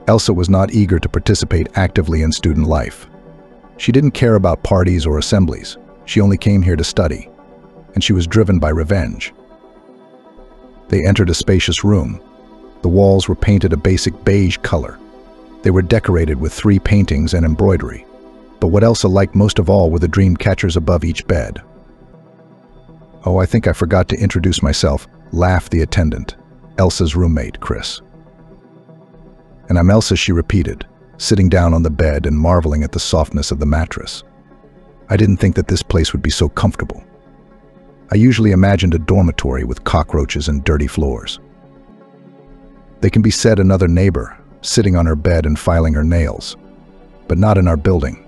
Elsa was not eager to participate actively in student life. She didn't care about parties or assemblies. She only came here to study, and she was driven by revenge. They entered a spacious room. The walls were painted a basic beige color. They were decorated with 3 paintings and embroidery. But what Elsa liked most of all were the dream catchers above each bed. Oh, I think I forgot to introduce myself, laughed the attendant, Elsa's roommate, Chris. And I'm Elsa, she repeated, sitting down on the bed and marveling at the softness of the mattress. I didn't think that this place would be so comfortable. I usually imagined a dormitory with cockroaches and dirty floors. They can be said another neighbor, sitting on her bed and filing her nails, but not in our building.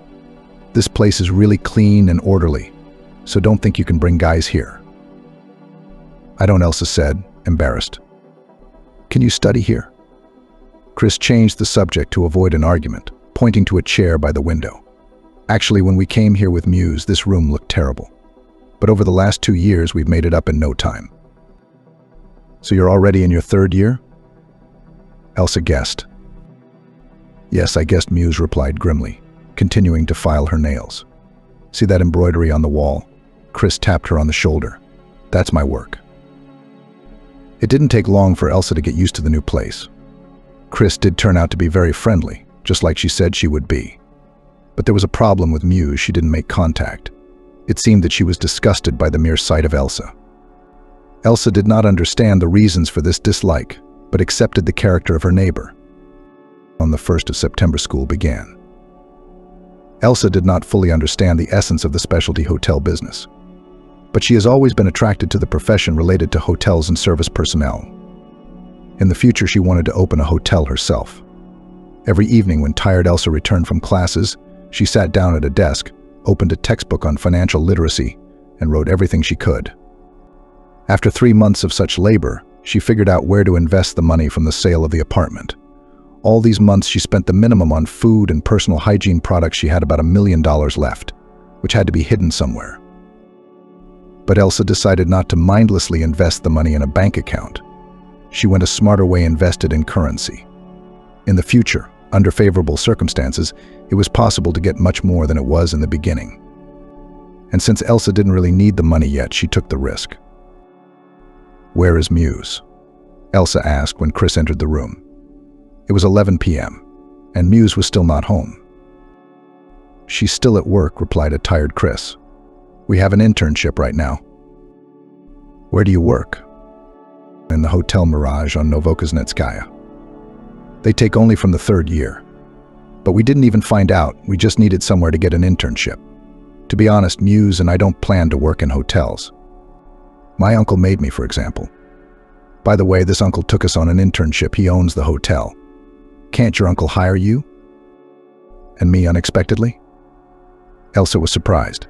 This place is really clean and orderly, so don't think you can bring guys here. I don't, Elsa said, embarrassed. Can you study here? Chris changed the subject to avoid an argument, pointing to a chair by the window. Actually, when we came here with Muse, this room looked terrible. But over the last 2 years, we've made it up in no time. So you're already in your 3rd year? Elsa guessed. Yes, I guessed, Muse replied grimly, continuing to file her nails. See that embroidery on the wall? Chris tapped her on the shoulder. That's my work. It didn't take long for Elsa to get used to the new place. Chris did turn out to be very friendly, just like she said she would be. But there was a problem with Muse. She didn't make contact. It seemed that she was disgusted by the mere sight of Elsa. Elsa did not understand the reasons for this dislike, but accepted the character of her neighbor. On the 1st of September, school began. Elsa did not fully understand the essence of the specialty hotel business, but she has always been attracted to the profession related to hotels and service personnel. In the future, she wanted to open a hotel herself. Every evening when tired Elsa returned from classes, she sat down at a desk, opened a textbook on financial literacy, and wrote everything she could. After 3 months of such labor, she figured out where to invest the money from the sale of the apartment. All these months she spent the minimum on food and personal hygiene products. She had about $1 million left, which had to be hidden somewhere. But Elsa decided not to mindlessly invest the money in a bank account. She went a smarter way, invested in currency. In the future, under favorable circumstances, it was possible to get much more than it was in the beginning. And since Elsa didn't really need the money yet, she took the risk. "Where is Muse?" Elsa asked when Chris entered the room. It was 11 p.m., and Muse was still not home. "She's still at work," replied a tired Chris. "We have an internship right now." "Where do you work?" "In the Hotel Mirage on Novokuznetskaya. They take only from the 3rd year. But we didn't even find out, we just needed somewhere to get an internship. To be honest, Muse and I don't plan to work in hotels. My uncle made me, for example. By the way, this uncle took us on an internship. He owns the hotel. Can't your uncle hire you?" "And me unexpectedly?" Elsa was surprised.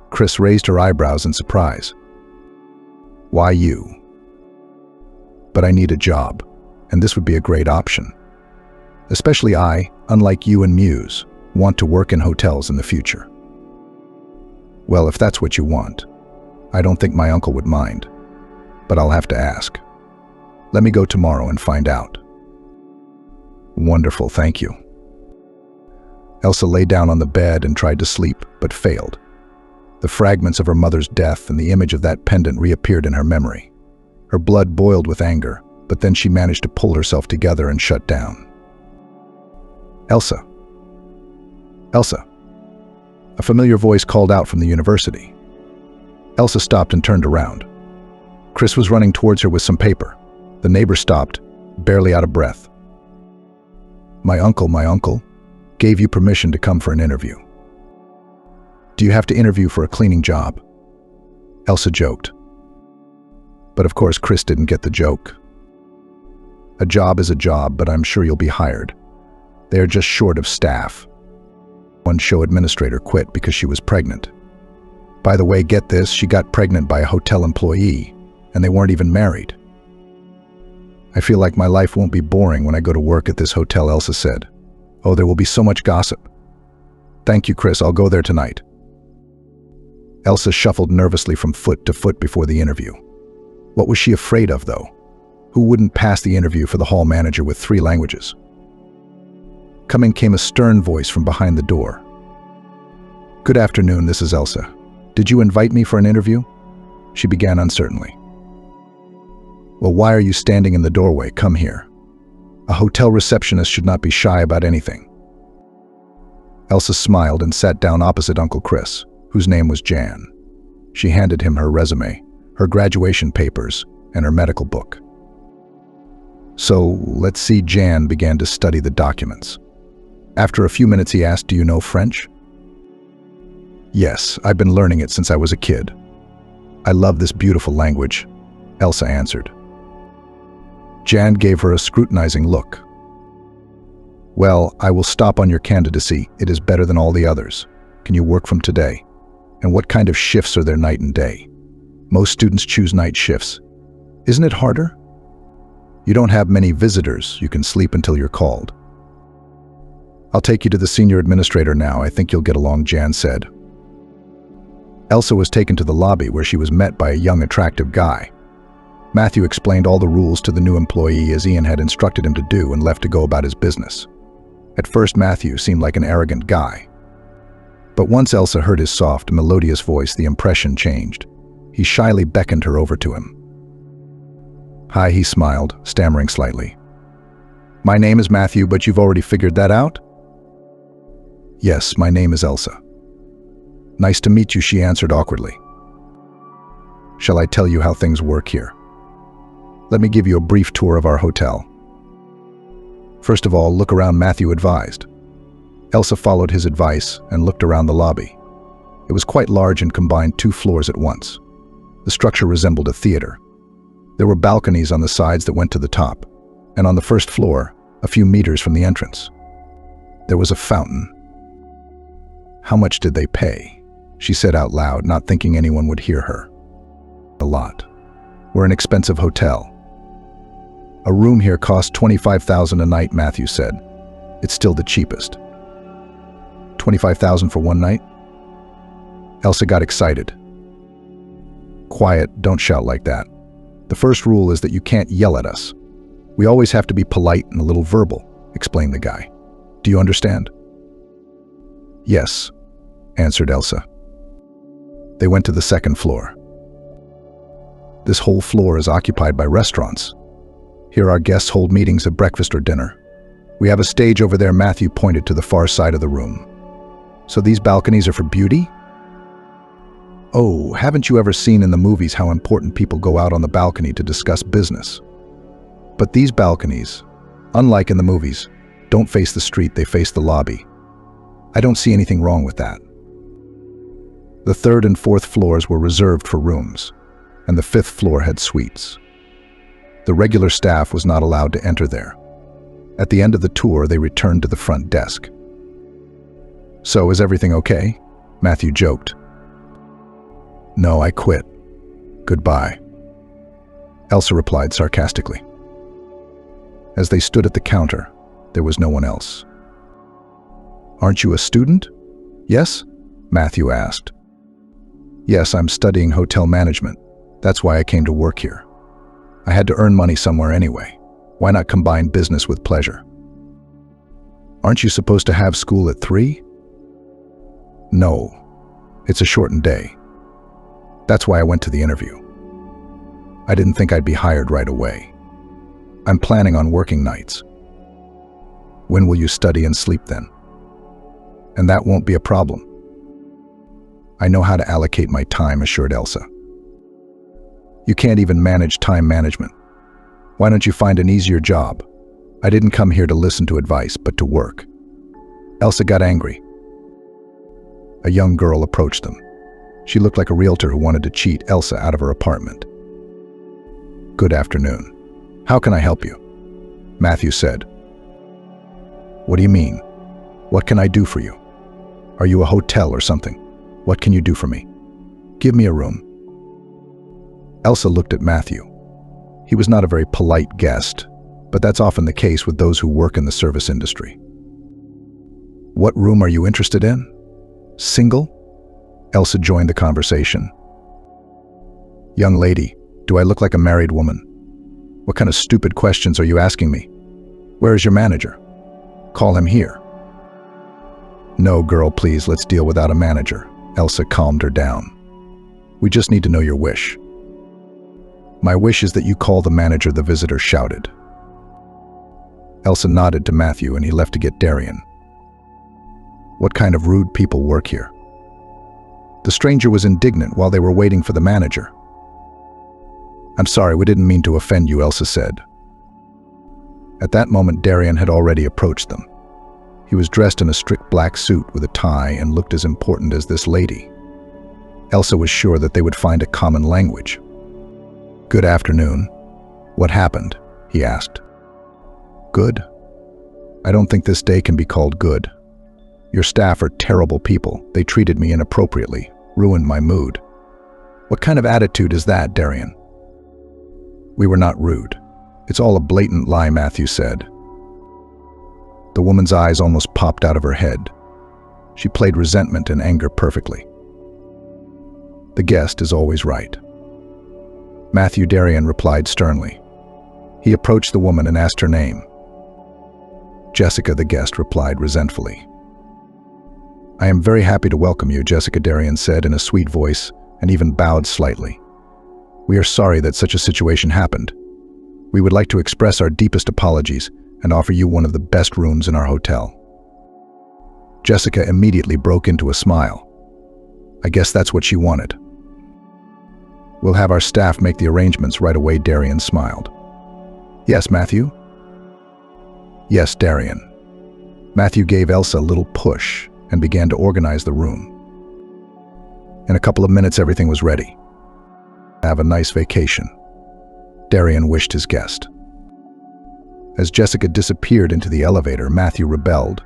Chris raised her eyebrows in surprise. "Why you?" "But I need a job, and this would be a great option. Especially I, unlike you and Muse, want to work in hotels in the future." "Well, if that's what you want, I don't think my uncle would mind, but I'll have to ask. Let me go tomorrow and find out." "Wonderful, thank you." Elsa lay down on the bed and tried to sleep, but failed. The fragments of her mother's death and the image of that pendant reappeared in her memory. Her blood boiled with anger, but then she managed to pull herself together and shut down. "Elsa. Elsa." A familiar voice called out from the university. Elsa stopped and turned around. Chris was running towards her with some paper. The neighbor stopped, barely out of breath. My uncle, gave you permission to come for an interview." "Do you have to interview for a cleaning job?" Elsa joked. But of course Chris didn't get the joke. "A job is a job, but I'm sure you'll be hired. They are just short of staff. One show administrator quit because she was pregnant. By the way, get this, she got pregnant by a hotel employee, and they weren't even married." "I feel like my life won't be boring when I go to work at this hotel," Elsa said. "Oh, there will be so much gossip." "Thank you, Chris, I'll go there tonight." Elsa shuffled nervously from foot to foot before the interview. What was she afraid of, though? Who wouldn't pass the interview for the hall manager with 3 languages? Coming came a stern voice from behind the door. "Good afternoon, this is Elsa. Did you invite me for an interview?" She began uncertainly. "Well, why are you standing in the doorway? Come here. A hotel receptionist should not be shy about anything." Elsa smiled and sat down opposite Uncle Chris, whose name was Jan. She handed him her resume, her graduation papers, and her medical book. "So, let's see." Jan began to study the documents. After a few minutes he asked, "Do you know French?" "Yes, I've been learning it since I was a kid. I love this beautiful language," Elsa answered. Jan gave her a scrutinizing look. "Well, I will stop on your candidacy. It is better than all the others. Can you work from today? And what kind of shifts are there, night and day? Most students choose night shifts. Isn't it harder? You don't have many visitors. You can sleep until you're called." "I'll take you to the senior administrator now. I think you'll get along," Jan said. Elsa was taken to the lobby where she was met by a young, attractive guy. Matthew explained all the rules to the new employee as Ian had instructed him to do and left to go about his business. At first, Matthew seemed like an arrogant guy. But once Elsa heard his soft, melodious voice, the impression changed. He shyly beckoned her over to him. "Hi," he smiled, stammering slightly. "My name is Matthew, but you've already figured that out?" "Yes, my name is Elsa." "Nice to meet you," she answered awkwardly. "Shall I tell you how things work here? Let me give you a brief tour of our hotel. First of all, look around," Matthew advised. Elsa followed his advice and looked around the lobby. It was quite large and combined 2 floors at once. The structure resembled a theater. There were balconies on the sides that went to the top, and on the first floor, a few meters from the entrance, there was a fountain. "How much did they pay?" she said out loud, not thinking anyone would hear her. A lot. We're an expensive hotel. A room here costs $25,000 a night, Matthew said. It's still the cheapest. $25,000 for one night? Elsa got excited. Quiet, don't shout like that. The first rule is that you can't yell at us. We always have to be polite and a little verbal, explained the guy. Do you understand? Yes, answered Elsa. They went to the second floor. This whole floor is occupied by restaurants. Here our guests hold meetings at breakfast or dinner. We have a stage over there. Matthew pointed to the far side of the room. So these balconies are for beauty? Oh, haven't you ever seen in the movies how important people go out on the balcony to discuss business? But these balconies, unlike in the movies, don't face the street, they face the lobby. I don't see anything wrong with that. The third and fourth floors were reserved for rooms, and the fifth floor had suites. The regular staff was not allowed to enter there. At the end of the tour, they returned to the front desk. So, is everything okay? Matthew joked. No, I quit. Goodbye. Elsa replied sarcastically. As they stood at the counter, there was no one else. Aren't you a student? Yes? Matthew asked. Yes, I'm studying hotel management. That's why I came to work here. I had to earn money somewhere anyway. Why not combine business with pleasure? Aren't you supposed to have school at 3? No, it's a shortened day. That's why I went to the interview. I didn't think I'd be hired right away. I'm planning on working nights. When will you study and sleep then? And that won't be a problem. I know how to allocate my time, assured Elsa. You can't even manage time management. Why don't you find an easier job? I didn't come here to listen to advice, but to work. Elsa got angry. A young girl approached them. She looked like a realtor who wanted to cheat Elsa out of her apartment. Good afternoon. How can I help you? Matthew said. What do you mean? What can I do for you? Are you a hotel or something? What can you do for me? Give me a room. Elsa looked at Matthew. He was not a very polite guest, but that's often the case with those who work in the service industry. What room are you interested in? Single? Elsa joined the conversation. Young lady, do I look like a married woman? What kind of stupid questions are you asking me? Where is your manager? Call him here. No, girl, please, let's deal without a manager. Elsa calmed her down. We just need to know your wish. My wish is that you call the manager, the visitor shouted. Elsa nodded to Matthew and he left to get Darian. What kind of rude people work here? The stranger was indignant while they were waiting for the manager. I'm sorry, we didn't mean to offend you, Elsa said. At that moment, Darian had already approached them. He was dressed in a strict black suit with a tie and looked as important as this lady. Elsa was sure that they would find a common language. Good afternoon. What happened? He asked. Good? I don't think this day can be called good. Your staff are terrible people. They treated me inappropriately, ruined my mood. What kind of attitude is that, Darian? We were not rude. It's all a blatant lie, Matthew said. The woman's eyes almost popped out of her head. She played resentment and anger perfectly. The guest is always right. Matthew. Darian replied sternly. He approached the woman and asked her name. Jessica, the guest replied resentfully. I am very happy to welcome you, Jessica, Darian said in a sweet voice and even bowed slightly. We are sorry that such a situation happened. We would like to express our deepest apologies and offer you one of the best rooms in our hotel. Jessica immediately broke into a smile. I guess that's what she wanted. We'll have our staff make the arrangements right away, Darian smiled. Yes, Matthew? Yes, Darian. Matthew gave Elsa a little push and began to organize the room. In a couple of minutes, everything was ready. Have a nice vacation. Darian wished his guest. As Jessica disappeared into the elevator, Matthew rebelled.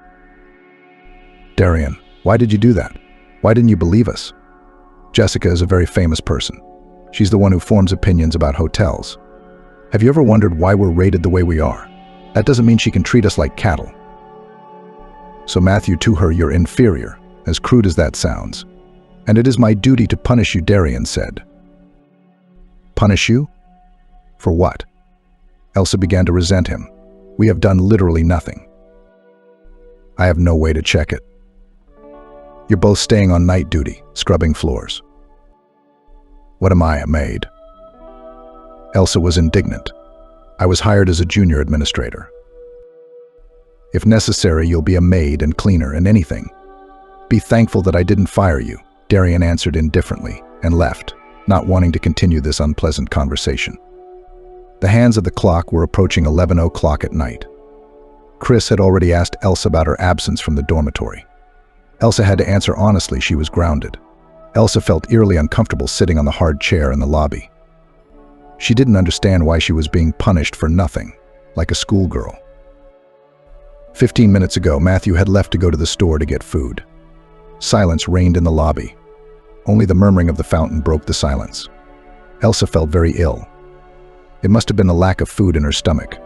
Darian, why did you do that? Why didn't you believe us? Jessica is a very famous person. She's the one who forms opinions about hotels. Have you ever wondered why we're rated the way we are? That doesn't mean she can treat us like cattle. So Matthew, to her, you're inferior, as crude as that sounds. And it is my duty to punish you, Darian said. Punish you? For what? Elsa began to resent him. We have done literally nothing. I have no way to check it. You're both staying on night duty, scrubbing floors. What am I, a maid? Elsa was indignant. I was hired as a junior administrator. If necessary, you'll be a maid and cleaner and anything. Be thankful that I didn't fire you, Darian answered indifferently and left, not wanting to continue this unpleasant conversation. The hands of the clock were approaching 11 o'clock at night. Chris had already asked Elsa about her absence from the dormitory. Elsa had to answer honestly she was grounded. Elsa felt eerily uncomfortable sitting on the hard chair in the lobby. She didn't understand why she was being punished for nothing, like a schoolgirl. 15 minutes ago, Matthew had left to go to the store to get food. Silence reigned in the lobby. Only the murmuring of the fountain broke the silence. Elsa felt very ill. It must have been a lack of food in her stomach.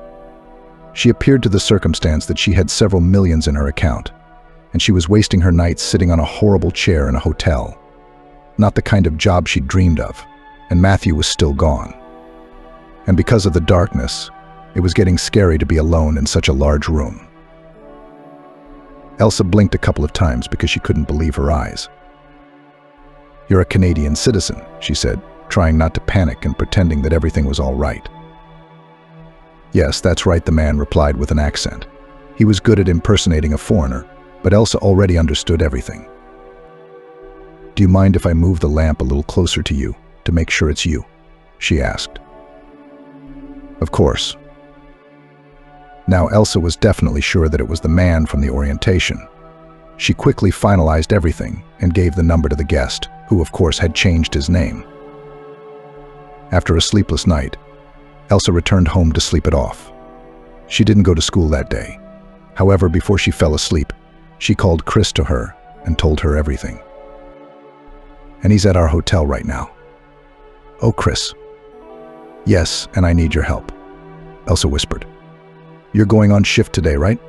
She appeared to the circumstance that she had several millions in her account, and she was wasting her nights sitting on a horrible chair in a hotel. Not the kind of job she'd dreamed of, and Matthew was still gone. And because of the darkness, it was getting scary to be alone in such a large room. Elsa blinked a couple of times because she couldn't believe her eyes. You're a Canadian citizen, she said, trying not to panic and pretending that everything was all right. Yes, that's right, the man replied with an accent. He was good at impersonating a foreigner, but Elsa already understood everything. Do you mind if I move the lamp a little closer to you to make sure it's you? She asked. Of course. Now Elsa was definitely sure that it was the man from the orientation. She quickly finalized everything and gave the number to the guest, who of course had changed his name. After a sleepless night, Elsa returned home to sleep it off. She didn't go to school that day. However, before she fell asleep, she called Chris to her and told her everything. And he's at our hotel right now. Oh, Chris. Yes, and I need your help, Elsa whispered. You're going on shift today, right?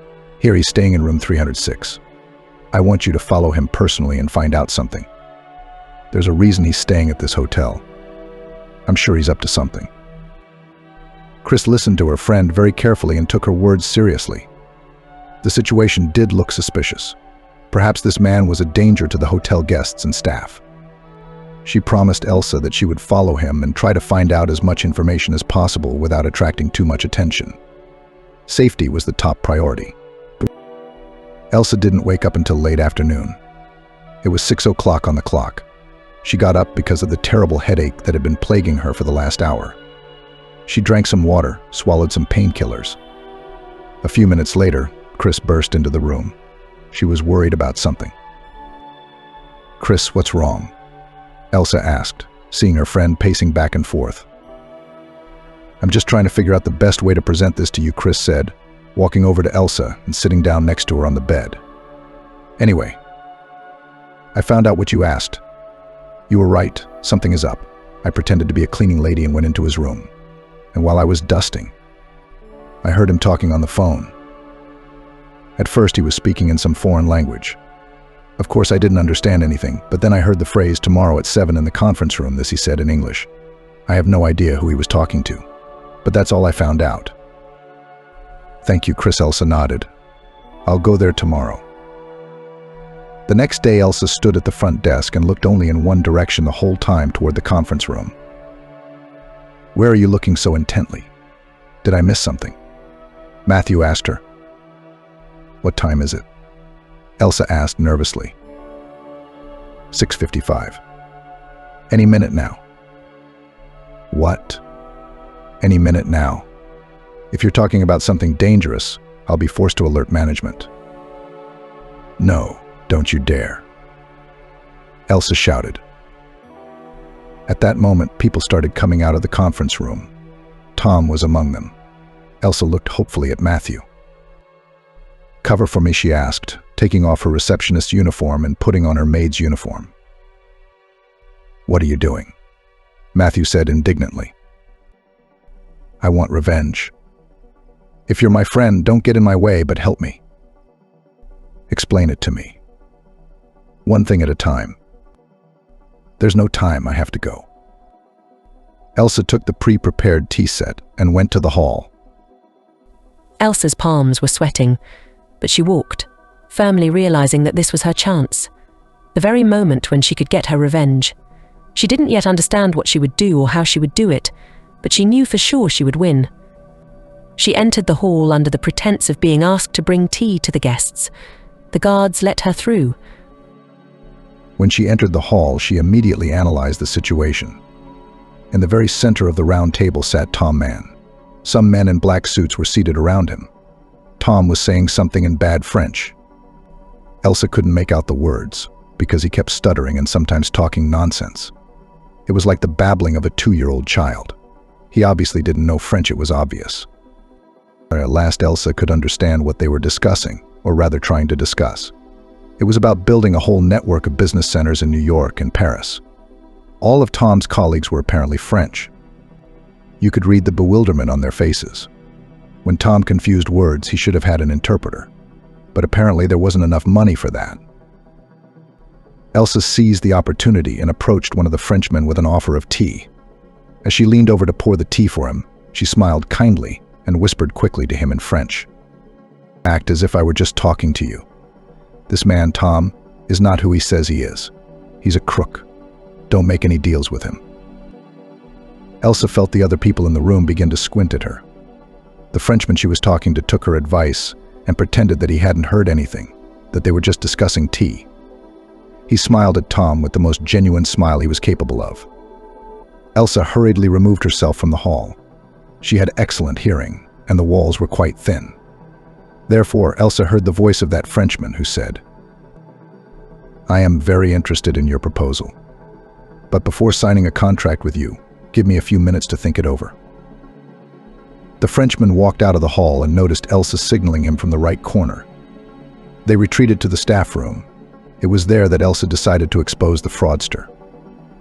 Here, he's staying in room 306. I want you to follow him personally and find out something. There's a reason he's staying at this hotel. I'm sure he's up to something. Chris listened to her friend very carefully and took her words seriously. The situation did look suspicious. Perhaps this man was a danger to the hotel guests and staff. She promised Elsa that she would follow him and try to find out as much information as possible without attracting too much attention. Safety was the top priority. Elsa didn't wake up until late afternoon. It was 6 o'clock on the clock. She got up because of the terrible headache that had been plaguing her for the last hour. She drank some water, swallowed some painkillers. A few minutes later, Chris burst into the room. She was worried about something. Chris, what's wrong? Elsa asked, seeing her friend pacing back and forth. I'm just trying to figure out the best way to present this to you, Chris said, walking over to Elsa and sitting down next to her on the bed. Anyway, I found out what you asked. You were right, something is up. I pretended to be a cleaning lady and went into his room. And while I was dusting, I heard him talking on the phone. At first he was speaking in some foreign language. Of course I didn't understand anything, but then I heard the phrase tomorrow at 7 in the conference room, this he said in English. I have no idea who he was talking to, but that's all I found out. Thank you, Chris, Elsa nodded. I'll go there tomorrow. The next day Elsa stood at the front desk and looked only in one direction the whole time, toward the conference room. Where are you looking so intently? Did I miss something? Matthew asked her. What time is it? Elsa asked nervously. 6:55. Any minute now. What? Any minute now. If you're talking about something dangerous, I'll be forced to alert management. No, don't you dare. Elsa shouted. At that moment, people started coming out of the conference room. Tom was among them. Elsa looked hopefully at Matthew. Cover for me, she asked, taking off her receptionist's uniform and putting on her maid's uniform. What are you doing? Matthew said indignantly. I want revenge. If you're my friend, don't get in my way, but help me. Explain it to me. One thing at a time. There's no time, I have to go. Elsa took the pre-prepared tea set and went to the hall. Elsa's palms were sweating, but she walked, firmly realizing that this was her chance. The very moment when she could get her revenge. She didn't yet understand what she would do or how she would do it, but she knew for sure she would win. She entered the hall under the pretense of being asked to bring tea to the guests. The guards let her through. When she entered the hall, she immediately analyzed the situation. In the very center of the round table sat Tom Mann. Some men in black suits were seated around him. Tom was saying something in bad French. Elsa couldn't make out the words, because he kept stuttering and sometimes talking nonsense. It was like the babbling of a 2-year-old child. He obviously didn't know French, it was obvious. At last Elsa could understand what they were discussing, or rather trying to discuss. It was about building a whole network of business centers in New York and Paris. All of Tom's colleagues were apparently French. You could read the bewilderment on their faces. When Tom confused words, he should have had an interpreter. But apparently there wasn't enough money for that. Elsa seized the opportunity and approached one of the Frenchmen with an offer of tea. As she leaned over to pour the tea for him, she smiled kindly and whispered quickly to him in French. Act as if I were just talking to you. This man, Tom, is not who he says he is. He's a crook. Don't make any deals with him. Elsa felt the other people in the room begin to squint at her. The Frenchman she was talking to took her advice and pretended that he hadn't heard anything, that they were just discussing tea. He smiled at Tom with the most genuine smile he was capable of. Elsa hurriedly removed herself from the hall. She had excellent hearing, and the walls were quite thin. Therefore, Elsa heard the voice of that Frenchman who said, I am very interested in your proposal. But before signing a contract with you, give me a few minutes to think it over. The Frenchman walked out of the hall and noticed Elsa signaling him from the right corner. They retreated to the staff room. It was there that Elsa decided to expose the fraudster.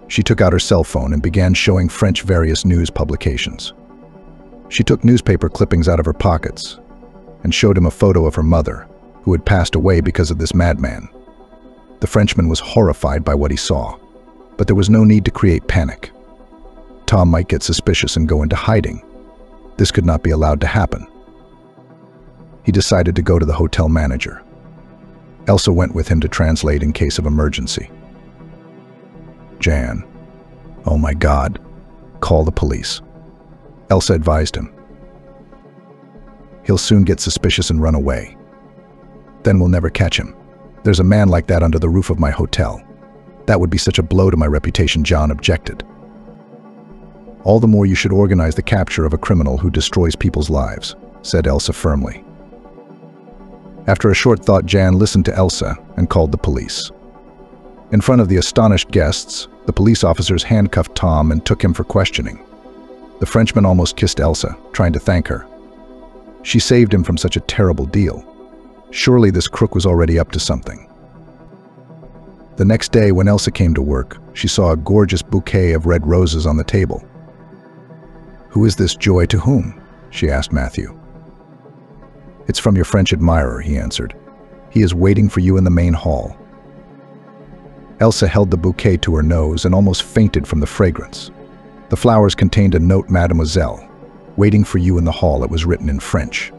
She took out her cell phone and began showing French various news publications. She took newspaper clippings out of her pockets and showed him a photo of her mother, who had passed away because of this madman. The Frenchman was horrified by what he saw, but there was no need to create panic. Tom might get suspicious and go into hiding. This could not be allowed to happen. He decided to go to the hotel manager. Elsa went with him to translate in case of emergency. Jan, oh my God, call the police. Elsa advised him. He'll soon get suspicious and run away. Then we'll never catch him. There's a man like that under the roof of my hotel. That would be such a blow to my reputation, John objected. All the more you should organize the capture of a criminal who destroys people's lives, said Elsa firmly. After a short thought, Jan listened to Elsa and called the police. In front of the astonished guests, the police officers handcuffed Tom and took him for questioning. The Frenchman almost kissed Elsa, trying to thank her. She saved him from such a terrible deal. Surely this crook was already up to something. The next day, when Elsa came to work, she saw a gorgeous bouquet of red roses on the table. Who is this joy to whom? She asked Matthew. It's from your French admirer, he answered. He is waiting for you in the main hall. Elsa held the bouquet to her nose and almost fainted from the fragrance. The flowers contained a note, Mademoiselle, waiting for you in the hall. It was written in French.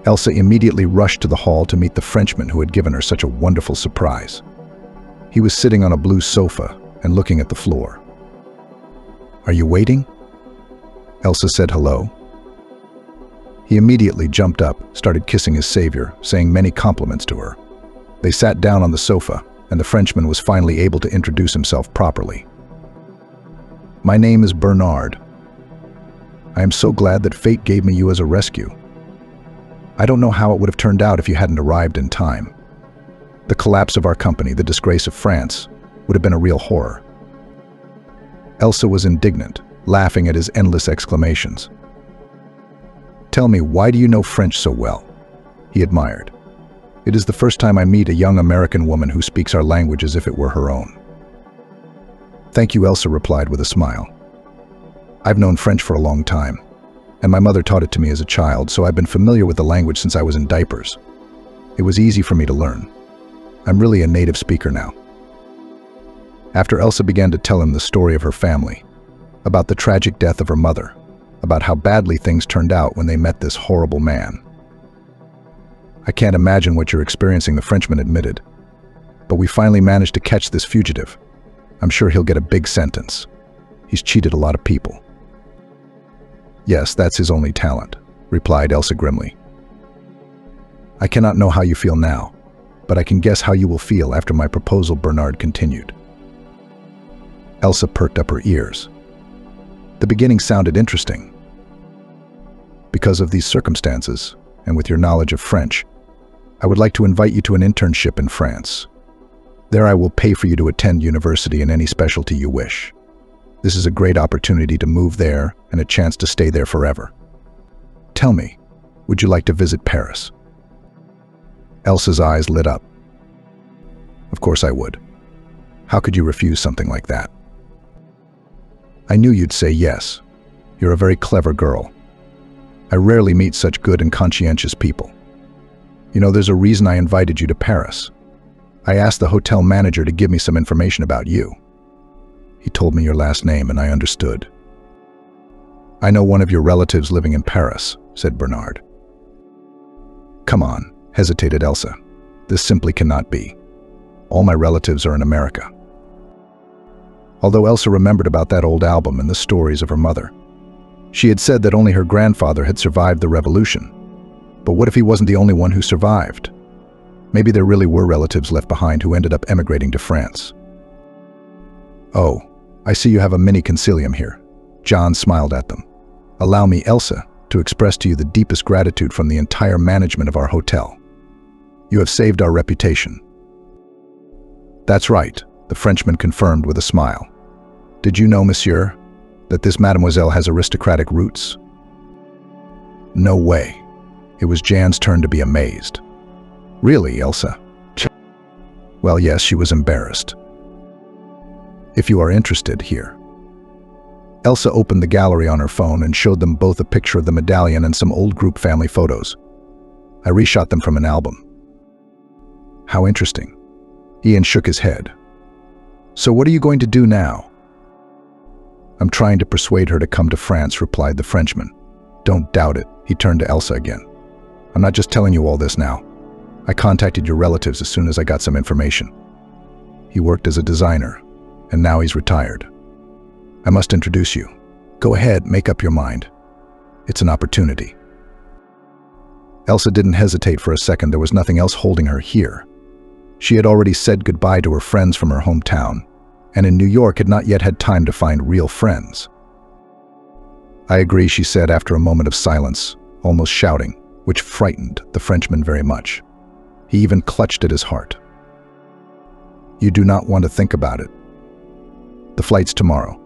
Elsa immediately rushed to the hall to meet the Frenchman who had given her such a wonderful surprise. He was sitting on a blue sofa and looking at the floor. Are you waiting? Elsa said hello. He immediately jumped up, started kissing his savior, saying many compliments to her. They sat down on the sofa, and the Frenchman was finally able to introduce himself properly. My name is Bernard. I am so glad that fate gave me you as a rescue. I don't know how it would have turned out if you hadn't arrived in time. The collapse of our company, the disgrace of France, would have been a real horror. Elsa was indignant, laughing at his endless exclamations. Tell me, why do you know French so well? He admired. It is the first time I meet a young American woman who speaks our language as if it were her own. Thank you, Elsa replied with a smile. I've known French for a long time, and my mother taught it to me as a child, so I've been familiar with the language since I was in diapers. It was easy for me to learn. I'm really a native speaker now. After Elsa began to tell him the story of her family, about the tragic death of her mother, about how badly things turned out when they met this horrible man. I can't imagine what you're experiencing, the Frenchman admitted. But we finally managed to catch this fugitive. I'm sure he'll get a big sentence. He's cheated a lot of people. Yes, that's his only talent, replied Elsa grimly. I cannot know how you feel now, but I can guess how you will feel after my proposal, Bernard continued. Elsa perked up her ears. The beginning sounded interesting. Because of these circumstances, and with your knowledge of French, I would like to invite you to an internship in France. There I will pay for you to attend university in any specialty you wish. This is a great opportunity to move there and a chance to stay there forever. Tell me, would you like to visit Paris? Elsa's eyes lit up. Of course I would. How could you refuse something like that? I knew you'd say yes. You're a very clever girl. I rarely meet such good and conscientious people. You know, there's a reason I invited you to Paris. I asked the hotel manager to give me some information about you. He told me your last name and I understood. I know one of your relatives living in Paris, said Bernard. Come on, hesitated Elsa. This simply cannot be. All my relatives are in America. Although Elsa remembered about that old album and the stories of her mother. She had said that only her grandfather had survived the revolution. But what if he wasn't the only one who survived? Maybe there really were relatives left behind who ended up emigrating to France. Oh, I see you have a mini concilium here. John smiled at them. Allow me, Elsa, to express to you the deepest gratitude from the entire management of our hotel. You have saved our reputation. That's right, the Frenchman confirmed with a smile. Did you know, monsieur, that this mademoiselle has aristocratic roots? No way. It was Jan's turn to be amazed. Really, Elsa? Well, yes, she was embarrassed. If you are interested, here. Elsa opened the gallery on her phone and showed them both a picture of the medallion and some old group family photos. I reshot them from an album. How interesting. Ian shook his head. So what are you going to do now? I'm trying to persuade her to come to France, replied the Frenchman. Don't doubt it, he turned to Elsa again. I'm not just telling you all this now. I contacted your relatives as soon as I got some information. He worked as a designer, and now he's retired. I must introduce you. Go ahead, make up your mind. It's an opportunity. Elsa didn't hesitate for a second. There was nothing else holding her here. She had already said goodbye to her friends from her hometown, and in New York had not yet had time to find real friends. I agree, she said after a moment of silence, almost shouting, which frightened the Frenchman very much. He even clutched at his heart. You do not want to think about it. The flight's tomorrow.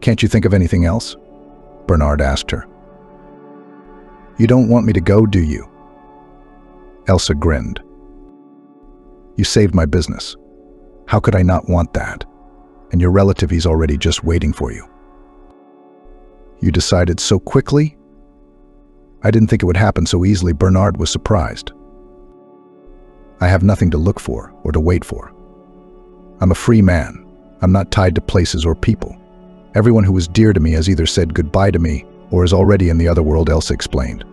Can't you think of anything else? Bernard asked her. You don't want me to go, do you? Elsa grinned. You saved my business. How could I not want that? And your relative, he's already just waiting for you. You decided so quickly? I didn't think it would happen so easily. Bernard was surprised. I have nothing to look for or to wait for. I'm a free man. I'm not tied to places or people. Everyone who was dear to me has either said goodbye to me or is already in the other world, Elsa explained.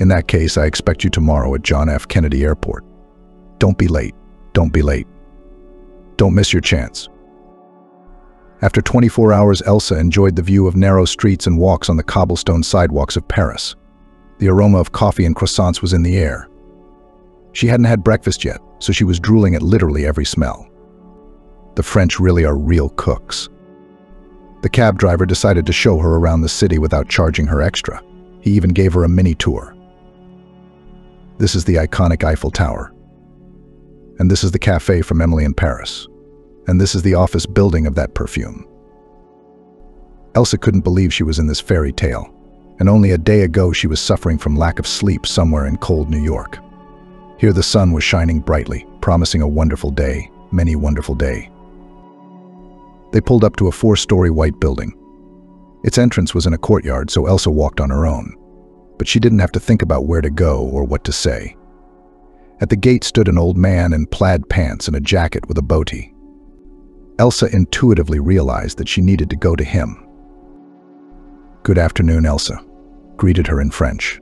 In that case, I expect you tomorrow at John F. Kennedy Airport. Don't be late. Don't be late. Don't miss your chance. After 24 hours, Elsa enjoyed the view of narrow streets and walks on the cobblestone sidewalks of Paris. The aroma of coffee and croissants was in the air. She hadn't had breakfast yet, so she was drooling at literally every smell. The French really are real cooks. The cab driver decided to show her around the city without charging her extra. He even gave her a mini tour. This is the iconic Eiffel Tower. And this is the cafe from Emily in Paris. And this is the office building of that perfume. Elsa couldn't believe she was in this fairy tale, and only a day ago she was suffering from lack of sleep somewhere in cold New York. Here the sun was shining brightly, promising a wonderful day, many wonderful day. They pulled up to a 4-story white building. Its entrance was in a courtyard, so Elsa walked on her own. But she didn't have to think about where to go or what to say. At the gate stood an old man in plaid pants and a jacket with a boatie. Elsa intuitively realized that she needed to go to him. "Good afternoon, Elsa," greeted her in French.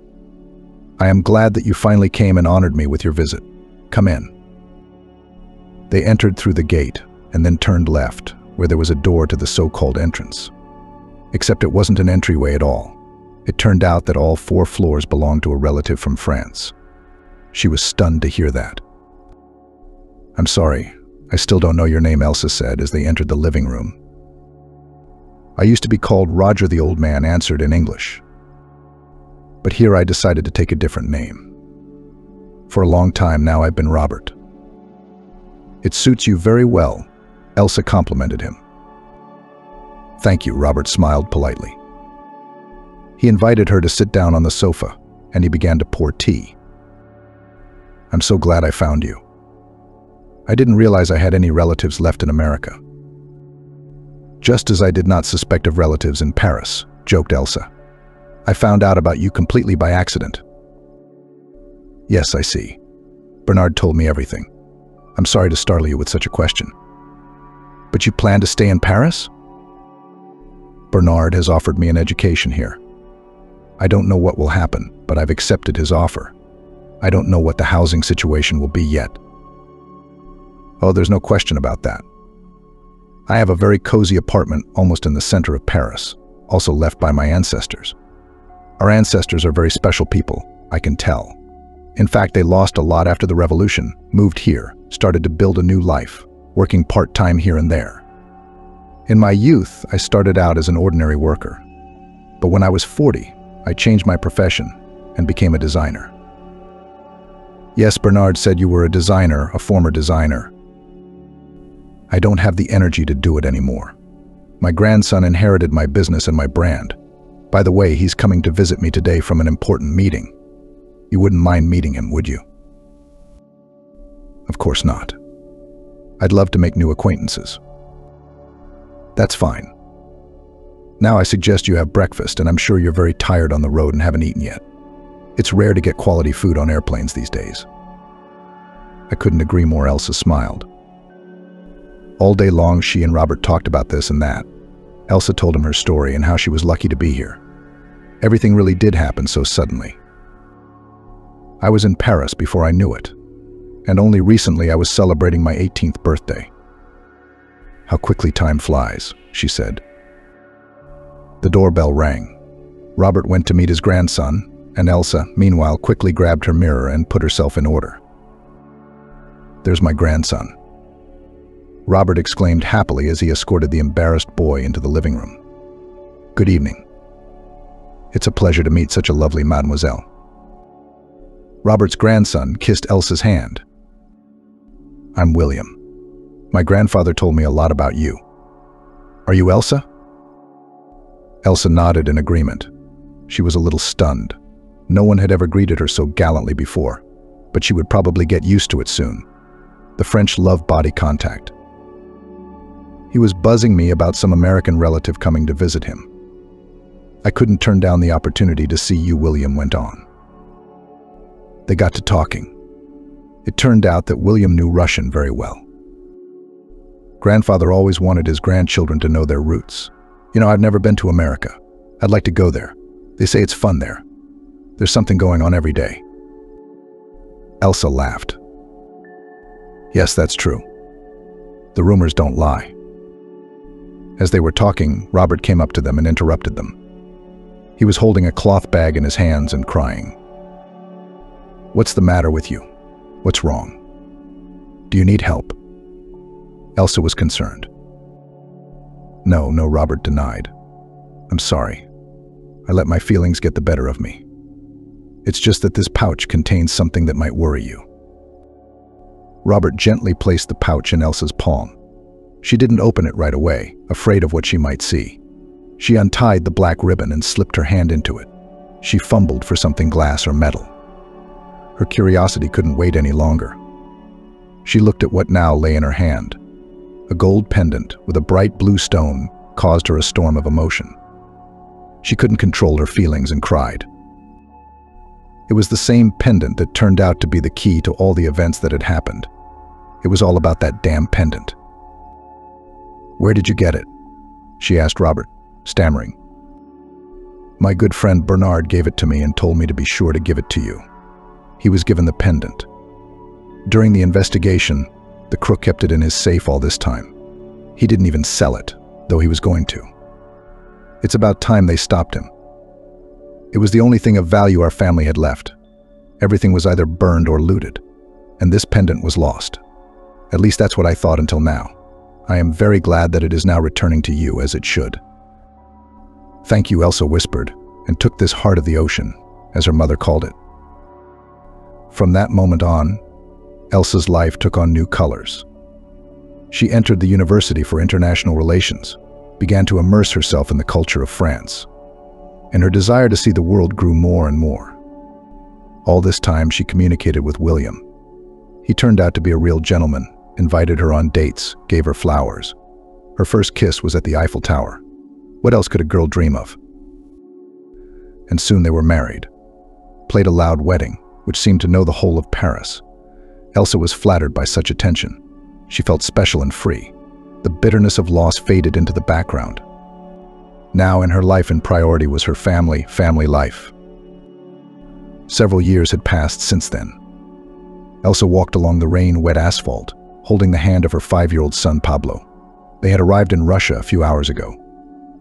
"I am glad that you finally came and honored me with your visit. Come in." They entered through the gate and then turned left, where there was a door to the so-called entrance. Except it wasn't an entryway at all. It turned out that all 4 floors belonged to a relative from France. She was stunned to hear that. "I'm sorry, I still don't know your name," Elsa said as they entered the living room. "I used to be called Roger," the old man answered in English. "But here I decided to take a different name. For a long time now I've been Robert." "It suits you very well," Elsa complimented him. "Thank you," Robert smiled politely. He invited her to sit down on the sofa, and he began to pour tea. "I'm so glad I found you. I didn't realize I had any relatives left in America." "Just as I did not suspect of relatives in Paris," joked Elsa. "I found out about you completely by accident." "Yes, I see. Bernard told me everything. I'm sorry to startle you with such a question. But you plan to stay in Paris?" "Bernard has offered me an education here. I don't know what will happen, but I've accepted his offer. I don't know what the housing situation will be yet." "Oh, there's no question about that. I have a very cozy apartment almost in the center of Paris, also left by my ancestors. Our ancestors are very special people, I can tell. In fact, they lost a lot after the revolution, moved here, started to build a new life, working part-time here and there. In my youth, I started out as an ordinary worker. But when I was 40, I changed my profession and became a designer." "Yes, Bernard said you were a designer, a former designer. I don't have the energy to do it anymore. My grandson inherited my business and my brand. By the way, he's coming to visit me today from an important meeting. You wouldn't mind meeting him, would you?" "Of course not. I'd love to make new acquaintances." "That's fine. Now I suggest you have breakfast, and I'm sure you're very tired on the road and haven't eaten yet. It's rare to get quality food on airplanes these days." "I couldn't agree more," Elsa smiled. All day long, she and Robert talked about this and that. Elsa told him her story and how she was lucky to be here. Everything really did happen so suddenly. "I was in Paris before I knew it, and only recently I was celebrating my 18th birthday. How quickly time flies," she said. The doorbell rang. Robert went to meet his grandson, and Elsa, meanwhile, quickly grabbed her mirror and put herself in order. "There's my grandson," Robert exclaimed happily as he escorted the embarrassed boy into the living room. "Good evening. It's a pleasure to meet such a lovely mademoiselle." Robert's grandson kissed Elsa's hand. "I'm William. My grandfather told me a lot about you. Are you Elsa?" Elsa nodded in agreement. She was a little stunned. No one had ever greeted her so gallantly before, but she would probably get used to it soon. The French love body contact. "He was buzzing me about some American relative coming to visit him. I couldn't turn down the opportunity to see you," William went on. They got to talking. It turned out that William knew Russian very well. Grandfather always wanted his grandchildren to know their roots. "You know, I've never been to America. I'd like to go there. They say it's fun there. There's something going on every day." Elsa laughed. "Yes, that's true. The rumors don't lie." As they were talking, Robert came up to them and interrupted them. He was holding a cloth bag in his hands and crying. "What's the matter with you? What's wrong? Do you need help?" Elsa was concerned. No, Robert denied. "I'm sorry. I let my feelings get the better of me. It's just that this pouch contains something that might worry you." Robert gently placed the pouch in Elsa's palm. She didn't open it right away, afraid of what she might see. She untied the black ribbon and slipped her hand into it. She fumbled for something glass or metal. Her curiosity couldn't wait any longer. She looked at what now lay in her hand. A gold pendant with a bright blue stone caused her a storm of emotion. She couldn't control her feelings and cried. It was the same pendant that turned out to be the key to all the events that had happened. It was all about that damn pendant. "Where did you get it?" she asked Robert, stammering. "My good friend Bernard gave it to me and told me to be sure to give it to you. He was given the pendant. During the investigation, the crook kept it in his safe all this time. He didn't even sell it, though he was going to. It's about time they stopped him. It was the only thing of value our family had left. Everything was either burned or looted, and this pendant was lost. At least that's what I thought until now. I am very glad that it is now returning to you as it should." "Thank you," Elsa whispered, and took this heart of the ocean, as her mother called it. From that moment on, Elsa's life took on new colors. She entered the University for International Relations, began to immerse herself in the culture of France, and her desire to see the world grew more and more. All this time she communicated with William. He turned out to be a real gentleman, invited her on dates, gave her flowers. Her first kiss was at the Eiffel Tower. What else could a girl dream of? And soon they were married. Played a loud wedding, which seemed to know the whole of Paris. Elsa was flattered by such attention. She felt special and free. The bitterness of loss faded into the background. Now in her life and priority was her family life. Several years had passed since then. Elsa walked along the rain-wet asphalt, holding the hand of her 5-year-old son Pablo. They had arrived in Russia a few hours ago.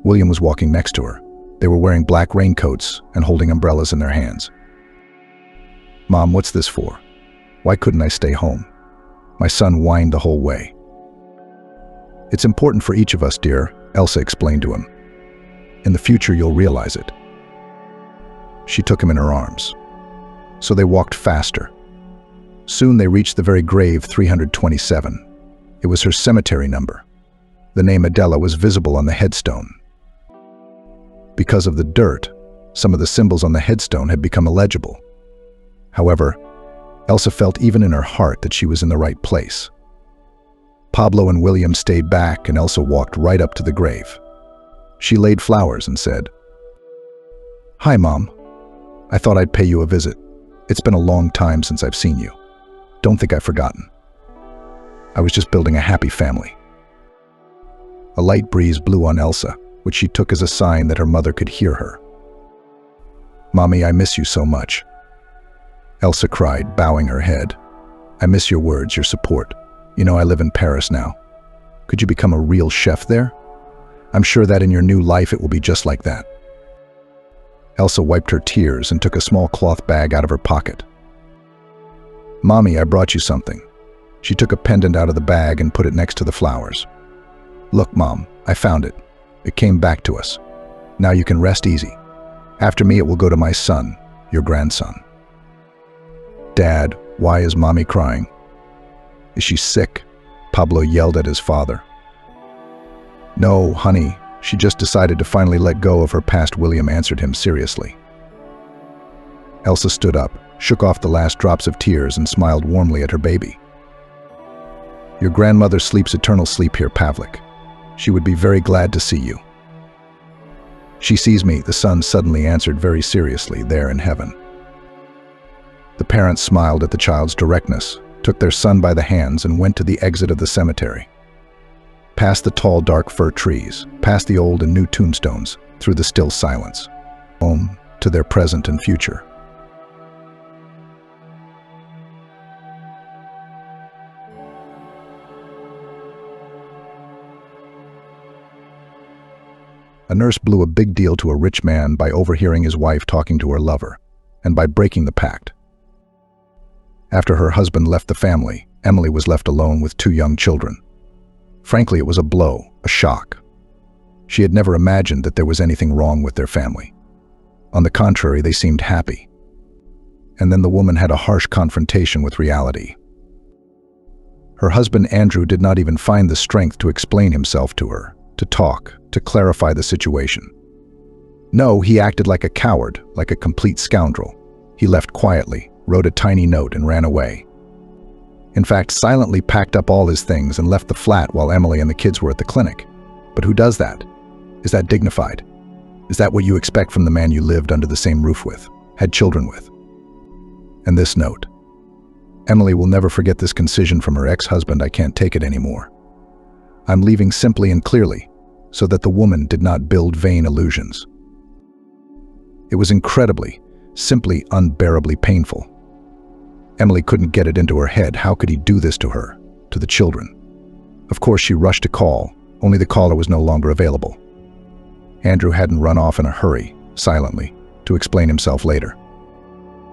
William was walking next to her. They were wearing black raincoats and holding umbrellas in their hands. "Mom, what's this for? Why couldn't I stay home?" My son whined the whole way. "It's important for each of us, dear," Elsa explained to him. "In the future, you'll realize it." She took him in her arms. So they walked faster. Soon they reached the very grave 327. It was her cemetery number. The name Adela was visible on the headstone. Because of the dirt, some of the symbols on the headstone had become illegible. However, Elsa felt even in her heart that she was in the right place. Pablo and William stayed back, and Elsa walked right up to the grave. She laid flowers and said, "Hi, Mom. I thought I'd pay you a visit. It's been a long time since I've seen you. Don't think I've forgotten. I was just building a happy family." A light breeze blew on Elsa, which she took as a sign that her mother could hear her. "Mommy, I miss you so much." Elsa cried, bowing her head. "I miss your words, your support. You know I live in Paris now. Could you become a real chef there? I'm sure that in your new life it will be just like that." Elsa wiped her tears and took a small cloth bag out of her pocket. "Mommy, I brought you something." She took a pendant out of the bag and put it next to the flowers. "Look, Mom, I found it. It came back to us. Now you can rest easy. After me, it will go to my son, your grandson." "Dad, why is Mommy crying?" "Is she sick?" Pablo yelled at his father. "No, honey, she just decided to finally let go of her past," William answered him seriously. Elsa stood up, shook off the last drops of tears, and smiled warmly at her baby. "Your grandmother sleeps eternal sleep here, Pavlik. She would be very glad to see you." "She sees me," the son suddenly answered very seriously, "there in heaven." The parents smiled at the child's directness, took their son by the hands, and went to the exit of the cemetery. Past the tall, dark fir trees, past the old and new tombstones, through the still silence. Home to their present and future. A nurse blew a big deal to a rich man by overhearing his wife talking to her lover, and by breaking the pact. After her husband left the family, Emily was left alone with 2 young children. Frankly, it was a blow, a shock. She had never imagined that there was anything wrong with their family. On the contrary, they seemed happy. And then the woman had a harsh confrontation with reality. Her husband Andrew did not even find the strength to explain himself to her, to talk, to clarify the situation. No, he acted like a coward, like a complete scoundrel. He left quietly, wrote a tiny note, and ran away. In fact, silently packed up all his things and left the flat while Emily and the kids were at the clinic. But who does that? Is that dignified? Is that what you expect from the man you lived under the same roof with, had children with? And this note. Emily will never forget this concision from her ex-husband. I can't take it anymore. I'm leaving simply and clearly, so that the woman did not build vain illusions. It was incredibly, simply unbearably painful. Emily couldn't get it into her head. How could he do this to her, to the children? Of course, she rushed to call, only the caller was no longer available. Andrew hadn't run off in a hurry, silently, to explain himself later.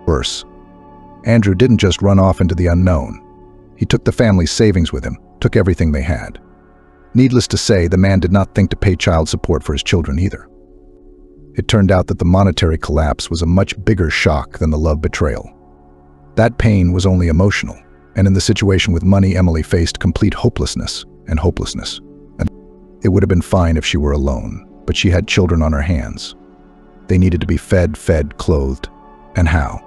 Worse, Andrew didn't just run off into the unknown. He took the family's savings with him, took everything they had. Needless to say, the man did not think to pay child support for his children either. It turned out that the monetary collapse was a much bigger shock than the love betrayal. That pain was only emotional, and in the situation with money, Emily faced complete hopelessness and hopelessness. And it would have been fine if she were alone, but she had children on her hands. They needed to be fed, clothed, and how?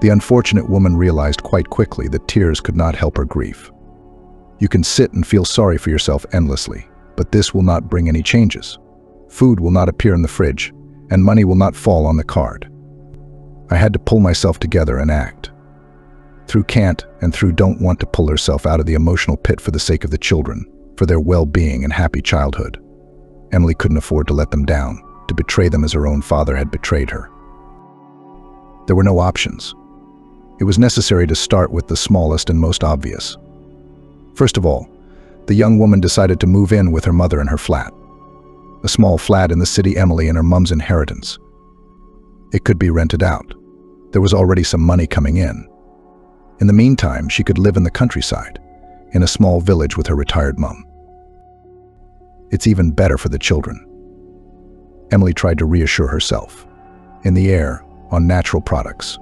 The unfortunate woman realized quite quickly that tears could not help her grief. You can sit and feel sorry for yourself endlessly, but this will not bring any changes. Food will not appear in the fridge, and money will not fall on the card. I had to pull myself together and act. Through can't and through don't want to pull herself out of the emotional pit for the sake of the children, for their well-being and happy childhood. Emily couldn't afford to let them down, to betray them as her own father had betrayed her. There were no options. It was necessary to start with the smallest and most obvious. First of all, the young woman decided to move in with her mother in her flat. A small flat in the city, Emily and her mom's inheritance. It could be rented out. There was already some money coming in. In the meantime, she could live in the countryside, in a small village with her retired mom. It's even better for the children. Emily tried to reassure herself. In the air, on natural products.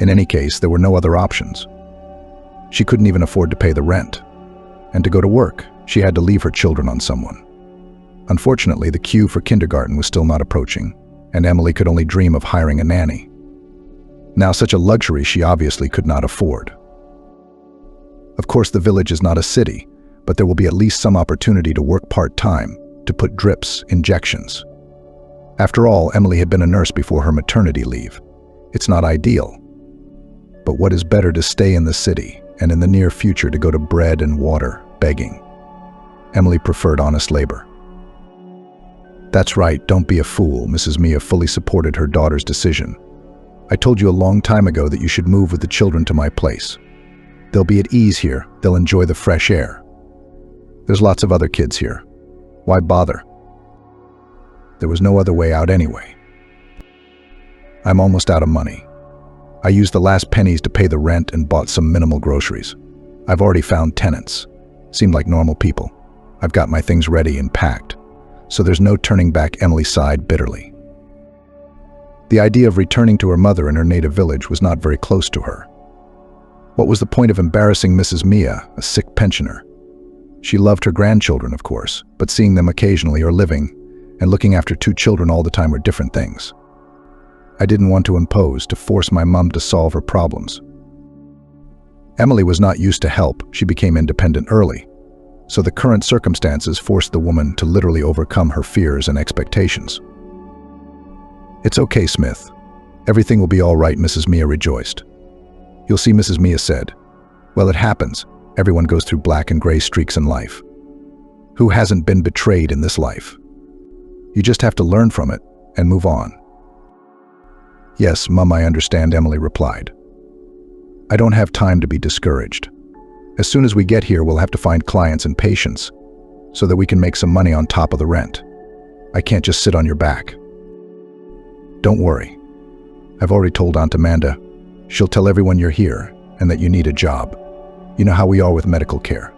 In any case, there were no other options. She couldn't even afford to pay the rent. And to go to work, she had to leave her children on someone. Unfortunately, the queue for kindergarten was still not approaching, and Emily could only dream of hiring a nanny. Now, such a luxury she obviously could not afford. Of course, the village is not a city, but there will be at least some opportunity to work part-time, to put drips, injections. After all, Emily had been a nurse before her maternity leave. It's not ideal. But what is better to stay in the city, and in the near future to go to bread and water, begging? Emily preferred honest labor. That's right, don't be a fool. Mrs. Mia fully supported her daughter's decision. I told you a long time ago that you should move with the children to my place. They'll be at ease here, they'll enjoy the fresh air. There's lots of other kids here. Why bother? There was no other way out anyway. I'm almost out of money. I used the last pennies to pay the rent and bought some minimal groceries. I've already found tenants. Seemed like normal people. I've got my things ready and packed. So there's no turning back, Emily sighed bitterly. The idea of returning to her mother in her native village was not very close to her. What was the point of embarrassing Mrs. Mia, a sick pensioner? She loved her grandchildren, of course, but seeing them occasionally or living and looking after 2 children all the time were different things. I didn't want to impose, to force my mom to solve her problems. Emily was not used to help. She became independent early. So the current circumstances forced the woman to literally overcome her fears and expectations. It's okay, Smith. Everything will be all right, Mrs. Mia rejoiced. You'll see, Mrs. Mia said. Well, it happens. Everyone goes through black and gray streaks in life. Who hasn't been betrayed in this life? You just have to learn from it and move on. Yes, Mum, I understand, Emily replied. I don't have time to be discouraged. As soon as we get here, we'll have to find clients and patients so that we can make some money on top of the rent. I can't just sit on your back. Don't worry. I've already told Aunt Amanda. She'll tell everyone you're here and that you need a job. You know how we are with medical care.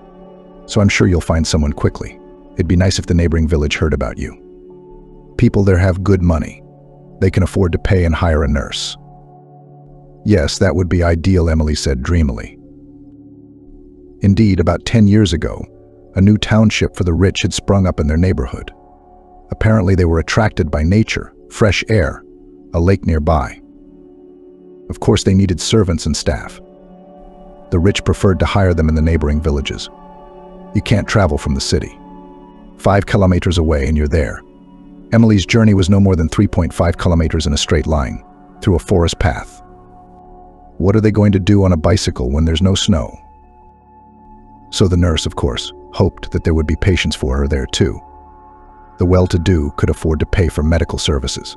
So I'm sure you'll find someone quickly. It'd be nice if the neighboring village heard about you. People there have good money. They can afford to pay and hire a nurse. Yes, that would be ideal, Emily said dreamily. Indeed, about 10 years ago, a new township for the rich had sprung up in their neighborhood. Apparently they were attracted by nature, fresh air, a lake nearby. Of course, they needed servants and staff. The rich preferred to hire them in the neighboring villages. You can't travel from the city. 5 kilometers away and you're there. Emily's journey was no more than 3.5 kilometers in a straight line, through a forest path. What are they going to do on a bicycle when there's no snow? So the nurse, of course, hoped that there would be patients for her there too. The well-to-do could afford to pay for medical services.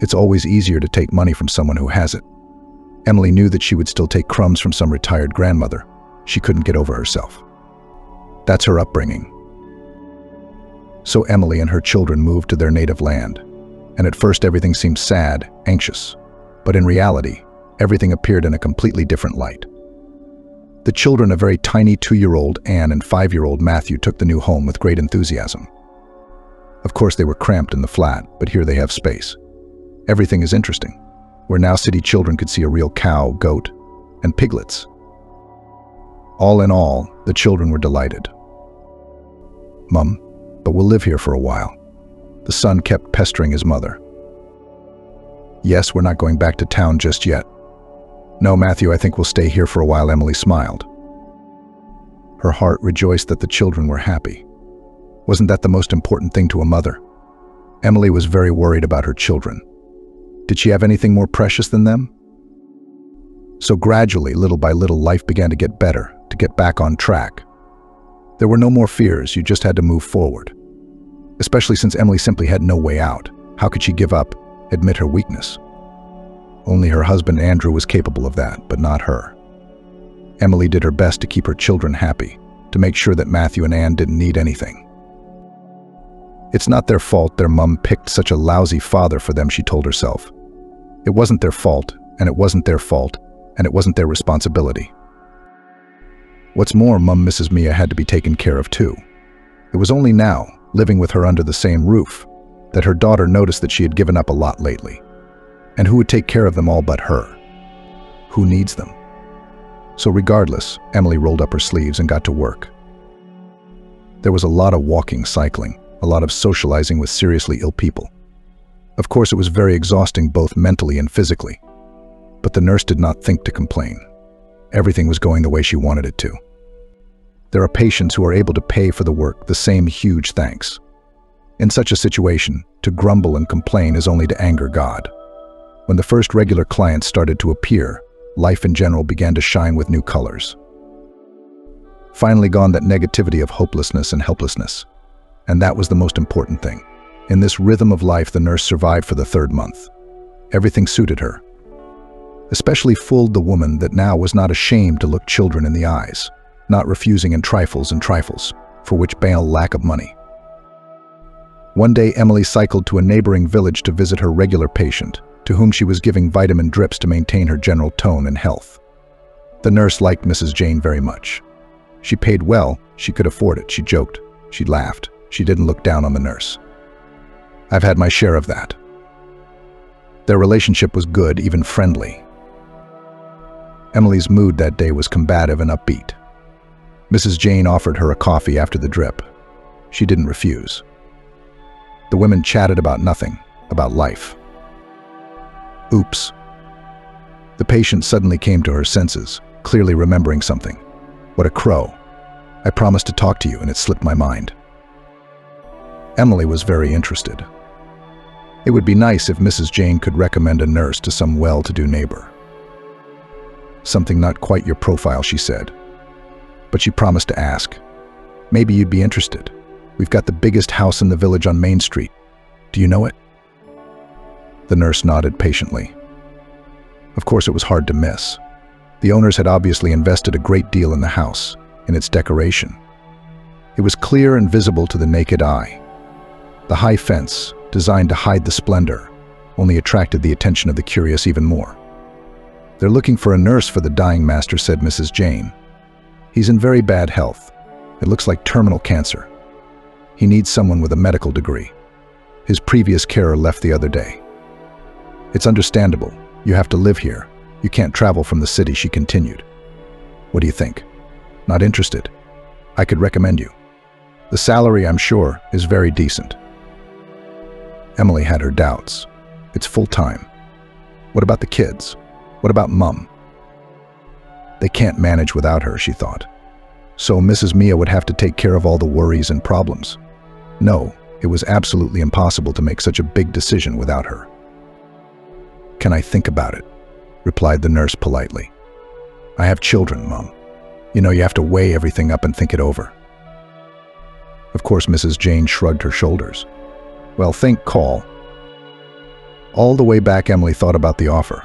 It's always easier to take money from someone who has it. Emily knew that she would still take crumbs from some retired grandmother. She couldn't get over herself. That's her upbringing. So Emily and her children moved to their native land, and at first everything seemed sad, anxious, but in reality, everything appeared in a completely different light. The children, a very tiny 2-year-old Anne and 5-year-old Matthew, took the new home with great enthusiasm. Of course, they were cramped in the flat, but here they have space. Everything is interesting, where now city children could see a real cow, goat, and piglets. All in all, the children were delighted. "Mum, but we'll live here for a while." The son kept pestering his mother. "Yes, we're not going back to town just yet." "No, Matthew, I think we'll stay here for a while," Emily smiled. Her heart rejoiced that the children were happy. Wasn't that the most important thing to a mother? Emily was very worried about her children. Did she have anything more precious than them? So gradually, little by little, life began to get better, to get back on track. There were no more fears, you just had to move forward. Especially since Emily simply had no way out. How could she give up, admit her weakness? Only her husband Andrew was capable of that, but not her. Emily did her best to keep her children happy, to make sure that Matthew and Anne didn't need anything. It's not their fault their mum picked such a lousy father for them, she told herself. It wasn't their fault, and it wasn't their fault, and it wasn't their responsibility. What's more, Mum Mrs. Mia had to be taken care of too. It was only now, living with her under the same roof, that her daughter noticed that she had given up a lot lately. And who would take care of them all but her? Who needs them? So regardless, Emily rolled up her sleeves and got to work. There was a lot of walking, cycling, a lot of socializing with seriously ill people. Of course, it was very exhausting both mentally and physically. But the nurse did not think to complain. Everything was going the way she wanted it to. There are patients who are able to pay for the work the same huge thanks. In such a situation, to grumble and complain is only to anger God. When the first regular clients started to appear, life in general began to shine with new colors. Finally gone that negativity of hopelessness and helplessness. And that was the most important thing. In this rhythm of life, the nurse survived for the 3rd month. Everything suited her. Especially fooled the woman that now was not ashamed to look children in the eyes, not refusing in trifles, for which bail lack of money. One day, Emily cycled to a neighboring village to visit her regular patient, to whom she was giving vitamin drips to maintain her general tone and health. The nurse liked Mrs. Jane very much. She paid well, she could afford it, she joked, she laughed, she didn't look down on the nurse. I've had my share of that. Their relationship was good, even friendly. Emily's mood that day was combative and upbeat. Mrs. Jane offered her a coffee after the drip. She didn't refuse. The women chatted about nothing, about life. Oops. The patient suddenly came to her senses, clearly remembering something. What a crow. I promised to talk to you and it slipped my mind. Emily was very interested. It would be nice if Mrs. Jane could recommend a nurse to some well-to-do neighbor. Something not quite your profile, she said. But she promised to ask. Maybe you'd be interested. We've got the biggest house in the village on Main Street. Do you know it? The nurse nodded patiently. Of course, it was hard to miss. The owners had obviously invested a great deal in the house, in its decoration. It was clear and visible to the naked eye. The high fence, designed to hide the splendor, only attracted the attention of the curious even more. They're looking for a nurse for the dying master, said Mrs. Jane. He's in very bad health. It looks like terminal cancer. He needs someone with a medical degree. His previous carer left the other day. It's understandable. You have to live here. You can't travel from the city, she continued. What do you think? Not interested? I could recommend you. The salary, I'm sure, is very decent. Emily had her doubts. It's full-time. What about the kids? What about Mum? They can't manage without her, she thought. So Mrs. Mia would have to take care of all the worries and problems. No, it was absolutely impossible to make such a big decision without her. "Can I think about it?" replied the nurse politely. "I have children, Mom. You know, you have to weigh everything up and think it over." Of course, Mrs. Jane shrugged her shoulders. "Well, think, call." All the way back, Emily thought about the offer.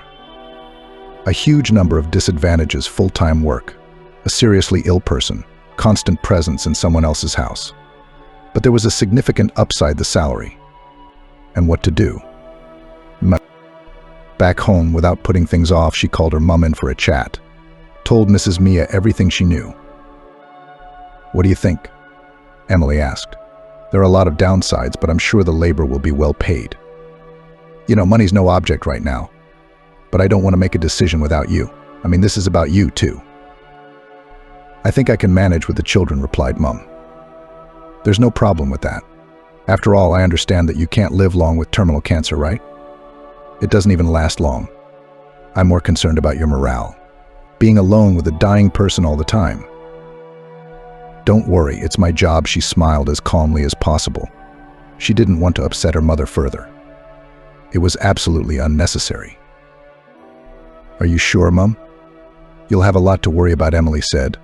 A huge number of disadvantages: full-time work, a seriously ill person, constant presence in someone else's house. But there was a significant upside: the salary. And what to do? Back home, without putting things off, she called her mum in for a chat, told Mrs. Mia everything she knew. "What do you think?" Emily asked. "There are a lot of downsides, but I'm sure the labor will be well paid. You know, money's no object right now. But I don't want to make a decision without you. I mean, this is about you, too." "I think I can manage with the children," replied Mum. "There's no problem with that. After all, I understand that you can't live long with terminal cancer, right? It doesn't even last long. I'm more concerned about your morale. Being alone with a dying person all the time." "Don't worry, it's my job," she smiled as calmly as possible. She didn't want to upset her mother further. It was absolutely unnecessary. "Are you sure, Mum? You'll have a lot to worry about," Emily said.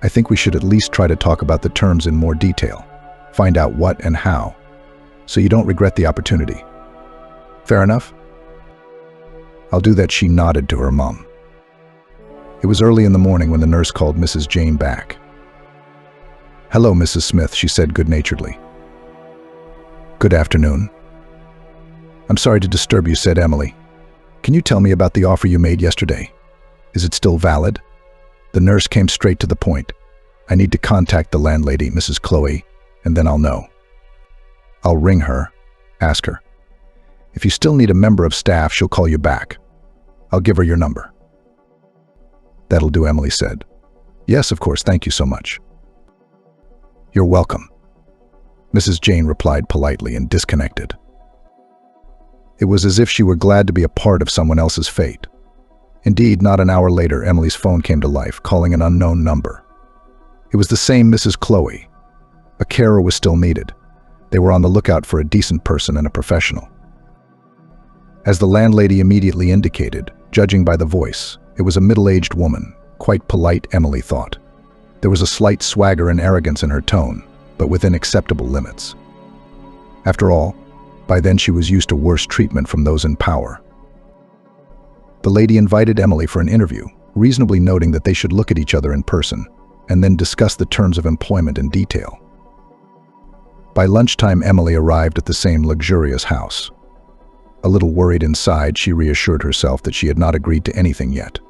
"I think we should at least try to talk about the terms in more detail, find out what and how, so you don't regret the opportunity. Fair enough?" "I'll do that," she nodded to her mum. It was early in the morning when the nurse called Mrs. Jane back. "Hello, Mrs. Smith," she said good-naturedly. "Good afternoon." "I'm sorry to disturb you," said Emily. "Can you tell me about the offer you made yesterday? Is it still valid?" The nurse came straight to the point. "I need to contact the landlady, Mrs. Chloe, and then I'll know." "I'll ring her. Ask her. If you still need a member of staff, she'll call you back. I'll give her your number." "That'll do," Emily said. "Yes, of course, thank you so much." "You're welcome." Mrs. Jane replied politely and disconnected. It was as if she were glad to be a part of someone else's fate. Indeed, not an hour later, Emily's phone came to life, calling an unknown number. It was the same Mrs. Chloe. A carer was still needed. They were on the lookout for a decent person and a professional. As the landlady immediately indicated, judging by the voice, it was a middle-aged woman, quite polite, Emily thought. There was a slight swagger and arrogance in her tone, but within acceptable limits. After all, by then she was used to worse treatment from those in power. The lady invited Emily for an interview, reasonably noting that they should look at each other in person, and then discuss the terms of employment in detail. By lunchtime, Emily arrived at the same luxurious house. A little worried inside, she reassured herself that she had not agreed to anything yet.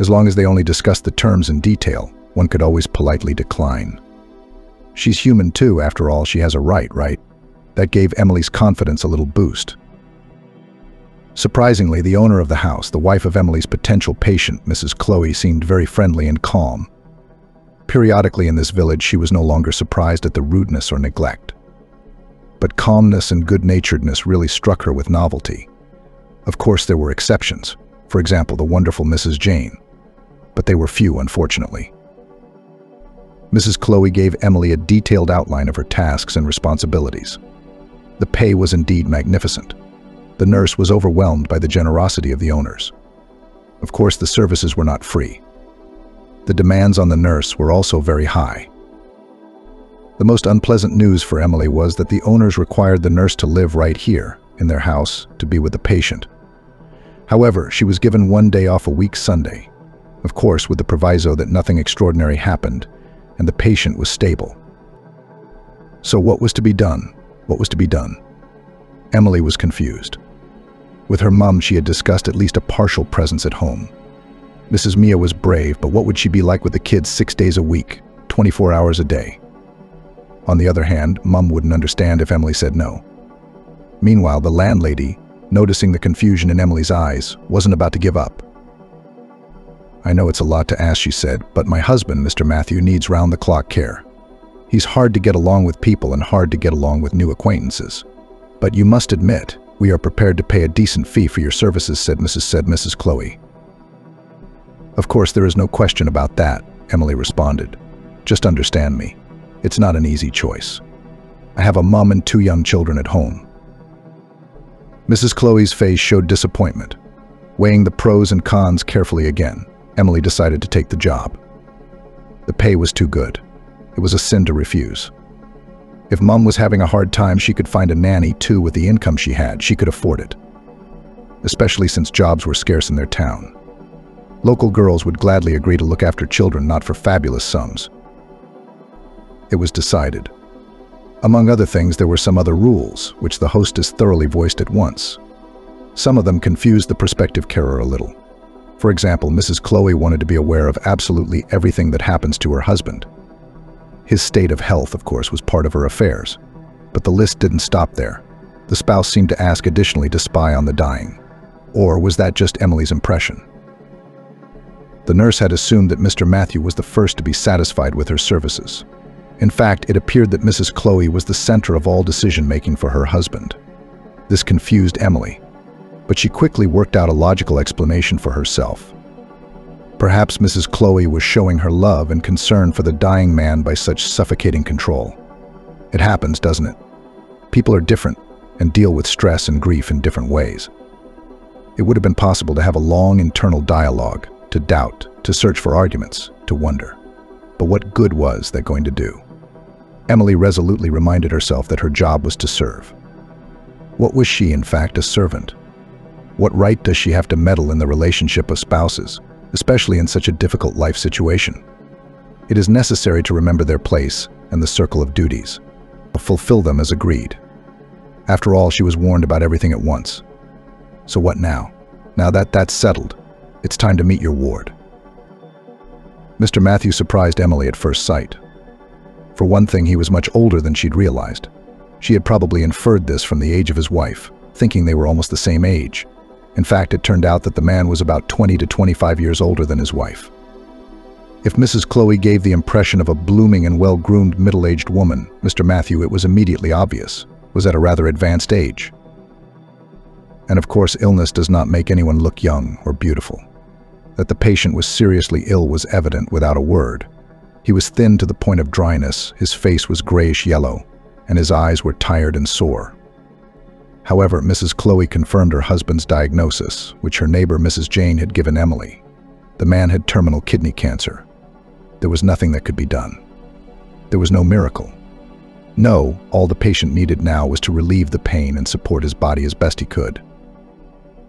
As long as they only discussed the terms in detail, one could always politely decline. She's human too, after all, she has a right? That gave Emily's confidence a little boost. Surprisingly, the owner of the house, the wife of Emily's potential patient, Mrs. Chloe, seemed very friendly and calm. Periodically in this village, she was no longer surprised at the rudeness or neglect. But calmness and good-naturedness really struck her with novelty. Of course, there were exceptions. For example, the wonderful Mrs. Jane. But they were few, unfortunately. Mrs. Chloe gave Emily a detailed outline of her tasks and responsibilities. The pay was indeed magnificent. The nurse was overwhelmed by the generosity of the owners. Of course, the services were not free. The demands on the nurse were also very high. The most unpleasant news for Emily was that the owners required the nurse to live right here, in their house, to be with the patient. However, she was given one day off a week, Sunday, of course with the proviso that nothing extraordinary happened, and the patient was stable. So what was to be done? What was to be done? Emily was confused. With her mum, she had discussed at least a partial presence at home. Mrs. Mia was brave, but what would she be like with the kids 6 days a week, 24 hours a day? On the other hand, Mum wouldn't understand if Emily said no. Meanwhile, the landlady, noticing the confusion in Emily's eyes, wasn't about to give up. "I know it's a lot to ask," she said, "but my husband, Mr. Matthew, needs round-the-clock care. He's hard to get along with people and hard to get along with new acquaintances. But you must admit, we are prepared to pay a decent fee for your services," said Mrs. Chloe. "Of course, there is no question about that," Emily responded. "Just understand me. It's not an easy choice. I have a mom and 2 young children at home. Mrs. Chloe's face showed disappointment. Weighing the pros and cons carefully again, Emily decided to take the job. The pay was too good. It was a sin to refuse. If Mum was having a hard time, she could find a nanny too. With the income she had, she could afford it. Especially since jobs were scarce in their town. Local girls would gladly agree to look after children, not for fabulous sums. It was decided. Among other things, there were some other rules, which the hostess thoroughly voiced at once. Some of them confused the prospective carer a little. For example, Mrs. Chloe wanted to be aware of absolutely everything that happens to her husband. His state of health, of course, was part of her affairs. But the list didn't stop there. The spouse seemed to ask additionally to spy on the dying. Or was that just Emily's impression? The nurse had assumed that Mr. Matthew was the first to be satisfied with her services. In fact, it appeared that Mrs. Chloe was the center of all decision-making for her husband. This confused Emily, but she quickly worked out a logical explanation for herself. Perhaps Mrs. Chloe was showing her love and concern for the dying man by such suffocating control. It happens, doesn't it? People are different and deal with stress and grief in different ways. It would have been possible to have a long internal dialogue, to doubt, to search for arguments, to wonder. But what good was that going to do? Emily resolutely reminded herself that her job was to serve. What was she, in fact, a servant? What right does she have to meddle in the relationship of spouses, especially in such a difficult life situation? It is necessary to remember their place and the circle of duties, but fulfill them as agreed. After all, she was warned about everything at once. So what now? Now that that's settled, it's time to meet your ward. Mr. Matthew surprised Emily at first sight. For one thing, he was much older than she'd realized. She had probably inferred this from the age of his wife, thinking they were almost the same age. In fact, it turned out that the man was about 20 to 25 years older than his wife. If Mrs. Chloe gave the impression of a blooming and well-groomed middle-aged woman, Mr. Matthew, it was immediately obvious, was at a rather advanced age. And of course, illness does not make anyone look young or beautiful. That the patient was seriously ill was evident without a word. He was thin to the point of dryness, his face was grayish-yellow, and his eyes were tired and sore. However, Mrs. Chloe confirmed her husband's diagnosis, which her neighbor Mrs. Jane had given Emily. The man had terminal kidney cancer. There was nothing that could be done. There was no miracle. No, all the patient needed now was to relieve the pain and support his body as best he could.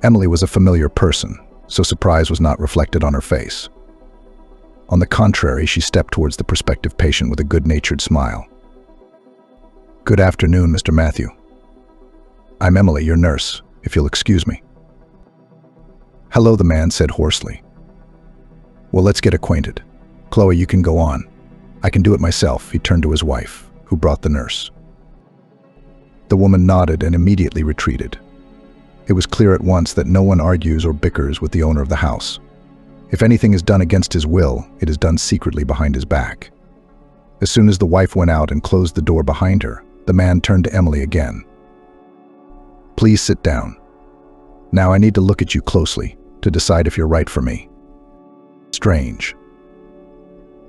Emily was a familiar person, so surprise was not reflected on her face. On the contrary, she stepped towards the prospective patient with a good-natured smile. "Good afternoon, Mr. Matthew. I'm Emily, your nurse, if you'll excuse me." "Hello," the man said hoarsely. "Well, let's get acquainted. Chloe, you can go on. I can do it myself," he turned to his wife, who brought the nurse. The woman nodded and immediately retreated. It was clear at once that no one argues or bickers with the owner of the house. If anything is done against his will, it is done secretly behind his back. As soon as the wife went out and closed the door behind her, the man turned to Emily again. "Please sit down. Now I need to look at you closely to decide if you're right for me." Strange.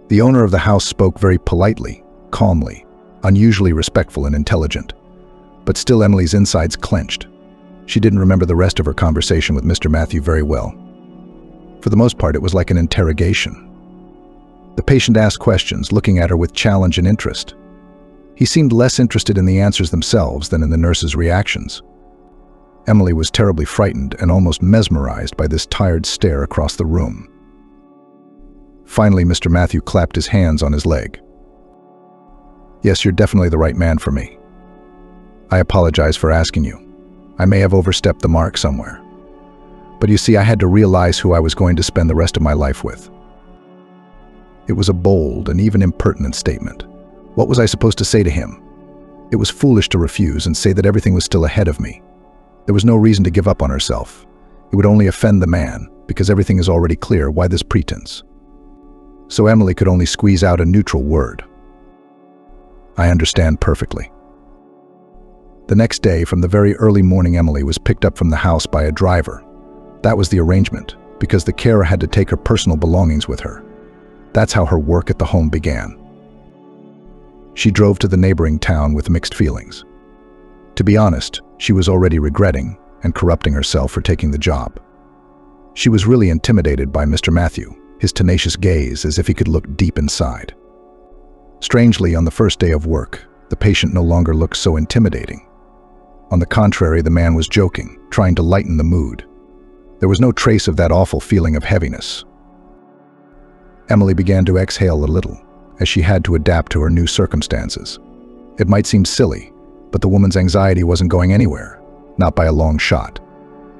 The owner of the house spoke very politely, calmly, unusually respectful and intelligent. But still Emily's insides clenched. She didn't remember the rest of her conversation with Mr. Matthew very well. For the most part, it was like an interrogation. The patient asked questions, looking at her with challenge and interest. He seemed less interested in the answers themselves than in the nurse's reactions. Emily was terribly frightened and almost mesmerized by this tired stare across the room. Finally, Mr. Matthew clapped his hands on his leg. "Yes, you're definitely the right man for me. I apologize for asking you. I may have overstepped the mark somewhere. But you see, I had to realize who I was going to spend the rest of my life with." It was a bold and even impertinent statement. What was I supposed to say to him? It was foolish to refuse and say that everything was still ahead of me. There was no reason to give up on herself. It would only offend the man, because everything is already clear. Why this pretense? So Emily could only squeeze out a neutral word. "I understand perfectly." The next day, from the very early morning, Emily was picked up from the house by a driver. That was the arrangement, because the carer had to take her personal belongings with her. That's how her work at the home began. She drove to the neighboring town with mixed feelings. To be honest, she was already regretting and corrupting herself for taking the job. She was really intimidated by Mr. Matthew, his tenacious gaze as if he could look deep inside. Strangely, on the first day of work, the patient no longer looked so intimidating. On the contrary, the man was joking, trying to lighten the mood. There was no trace of that awful feeling of heaviness. Emily began to exhale a little, as she had to adapt to her new circumstances. It might seem silly, but the woman's anxiety wasn't going anywhere, not by a long shot.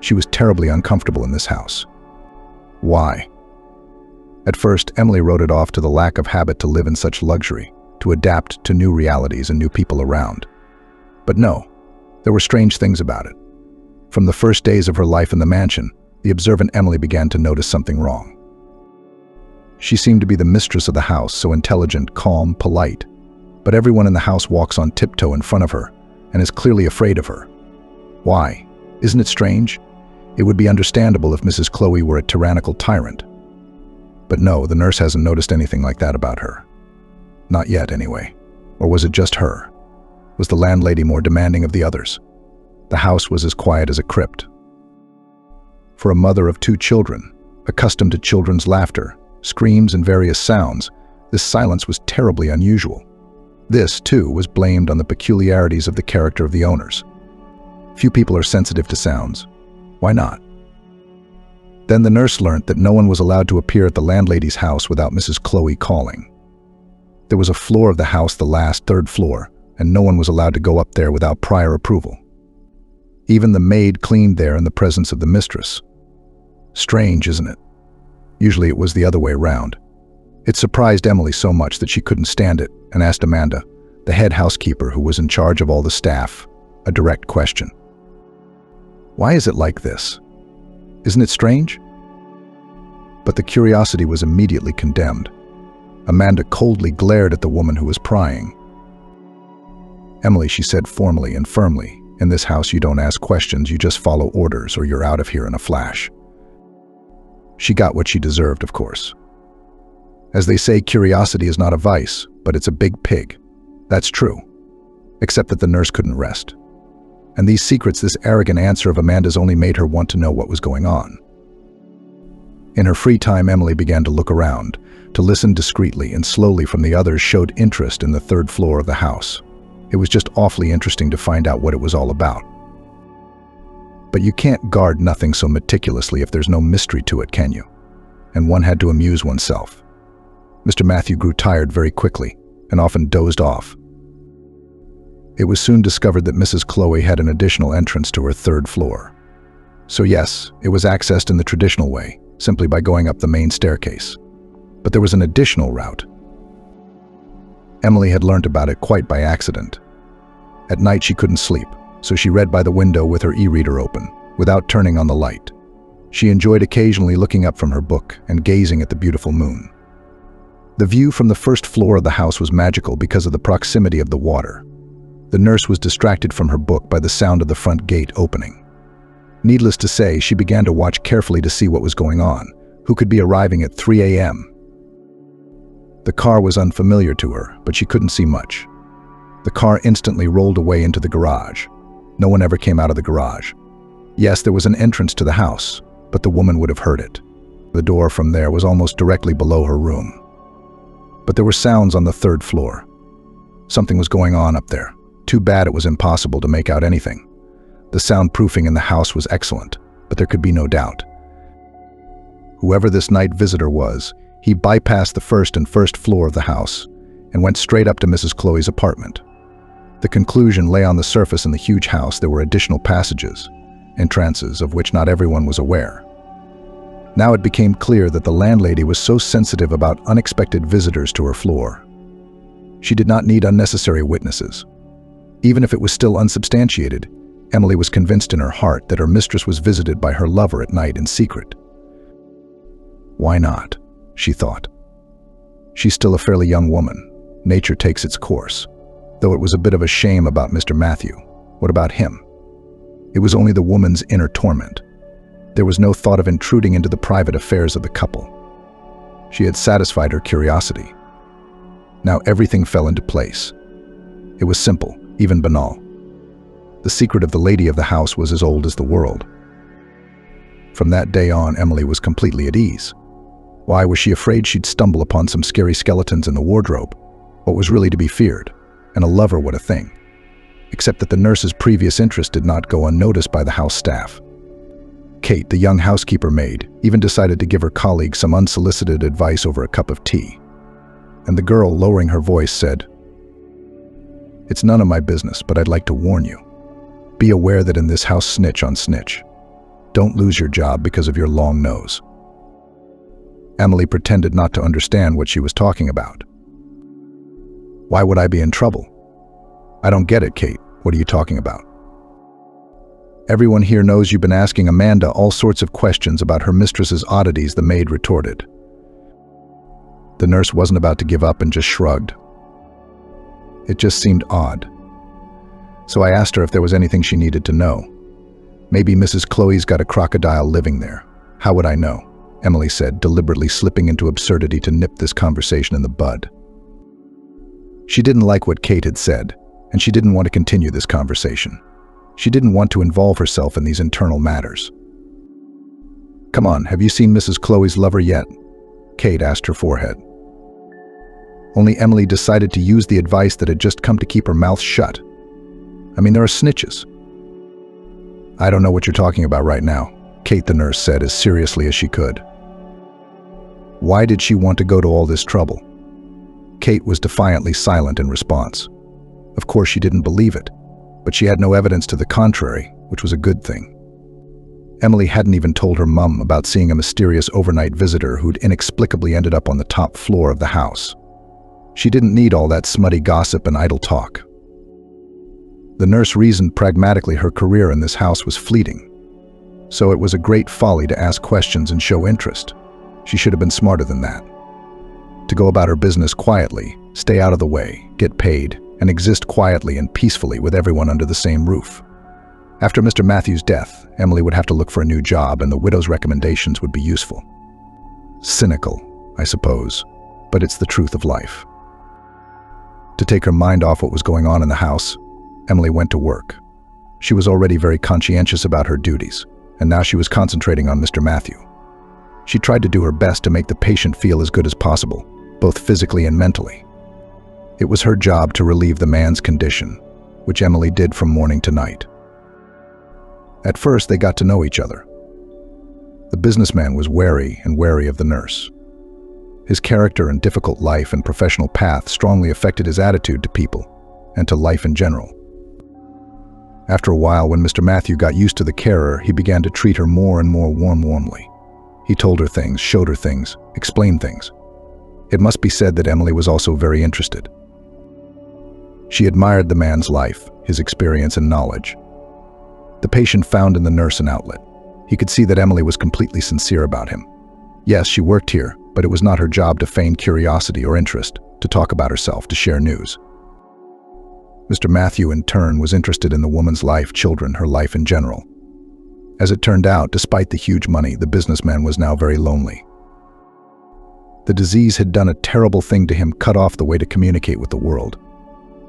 She was terribly uncomfortable in this house. Why? At first, Emily wrote it off to the lack of habit to live in such luxury, to adapt to new realities and new people around. But no, there were strange things about it. From the first days of her life in the mansion, the observant Emily began to notice something wrong. She seemed to be the mistress of the house, so intelligent, calm, polite. But everyone in the house walks on tiptoe in front of her and is clearly afraid of her. Why? Isn't it strange? It would be understandable if Mrs. Chloe were a tyrannical tyrant. But no, the nurse hasn't noticed anything like that about her. Not yet, anyway. Or was it just her? Was the landlady more demanding of the others? The house was as quiet as a crypt. For a mother of 2 children, accustomed to children's laughter, screams, and various sounds, this silence was terribly unusual. This, too, was blamed on the peculiarities of the character of the owners. Few people are sensitive to sounds. Why not? Then the nurse learnt that no one was allowed to appear at the landlady's house without Mrs. Chloe calling. There was a floor of the house, the last, 3rd floor, and no one was allowed to go up there without prior approval. Even the maid cleaned there in the presence of the mistress. Strange, isn't it? Usually it was the other way around. It surprised Emily so much that she couldn't stand it and asked Amanda, the head housekeeper who was in charge of all the staff, a direct question. Why is it like this? Isn't it strange? But the curiosity was immediately condemned. Amanda coldly glared at the woman who was prying. Emily, she said formally and firmly, in this house you don't ask questions, you just follow orders or you're out of here in a flash. She got what she deserved, of course. As they say, curiosity is not a vice, but it's a big pig. That's true. Except that the nurse couldn't rest. And these secrets, this arrogant answer of Amanda's only made her want to know what was going on. In her free time, Emily began to look around, to listen discreetly, and slowly from the others showed interest in the 3rd floor of the house. It was just awfully interesting to find out what it was all about. But you can't guard nothing so meticulously if there's no mystery to it, can you? And one had to amuse oneself. Mr. Matthew grew tired very quickly and often dozed off. It was soon discovered that Mrs. Chloe had an additional entrance to her 3rd floor. So yes, it was accessed in the traditional way, simply by going up the main staircase. But there was an additional route. Emily had learned about it quite by accident. At night she couldn't sleep, so she read by the window with her e-reader open, without turning on the light. She enjoyed occasionally looking up from her book and gazing at the beautiful moon. The view from the 1st floor of the house was magical because of the proximity of the water. The nurse was distracted from her book by the sound of the front gate opening. Needless to say, she began to watch carefully to see what was going on, who could be arriving at 3 a.m. The car was unfamiliar to her, but she couldn't see much. The car instantly rolled away into the garage. No one ever came out of the garage. Yes, there was an entrance to the house, but the woman would have heard it. The door from there was almost directly below her room. But there were sounds on the 3rd floor. Something was going on up there. Too bad it was impossible to make out anything. The soundproofing in the house was excellent, but there could be no doubt. Whoever this night visitor was, he bypassed the 1st and 1st floor of the house and went straight up to Mrs. Chloe's apartment. The conclusion lay on the surface. In the huge house there were additional passages, entrances of which not everyone was aware. Now it became clear that the landlady was so sensitive about unexpected visitors to her floor. She did not need unnecessary witnesses. Even if it was still unsubstantiated, Emily was convinced in her heart that her mistress was visited by her lover at night in secret. Why not? She thought. She's still a fairly young woman. Nature takes its course. Though it was a bit of a shame about Mr. Matthew. What about him? It was only the woman's inner torment. There was no thought of intruding into the private affairs of the couple. She had satisfied her curiosity. Now everything fell into place. It was simple, even banal. The secret of the lady of the house was as old as the world. From that day on, Emily was completely at ease. Why was she afraid she'd stumble upon some scary skeletons in the wardrobe? What was really to be feared? And a lover, what a thing. Except that the nurse's previous interest did not go unnoticed by the house staff. Kate, the young housekeeper maid, even decided to give her colleague some unsolicited advice over a cup of tea. And the girl, lowering her voice, said, "It's none of my business, but I'd like to warn you. Be aware that in this house, snitch on snitch. Don't lose your job because of your long nose." Emily pretended not to understand what she was talking about. "Why would I be in trouble?" "I don't get it, Kate. What are you talking about?" "Everyone here knows you've been asking Amanda all sorts of questions about her mistress's oddities," the maid retorted. The nurse wasn't about to give up and just shrugged. It just seemed odd. So I asked her if there was anything she needed to know. "Maybe Mrs. Chloe's got a crocodile living there. How would I know?" Emily said, deliberately slipping into absurdity to nip this conversation in the bud. She didn't like what Kate had said, and she didn't want to continue this conversation. She didn't want to involve herself in these internal matters. "Come on, have you seen Mrs. Chloe's lover yet?" Kate asked her forehead. Only Emily decided to use the advice that had just come to keep her mouth shut. "I mean, there are snitches." "I don't know what you're talking about right now," Kate the nurse said as seriously as she could. Why did she want to go to all this trouble? Kate was defiantly silent in response. Of course she didn't believe it, but she had no evidence to the contrary, which was a good thing. Emily hadn't even told her mum about seeing a mysterious overnight visitor who'd inexplicably ended up on the top floor of the house. She didn't need all that smutty gossip and idle talk. The nurse reasoned pragmatically her career in this house was fleeting, so it was a great folly to ask questions and show interest. She should have been smarter than that. To go about her business quietly, stay out of the way, get paid, and exist quietly and peacefully with everyone under the same roof. After Mr. Matthews' death, Emily would have to look for a new job, and the widow's recommendations would be useful. Cynical, I suppose, but it's the truth of life. To take her mind off what was going on in the house, Emily went to work. She was already very conscientious about her duties, and now she was concentrating on Mr. Matthew. She tried to do her best to make the patient feel as good as possible, both physically and mentally. It was her job to relieve the man's condition, which Emily did from morning to night. At first, they got to know each other. The businessman was wary of the nurse. His character and difficult life and professional path strongly affected his attitude to people and to life in general. After a while, when Mr. Matthew got used to the carer, he began to treat her more and more warmly. He told her things, showed her things, explained things. It must be said that Emily was also very interested. She admired the man's life, his experience and knowledge. The patient found in the nurse an outlet. He could see that Emily was completely sincere about him. Yes, she worked here, but it was not her job to feign curiosity or interest, to talk about herself, to share news. Mr. Matthew, in turn, was interested in the woman's life, children, her life in general. As it turned out, despite the huge money, the businessman was now very lonely. The disease had done a terrible thing to him, cut off the way to communicate with the world.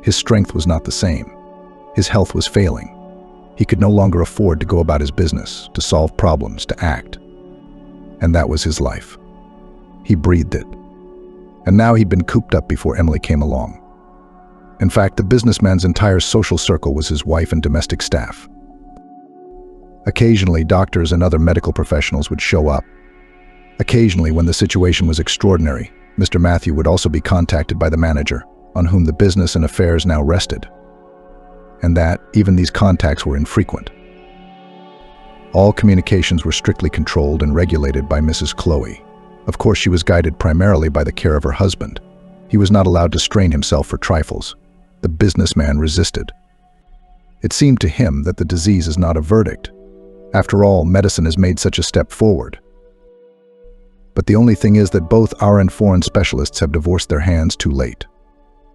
His strength was not the same. His health was failing. He could no longer afford to go about his business, to solve problems, to act. And that was his life. He breathed it. And now he'd been cooped up before Emily came along. In fact, the businessman's entire social circle was his wife and domestic staff. Occasionally, doctors and other medical professionals would show up. Occasionally, when the situation was extraordinary, Mr. Matthew would also be contacted by the manager, on whom the business and affairs now rested. And that, even these contacts were infrequent. All communications were strictly controlled and regulated by Mrs. Chloe. Of course, she was guided primarily by the care of her husband. He was not allowed to strain himself for trifles. The businessman resisted. It seemed to him that the disease is not a verdict. After all, medicine has made such a step forward. But the only thing is that both our and foreign specialists have divorced their hands too late.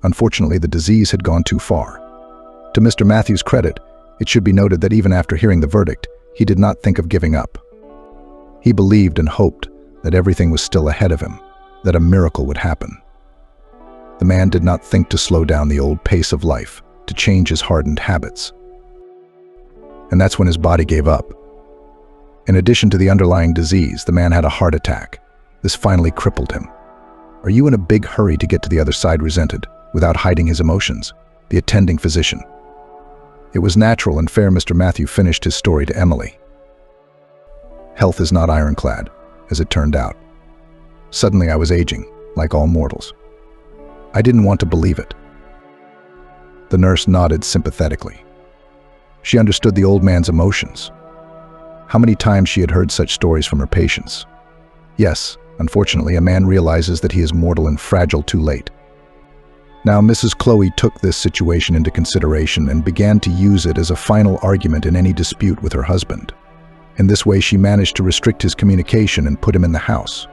Unfortunately, the disease had gone too far. To Mr. Matthew's credit, it should be noted that even after hearing the verdict, he did not think of giving up. He believed and hoped that everything was still ahead of him, that a miracle would happen. The man did not think to slow down the old pace of life, to change his hardened habits. And that's when his body gave up. In addition to the underlying disease, the man had a heart attack. This finally crippled him. "Are you in a big hurry to get to the other side?" resented, without hiding his emotions, the attending physician. It was natural and fair. Mr. Matthew finished his story to Emily. Health is not ironclad, as it turned out. Suddenly I was aging, like all mortals. I didn't want to believe it. The nurse nodded sympathetically. She understood the old man's emotions. How many times she had heard such stories from her patients. Yes, unfortunately, a man realizes that he is mortal and fragile too late. Now, Mrs. Chloe took this situation into consideration and began to use it as a final argument in any dispute with her husband. In this way, she managed to restrict his communication and put him in the house.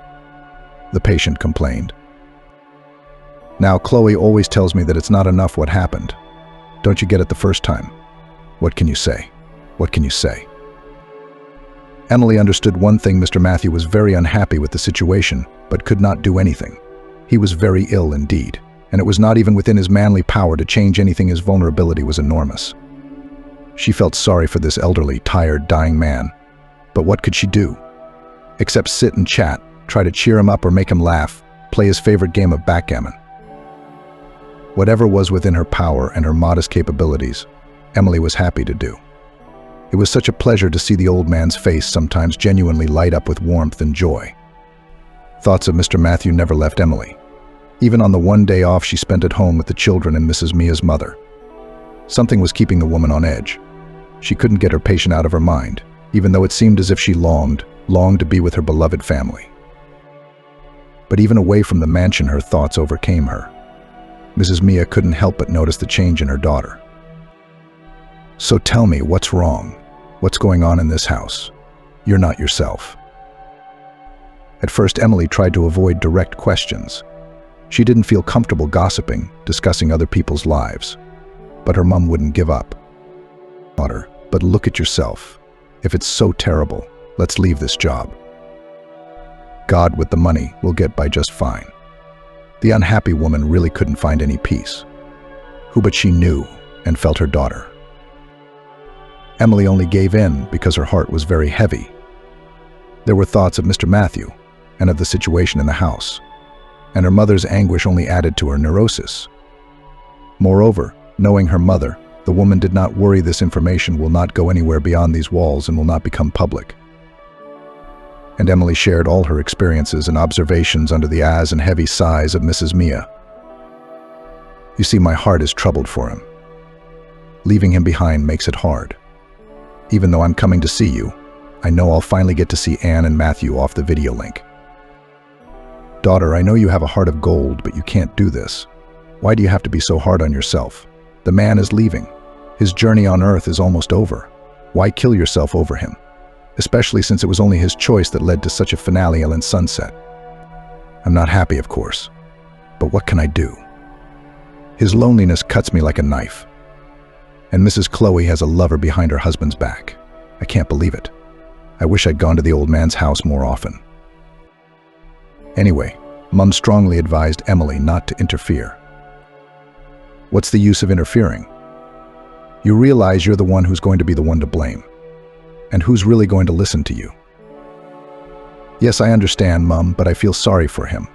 The patient complained. "Now, Chloe always tells me that it's not enough what happened. Don't you get it the first time? What can you say? What can you say?" Emily understood one thing: Mr. Matthew was very unhappy with the situation, but could not do anything. He was very ill indeed, and it was not even within his manly power to change anything. His vulnerability was enormous. She felt sorry for this elderly, tired, dying man, but what could she do? Except sit and chat, try to cheer him up or make him laugh, play his favorite game of backgammon. Whatever was within her power and her modest capabilities, Emily was happy to do. It was such a pleasure to see the old man's face sometimes genuinely light up with warmth and joy. Thoughts of Mr. Matthew never left Emily. Even on the one day off she spent at home with the children and Mrs. Mia's mother. Something was keeping the woman on edge. She couldn't get her patient out of her mind, even though it seemed as if she longed to be with her beloved family. But even away from the mansion, her thoughts overcame her. Mrs. Mia couldn't help but notice the change in her daughter. "So tell me, what's wrong? What's going on in this house? You're not yourself." At first, Emily tried to avoid direct questions. She didn't feel comfortable gossiping, discussing other people's lives. But her mom wouldn't give up. "Daughter, but look at yourself. If it's so terrible, let's leave this job. God with the money will get by just fine." The unhappy woman really couldn't find any peace. Who but she knew and felt her daughter. Emily only gave in because her heart was very heavy. There were thoughts of Mr. Matthew and of the situation in the house, and her mother's anguish only added to her neurosis. Moreover, knowing her mother, the woman did not worry this information will not go anywhere beyond these walls and will not become public. And Emily shared all her experiences and observations under the eyes and heavy sighs of Mrs. Mia. "You see, my heart is troubled for him. Leaving him behind makes it hard. Even though I'm coming to see you, I know I'll finally get to see Anne and Matthew off the video link. Daughter, I know you have a heart of gold, but you can't do this. Why do you have to be so hard on yourself? The man is leaving. His journey on earth is almost over. Why kill yourself over him? Especially since it was only his choice that led to such a finale and sunset. I'm not happy, of course, but what can I do? His loneliness cuts me like a knife. And Mrs. Chloe has a lover behind her husband's back. I can't believe it. I wish I'd gone to the old man's house more often." Anyway, Mum strongly advised Emily not to interfere. What's the use of interfering? You realize you're the one who's going to be the one to blame. And who's really going to listen to you? Yes, I understand, Mum, but I feel sorry for him.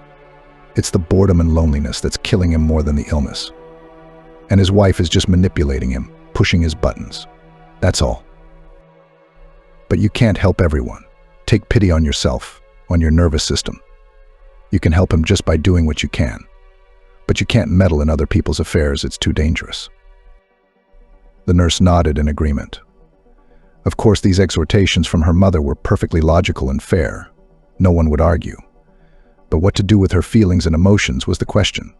It's the boredom and loneliness that's killing him more than the illness. And his wife is just manipulating him, pushing his buttons. That's all. But you can't help everyone. Take pity on yourself, on your nervous system. You can help him just by doing what you can. But you can't meddle in other people's affairs, it's too dangerous. The nurse nodded in agreement. Of course, these exhortations from her mother were perfectly logical and fair. No one would argue. But what to do with her feelings and emotions was the question.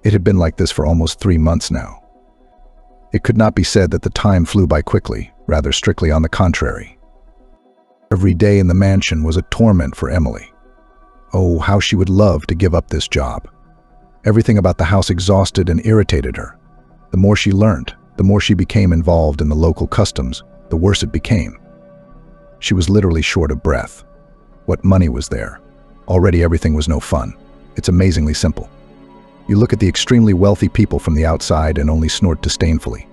It had been like this for almost 3 months now. It could not be said that the time flew by quickly, rather strictly on the contrary. Every day in the mansion was a torment for Emily. Oh, how she would love to give up this job. Everything about the house exhausted and irritated her. The more she learned, the more she became involved in the local customs, the worse it became. She was literally short of breath. What money was there? Already everything was no fun. It's amazingly simple. You look at the extremely wealthy people from the outside and only snort disdainfully.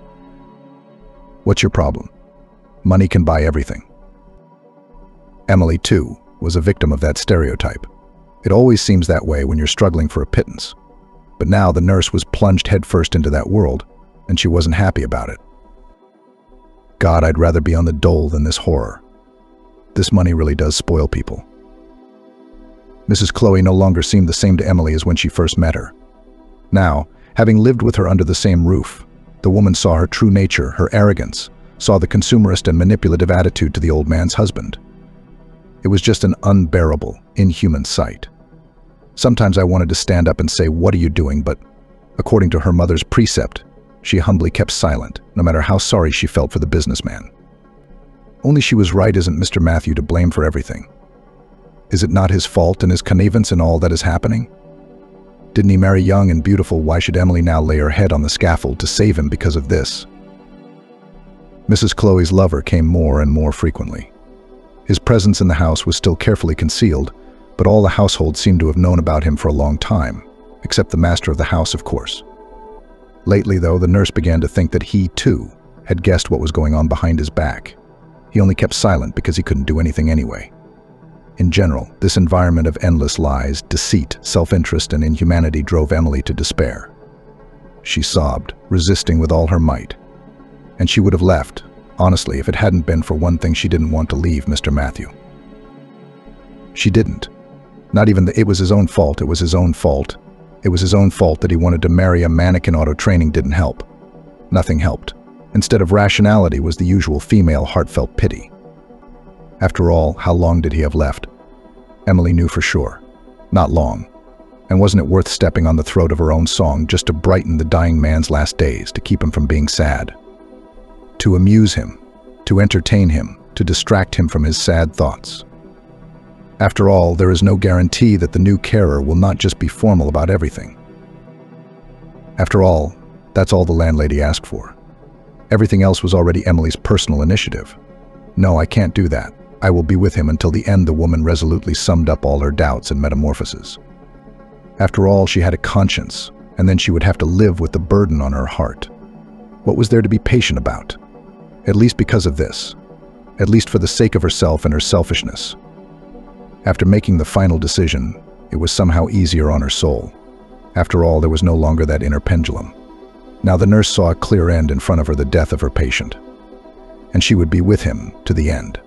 What's your problem? Money can buy everything. Emily, too, was a victim of that stereotype. It always seems that way when you're struggling for a pittance. But now the nurse was plunged headfirst into that world, and she wasn't happy about it. God, I'd rather be on the dole than this horror. This money really does spoil people. Mrs. Chloe no longer seemed the same to Emily as when she first met her. Now, having lived with her under the same roof, the woman saw her true nature, her arrogance, saw the consumerist and manipulative attitude to the old man's husband. It was just an unbearable, inhuman sight. Sometimes I wanted to stand up and say, "What are you doing?" But, according to her mother's precept, she humbly kept silent, no matter how sorry she felt for the businessman. Only she was right isn't Mr. Matthew to blame for everything? Is it not his fault and his connivance in all that is happening? Didn't he marry young and beautiful? Why should Emily now lay her head on the scaffold to save him because of this? Mrs. Chloe's lover came more and more frequently. His presence in the house was still carefully concealed, but all the household seemed to have known about him for a long time, except the master of the house, of course. Lately, though, the nurse began to think that he, too, had guessed what was going on behind his back. He only kept silent because he couldn't do anything anyway. In general, this environment of endless lies, deceit, self-interest, and inhumanity drove Emily to despair. She sobbed, resisting with all her might. And she would have left, honestly, if it hadn't been for one thing: she didn't want to leave Mr. Matthew. She didn't. Not even it was his own fault. It was his own fault. It was his own fault that he wanted to marry a mannequin. Auto training didn't help. Nothing helped. Instead of rationality was the usual female heartfelt pity. After all, how long did he have left? Emily knew for sure. Not long. And wasn't it worth stepping on the throat of her own song just to brighten the dying man's last days, to keep him from being sad? To amuse him, to entertain him, to distract him from his sad thoughts. After all, there is no guarantee that the new carer will not just be formal about everything. After all, that's all the landlady asked for. Everything else was already Emily's personal initiative. "No, I can't do that. I will be with him until the end," the woman resolutely summed up all her doubts and metamorphoses. After all, she had a conscience, and then she would have to live with the burden on her heart. What was there to be patient about? At least because of this. At least for the sake of herself and her selfishness. After making the final decision, it was somehow easier on her soul. After all, there was no longer that inner pendulum. Now the nurse saw a clear end in front of her: the death of her patient. And she would be with him to the end.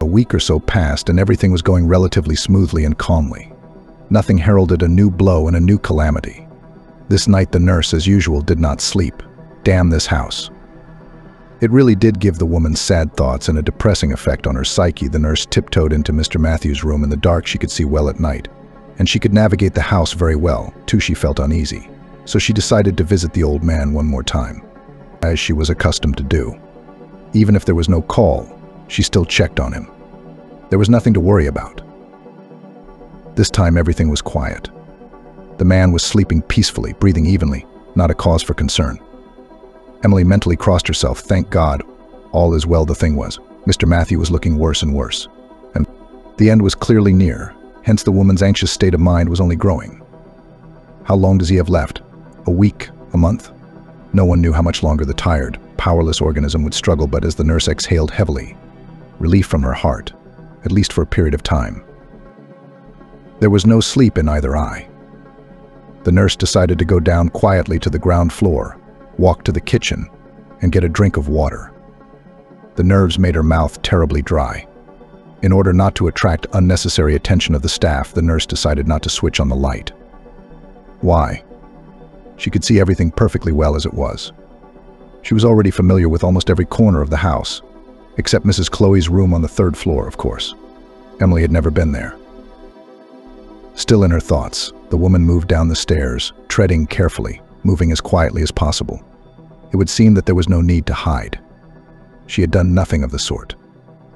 A week or so passed, and everything was going relatively smoothly and calmly. Nothing heralded a new blow and a new calamity. This night the nurse, as usual, did not sleep. Damn this house. It really did give the woman sad thoughts and a depressing effect on her psyche. The nurse tiptoed into Mr. Matthew's room. In the dark she could see well at night, and she could navigate the house very well, too. She felt uneasy, so she decided to visit the old man one more time, as she was accustomed to do. Even if there was no call, she still checked on him. There was nothing to worry about. This time everything was quiet. The man was sleeping peacefully, breathing evenly, not a cause for concern. Emily mentally crossed herself. Thank God, all is well. The thing was, Mr. Matthew was looking worse and worse, and the end was clearly near. Hence the woman's anxious state of mind was only growing. How long does he have left? A week? A month? No one knew how much longer the tired, powerless organism would struggle, but as the nurse exhaled heavily, relief from her heart, at least for a period of time. There was no sleep in either eye. The nurse decided to go down quietly to the ground floor, walk to the kitchen, and get a drink of water. The nerves made her mouth terribly dry. In order not to attract unnecessary attention of the staff, the nurse decided not to switch on the light. Why? She could see everything perfectly well as it was. She was already familiar with almost every corner of the house, except Mrs. Chloe's room on the third floor, of course. Emily had never been there. Still in her thoughts, the woman moved down the stairs, treading carefully, moving as quietly as possible. It would seem that there was no need to hide. She had done nothing of the sort.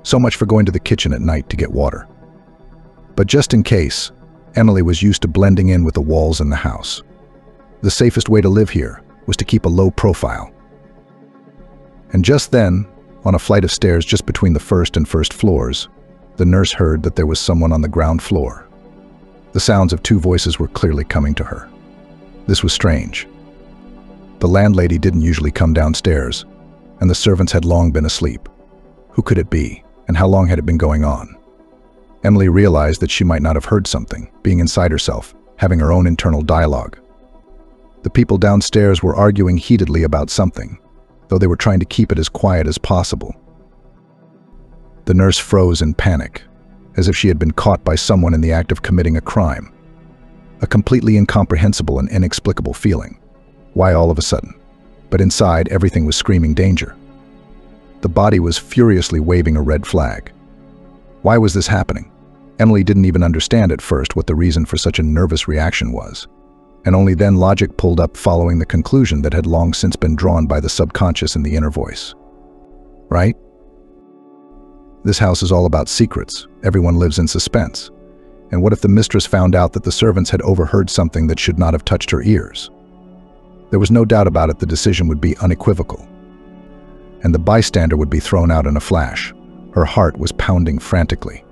So much for going to the kitchen at night to get water. But just in case, Emily was used to blending in with the walls in the house. The safest way to live here was to keep a low profile. And just then, on a flight of stairs just between the first and first floors, the nurse heard that there was someone on the ground floor. The sounds of two voices were clearly coming to her. This was strange. The landlady didn't usually come downstairs, and the servants had long been asleep. Who could it be, and how long had it been going on? Emily realized that she might not have heard something, being inside herself, having her own internal dialogue. The people downstairs were arguing heatedly about something, though they were trying to keep it as quiet as possible. The nurse froze in panic, as if she had been caught by someone in the act of committing a crime. A completely incomprehensible and inexplicable feeling. Why all of a sudden? But inside, everything was screaming danger. The body was furiously waving a red flag. Why was this happening? Emily didn't even understand at first what the reason for such a nervous reaction was, and only then logic pulled up following the conclusion that had long since been drawn by the subconscious in the inner voice. Right? This house is all about secrets. Everyone lives in suspense. And what if the mistress found out that the servants had overheard something that should not have touched her ears? There was no doubt about it, the decision would be unequivocal. And the bystander would be thrown out in a flash. Her heart was pounding frantically.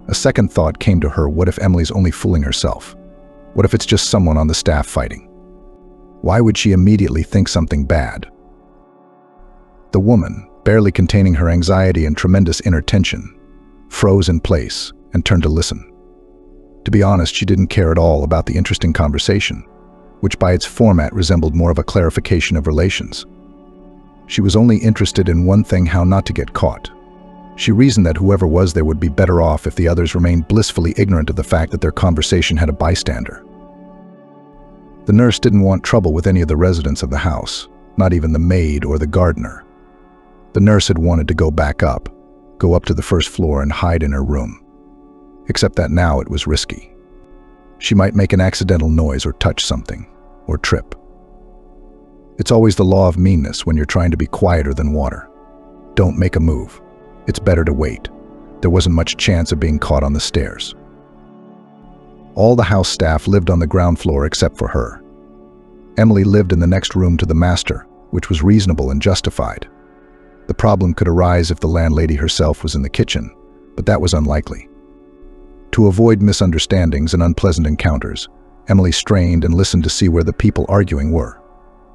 A second thought came to her: what if Emily's only fooling herself? What if it's just someone on the staff fighting? Why would she immediately think something bad? The woman, barely containing her anxiety and tremendous inner tension, froze in place and turned to listen. To be honest, she didn't care at all about the interesting conversation, which by its format resembled more of a clarification of relations. She was only interested in one thing: how not to get caught. She reasoned that whoever was there would be better off if the others remained blissfully ignorant of the fact that their conversation had a bystander. The nurse didn't want trouble with any of the residents of the house, not even the maid or the gardener. The nurse had wanted to go up to the first floor and hide in her room. Except that now it was risky. She might make an accidental noise or touch something, or trip. It's always the law of meanness when you're trying to be quieter than water. Don't make a move. It's better to wait. There wasn't much chance of being caught on the stairs. All the house staff lived on the ground floor except for her. Emily lived in the next room to the master, which was reasonable and justified. The problem could arise if the landlady herself was in the kitchen, but that was unlikely. To avoid misunderstandings and unpleasant encounters, Emily strained and listened to see where the people arguing were.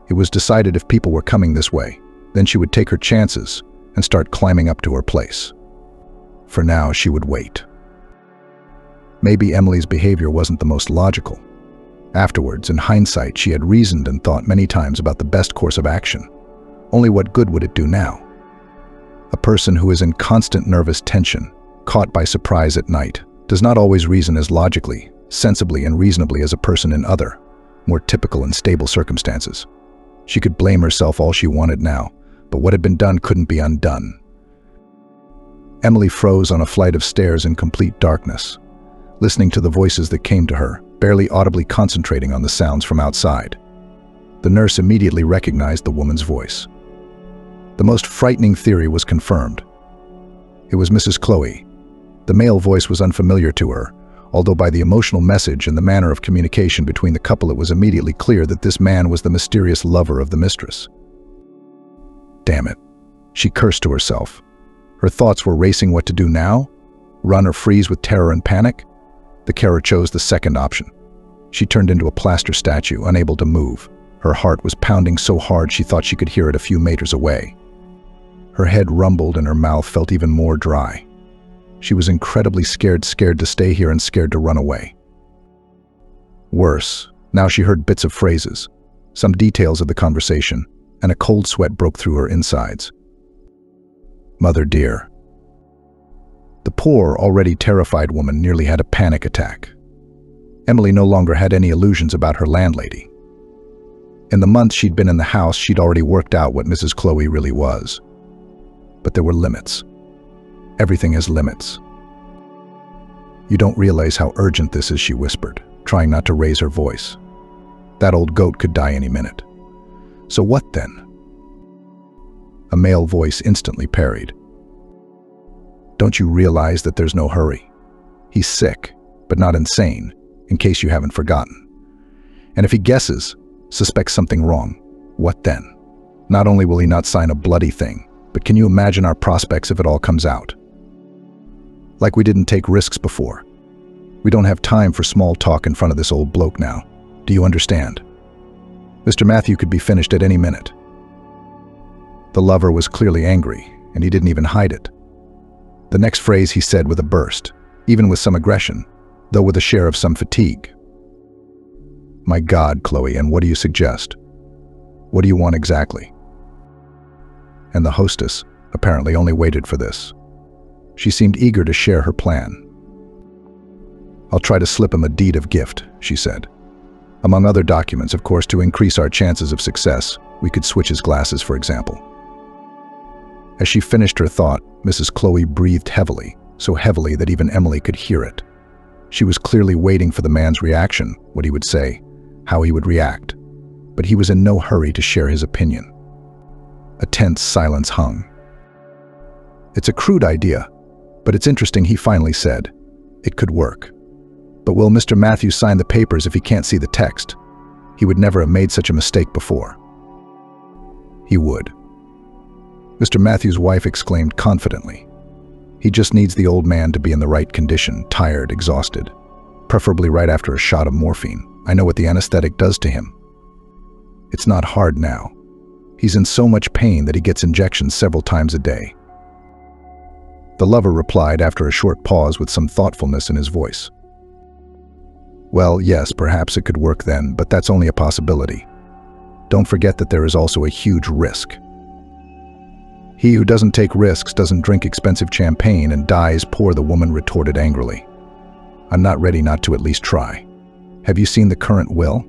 It was decided if people were coming this way, then she would take her chances and start climbing up to her place. For now, she would wait. Maybe Emily's behavior wasn't the most logical. Afterwards, in hindsight, she had reasoned and thought many times about the best course of action. Only what good would it do now? A person who is in constant nervous tension, caught by surprise at night, does not always reason as logically, sensibly, and reasonably as a person in other, more typical and stable circumstances. She could blame herself all she wanted now, but what had been done couldn't be undone. Emily froze on a flight of stairs in complete darkness, listening to the voices that came to her, barely audibly concentrating on the sounds from outside. The nurse immediately recognized the woman's voice. The most frightening theory was confirmed. It was Mrs. Chloe. The male voice was unfamiliar to her, although by the emotional message and the manner of communication between the couple it was immediately clear that this man was the mysterious lover of the mistress. Damn it, she cursed to herself. Her thoughts were racing what to do now? Run or freeze with terror and panic? The carer chose the second option. She turned into a plaster statue, unable to move. Her heart was pounding so hard she thought she could hear it a few meters away. Her head rumbled and her mouth felt even more dry. She was incredibly scared to stay here and scared to run away. Worse, now she heard bits of phrases, some details of the conversation, and a cold sweat broke through her insides. Mother dear. The poor, already terrified woman nearly had a panic attack. Emily no longer had any illusions about her landlady. In the months she'd been in the house, she'd already worked out what Mrs. Chloe really was. But there were limits. Everything has limits. You don't realize how urgent this is, she whispered, trying not to raise her voice. That old goat could die any minute. So what then? A male voice instantly parried. Don't you realize that there's no hurry? He's sick, but not insane, in case you haven't forgotten. And if he guesses, suspects something wrong, what then? Not only will he not sign a bloody thing, but can you imagine our prospects if it all comes out? Like we didn't take risks before. We don't have time for small talk in front of this old bloke now. Do you understand? Mr. Matthew could be finished at any minute. The lover was clearly angry, and he didn't even hide it. The next phrase he said with a burst, even with some aggression, though with a share of some fatigue. "My God, Chloe, and what do you suggest? What do you want exactly?" And the hostess apparently only waited for this. She seemed eager to share her plan. "I'll try to slip him a deed of gift," she said. "Among other documents, of course, to increase our chances of success. We could switch his glasses, for example." As she finished her thought, Mrs. Chloe breathed heavily, so heavily that even Emily could hear it. She was clearly waiting for the man's reaction, what he would say, how he would react. But he was in no hurry to share his opinion. A tense silence hung. "It's a crude idea, but it's interesting," he finally said. "It could work. But will Mr. Matthews sign the papers if he can't see the text? He would never have made such a mistake before." "He would," Mr. Matthews' wife exclaimed confidently. "He just needs the old man to be in the right condition, tired, exhausted. Preferably right after a shot of morphine. I know what the anesthetic does to him. It's not hard now. He's in so much pain that he gets injections several times a day." The lover replied after a short pause with some thoughtfulness in his voice. "Well, yes, perhaps it could work then, but that's only a possibility. Don't forget that there is also a huge risk. He who doesn't take risks doesn't drink expensive champagne and dies poor," the woman retorted angrily. "I'm not ready not to at least try. Have you seen the current will?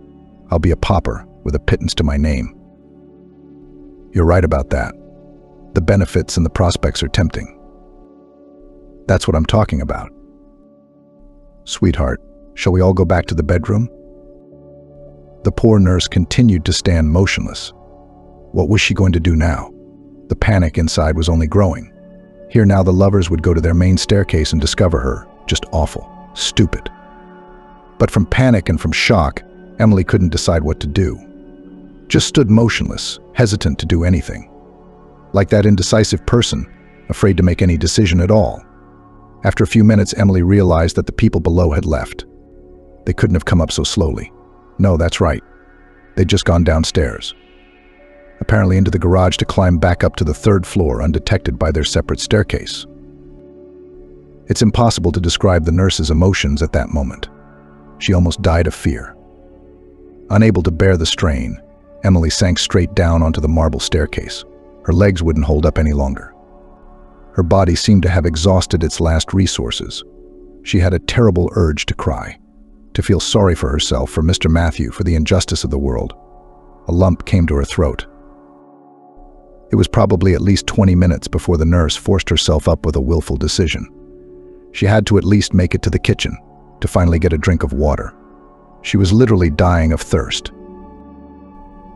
I'll be a pauper with a pittance to my name." "You're right about that. The benefits and the prospects are tempting." "That's what I'm talking about." "Sweetheart, shall we all go back to the bedroom?" The poor nurse continued to stand motionless. What was she going to do now? The panic inside was only growing. Here now the lovers would go to their main staircase and discover her. Just awful. Stupid. But from panic and from shock, Emily couldn't decide what to do. Just stood motionless, hesitant to do anything. Like that indecisive person, afraid to make any decision at all. After a few minutes, Emily realized that the people below had left. They couldn't have come up so slowly. No, that's right. They'd just gone downstairs. Apparently into the garage to climb back up to the third floor undetected by their separate staircase. It's impossible to describe the nurse's emotions at that moment. She almost died of fear. Unable to bear the strain, Emily sank straight down onto the marble staircase. Her legs wouldn't hold up any longer. Her body seemed to have exhausted its last resources. She had a terrible urge to cry, to feel sorry for herself, for Mr. Matthew, for the injustice of the world. A lump came to her throat. It was probably at least 20 minutes before the nurse forced herself up with a willful decision. She had to at least make it to the kitchen, to finally get a drink of water. She was literally dying of thirst.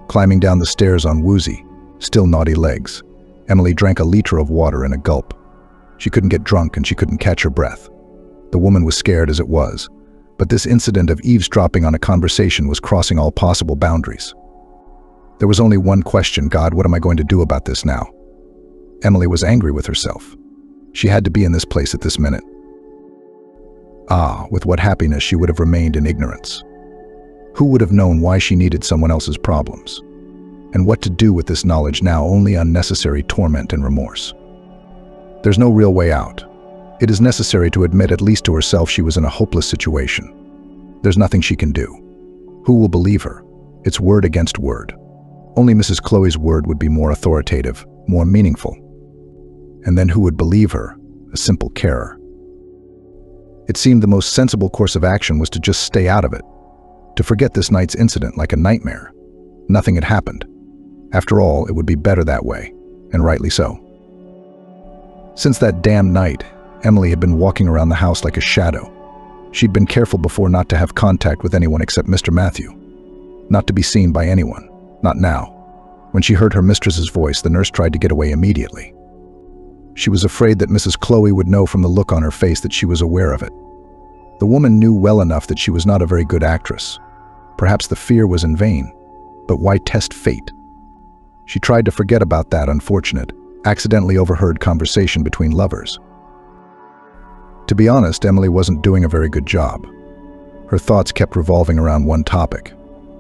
Climbing down the stairs on woozy, still naughty legs, Emily drank a liter of water in a gulp. She couldn't get drunk and she couldn't catch her breath. The woman was scared as it was, but this incident of eavesdropping on a conversation was crossing all possible boundaries. There was only one question: God, what am I going to do about this now? Emily was angry with herself. She had to be in this place at this minute. Ah, with what happiness she would have remained in ignorance. Who would have known why she needed someone else's problems? And what to do with this knowledge now? Only unnecessary torment and remorse. There's no real way out. It is necessary to admit, at least to herself, she was in a hopeless situation. There's nothing she can do. Who will believe her? It's word against word. Only Mrs. Chloe's word would be more authoritative, more meaningful. And then who would believe her? A simple carer. It seemed the most sensible course of action was to just stay out of it, to forget this night's incident like a nightmare. Nothing had happened. After all, it would be better that way, and rightly so. Since that damn night, Emily had been walking around the house like a shadow. She'd been careful before not to have contact with anyone except Mr. Matthew. Not to be seen by anyone. Not now. When she heard her mistress's voice, the nurse tried to get away immediately. She was afraid that Mrs. Chloe would know from the look on her face that she was aware of it. The woman knew well enough that she was not a very good actress. Perhaps the fear was in vain. But why test fate? She tried to forget about that unfortunate, accidentally overheard conversation between lovers. To be honest, Emily wasn't doing a very good job. Her thoughts kept revolving around one topic.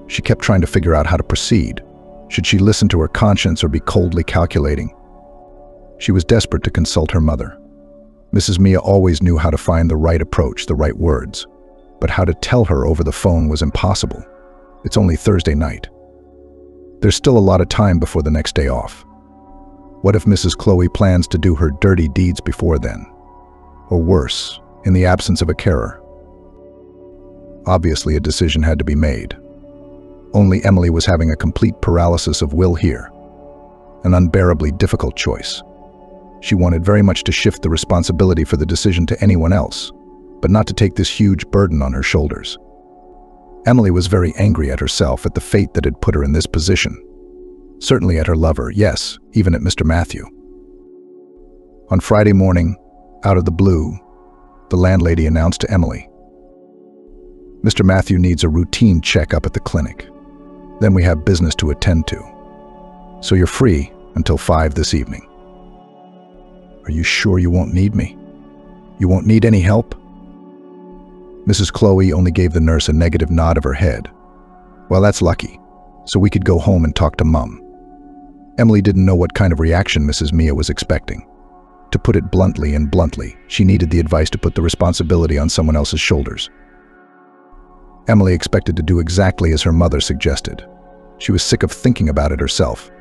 She kept trying to figure out how to proceed. Should she listen to her conscience or be coldly calculating? She was desperate to consult her mother. Mrs. Mia always knew how to find the right approach, the right words, but how to tell her over the phone was impossible. It's only Thursday night. There's still a lot of time before the next day off. What if Mrs. Chloe plans to do her dirty deeds before then? Or worse, in the absence of a carer? Obviously, a decision had to be made. Only Emily was having a complete paralysis of will here. An unbearably difficult choice. She wanted very much to shift the responsibility for the decision to anyone else, but not to take this huge burden on her shoulders. Emily was very angry at herself, at the fate that had put her in this position. Certainly at her lover, yes, even at Mr. Matthew. On Friday morning, out of the blue, the landlady announced to Emily, "Mr. Matthew needs a routine checkup at the clinic. Then we have business to attend to. So you're free until 5 this evening." "Are you sure you won't need me? You won't need any help?" Mrs. Chloe only gave the nurse a negative nod of her head. "Well, that's lucky, so we could go home and talk to Mum." Emily didn't know what kind of reaction Mrs. Mia was expecting. To put it bluntly, she needed the advice to put the responsibility on someone else's shoulders. Emily expected to do exactly as her mother suggested. She was sick of thinking about it herself.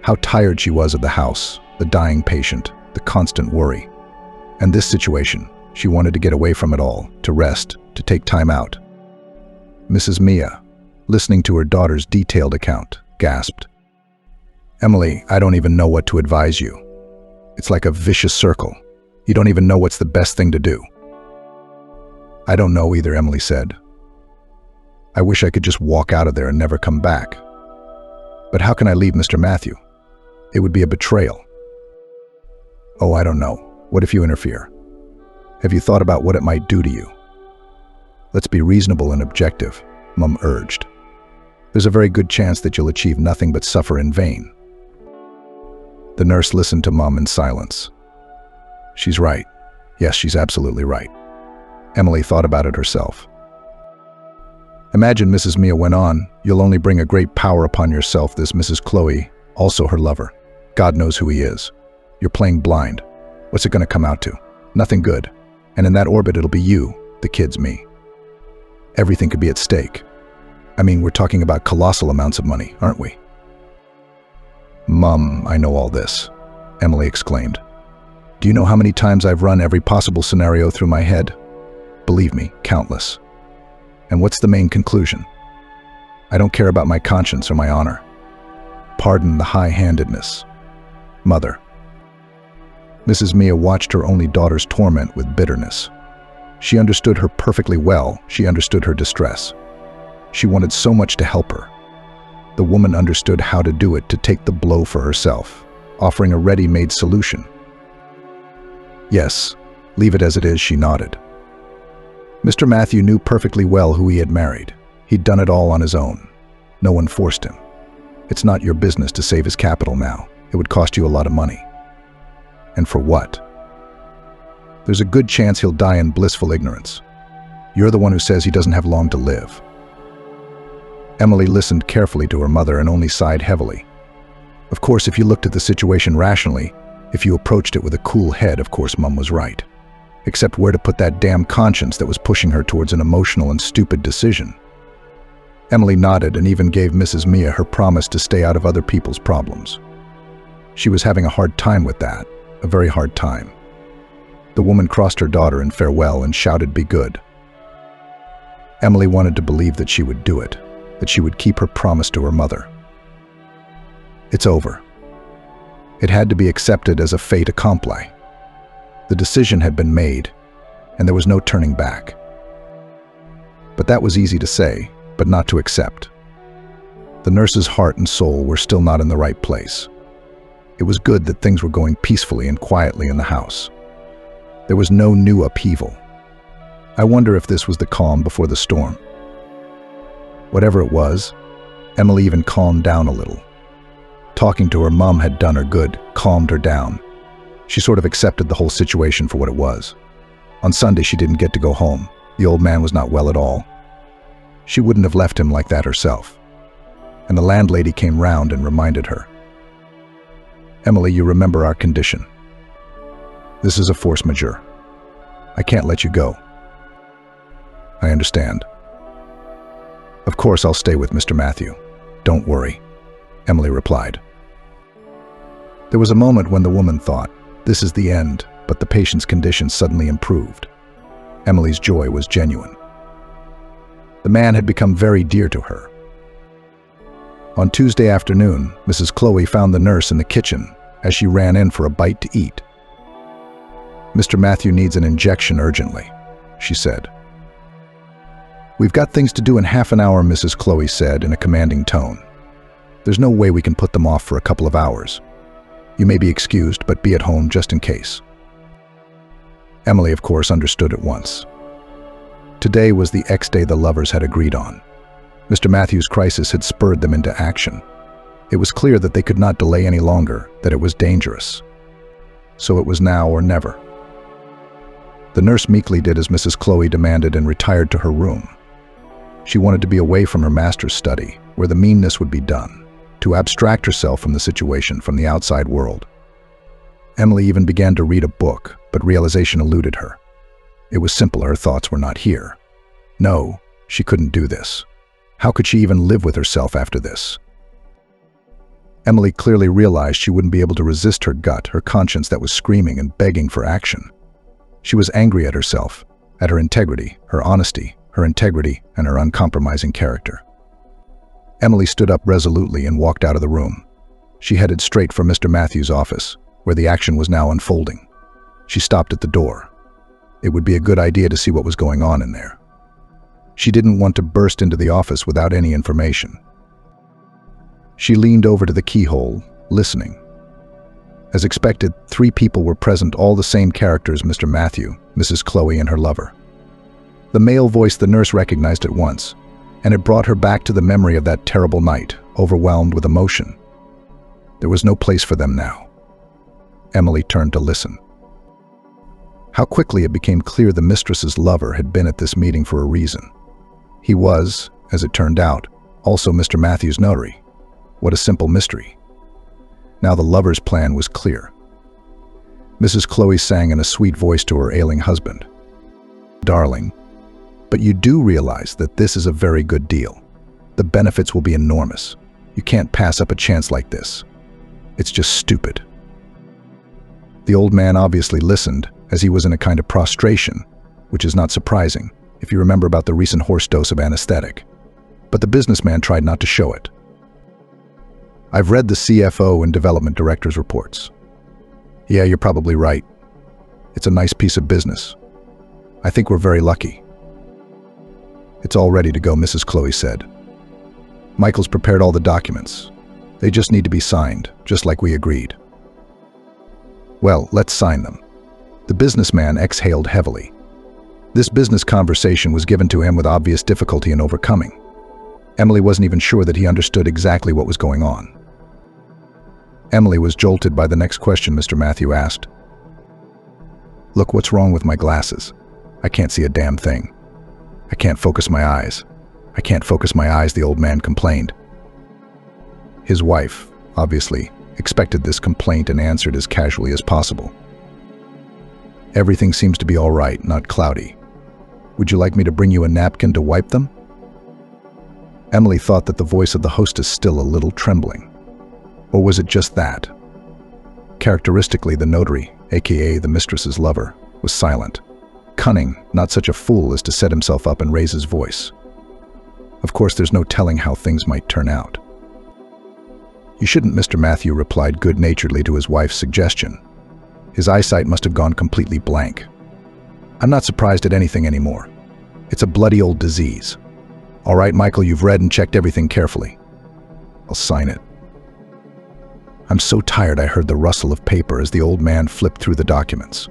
How tired she was of the house, the dying patient, the constant worry. And this situation, she wanted to get away from it all, to rest, to take time out. Mrs. Mia, listening to her daughter's detailed account, gasped, "Emily, I don't even know what to advise you. It's like a vicious circle. You don't even know what's the best thing to do." "I don't know either," Emily said. "I wish I could just walk out of there and never come back. But how can I leave Mr. Matthew? It would be a betrayal." "Oh, I don't know. What if you interfere? Have you thought about what it might do to you?" "Let's be reasonable and objective," Mum urged. "There's a very good chance that you'll achieve nothing but suffer in vain." The nurse listened to Mum in silence. "She's right. Yes, she's absolutely right." Emily thought about it herself. "Imagine," Mrs. Mia went on, "you'll only bring a great power upon yourself, this Mrs. Chloe, also her lover. God knows who he is. You're playing blind. What's it going to come out to? Nothing good. And in that orbit, it'll be you, the kids, me. Everything could be at stake. I mean, we're talking about colossal amounts of money, aren't we?" "Mum, I know all this," Emily exclaimed. "Do you know how many times I've run every possible scenario through my head? Believe me, countless. And what's the main conclusion? I don't care about my conscience or my honor. Pardon the high-handedness. Mother." Mrs. Mia watched her only daughter's torment with bitterness. She understood her perfectly well. She understood her distress. She wanted so much to help her. The woman understood how to do it, to take the blow for herself, offering a ready-made solution. "Yes, leave it as it is," she nodded. Mr. Matthew knew perfectly well who he had married. He'd done it all on his own. No one forced him. It's not your business to save his capital now. It would cost you a lot of money. And for what? There's a good chance he'll die in blissful ignorance. You're the one who says he doesn't have long to live. Emily listened carefully to her mother and only sighed heavily. Of course, if you looked at the situation rationally, if you approached it with a cool head, of course Mum was right. Except where to put that damn conscience that was pushing her towards an emotional and stupid decision? Emily nodded and even gave Mrs. Mia her promise to stay out of other people's problems. She was having a hard time with that, a very hard time. The woman crossed her daughter in farewell and shouted, "Be good." Emily wanted to believe that she would do it, that she would keep her promise to her mother. It's over. It had to be accepted as a fait accompli. The decision had been made, and there was no turning back. But that was easy to say, but not to accept. The nurse's heart and soul were still not in the right place. It was good that things were going peacefully and quietly in the house. There was no new upheaval. I wonder if this was the calm before the storm. Whatever it was, Emily even calmed down a little. Talking to her mum had done her good, calmed her down. She sort of accepted the whole situation for what it was. On Sunday, she didn't get to go home. The old man was not well at all. She wouldn't have left him like that herself. And the landlady came round and reminded her. Emily, you remember our condition. This is a force majeure. I can't let you go. I understand. Of course I'll stay with Mr. Matthew. Don't worry, Emily replied. There was a moment when the woman thought, this is the end, but the patient's condition suddenly improved. Emily's joy was genuine. The man had become very dear to her. On Tuesday afternoon, Mrs. Chloe found the nurse in the kitchen as she ran in for a bite to eat. Mr. Matthew needs an injection urgently, she said. We've got things to do in half an hour, Mrs. Chloe said in a commanding tone. There's no way we can put them off for a couple of hours. You may be excused, but be at home just in case. Emily, of course, understood at once. Today was the ex-day the lovers had agreed on. Mr. Matthew's crisis had spurred them into action. It was clear that they could not delay any longer, that it was dangerous. So it was now or never. The nurse meekly did as Mrs. Chloe demanded and retired to her room. She wanted to be away from her master's study, where the meanness would be done, to abstract herself from the situation, from the outside world. Emily even began to read a book, but realization eluded her. It was simple, her thoughts were not here. No, she couldn't do this. How could she even live with herself after this? Emily clearly realized she wouldn't be able to resist her gut, her conscience that was screaming and begging for action. She was angry at herself, at her integrity, her honesty, her integrity, and her uncompromising character. Emily stood up resolutely and walked out of the room. She headed straight for Mr. Matthew's office, where the action was now unfolding. She stopped at the door. It would be a good idea to see what was going on in there. She didn't want to burst into the office without any information. She leaned over to the keyhole, listening. As expected, 3 people were present, all the same characters: Mr. Matthew, Mrs. Chloe, and her lover. The male voice the nurse recognized at once, and it brought her back to the memory of that terrible night, overwhelmed with emotion. There was no place for them now. Emily turned to listen. How quickly it became clear the mistress's lover had been at this meeting for a reason. He was, as it turned out, also Mr. Matthew's notary. What a simple mystery. Now the lover's plan was clear. Mrs. Chloe sang in a sweet voice to her ailing husband. Darling, but you do realize that this is a very good deal. The benefits will be enormous. You can't pass up a chance like this. It's just stupid. The old man obviously listened, as he was in a kind of prostration, which is not surprising if you remember about the recent horse dose of anesthetic. But the businessman tried not to show it. I've read the CFO and development director's reports. Yeah, you're probably right. It's a nice piece of business. I think we're very lucky. It's all ready to go, Mrs. Chloe said. Michael's prepared all the documents. They just need to be signed, just like we agreed. Well, let's sign them. The businessman exhaled heavily. This business conversation was given to him with obvious difficulty in overcoming. Emily wasn't even sure that he understood exactly what was going on. Emily was jolted by the next question Mr. Matthew asked. Look, what's wrong with my glasses? I can't see a damn thing. I can't focus my eyes. I can't focus my eyes, the old man complained. His wife, obviously, expected this complaint and answered as casually as possible. Everything seems to be all right, not cloudy. Would you like me to bring you a napkin to wipe them? Emily thought that the voice of the hostess still a little trembling. Or was it just that? Characteristically, the notary, aka the mistress's lover, was silent. Cunning, not such a fool as to set himself up and raise his voice. Of course, there's no telling how things might turn out. You shouldn't, Mr. Matthew replied good-naturedly to his wife's suggestion. His eyesight must have gone completely blank. I'm not surprised at anything anymore. It's a bloody old disease. All right, Michael, you've read and checked everything carefully. I'll sign it. I'm so tired I heard the rustle of paper as the old man flipped through the documents.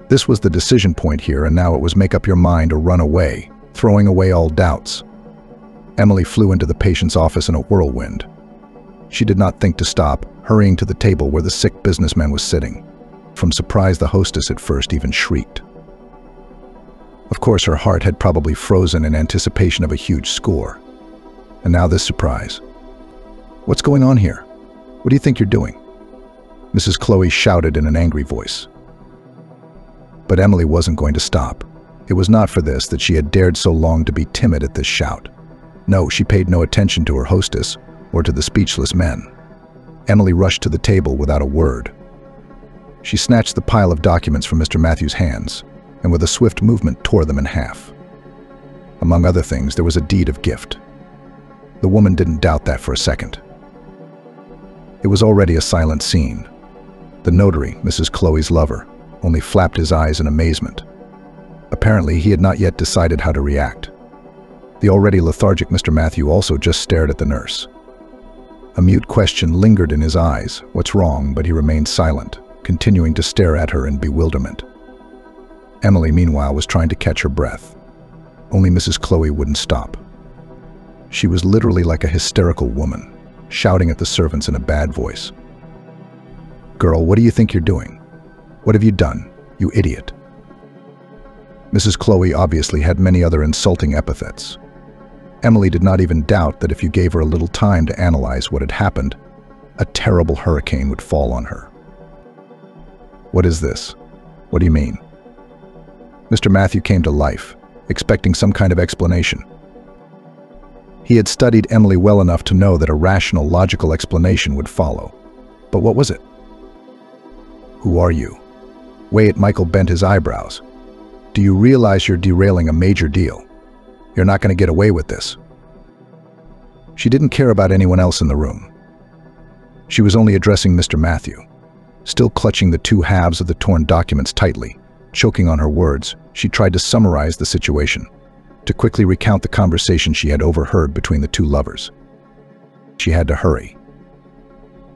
This was the decision point here, and now it was make up your mind or run away, throwing away all doubts. Emily flew into the patient's office in a whirlwind. She did not think to stop, hurrying to the table where the sick businessman was sitting. From surprise, the hostess at first even shrieked. Of course, her heart had probably frozen in anticipation of a huge score. And now this surprise. "What's going on here? What do you think you're doing?" Mrs. Chloe shouted in an angry voice. But Emily wasn't going to stop. It was not for this that she had dared so long to be timid at this shout. No, she paid no attention to her hostess or to the speechless men. Emily rushed to the table without a word. She snatched the pile of documents from Mr. Matthews' hands and with a swift movement tore them in half. Among other things, there was a deed of gift. The woman didn't doubt that for a second. It was already a silent scene. The notary, Mrs. Chloe's lover, only flapped his eyes in amazement. Apparently, he had not yet decided how to react. The already lethargic Mr. Matthew also just stared at the nurse. A mute question lingered in his eyes, "What's wrong?" but he remained silent, continuing to stare at her in bewilderment. Emily, meanwhile, was trying to catch her breath. Only Mrs. Chloe wouldn't stop. She was literally like a hysterical woman, shouting at the servants in a bad voice. "Girl, what do you think you're doing? What have you done, you idiot?" Mrs. Chloe obviously had many other insulting epithets. Emily did not even doubt that if you gave her a little time to analyze what had happened, a terrible hurricane would fall on her. "What is this? What do you mean?" Mr. Matthew came to life, expecting some kind of explanation. He had studied Emily well enough to know that a rational, logical explanation would follow. But what was it? "Who are you?" Wait, Michael bent his eyebrows. "Do you realize you're derailing a major deal? You're not going to get away with this." She didn't care about anyone else in the room. She was only addressing Mr. Matthew. Still clutching the two halves of the torn documents tightly, choking on her words, she tried to summarize the situation, to quickly recount the conversation she had overheard between the two lovers. She had to hurry.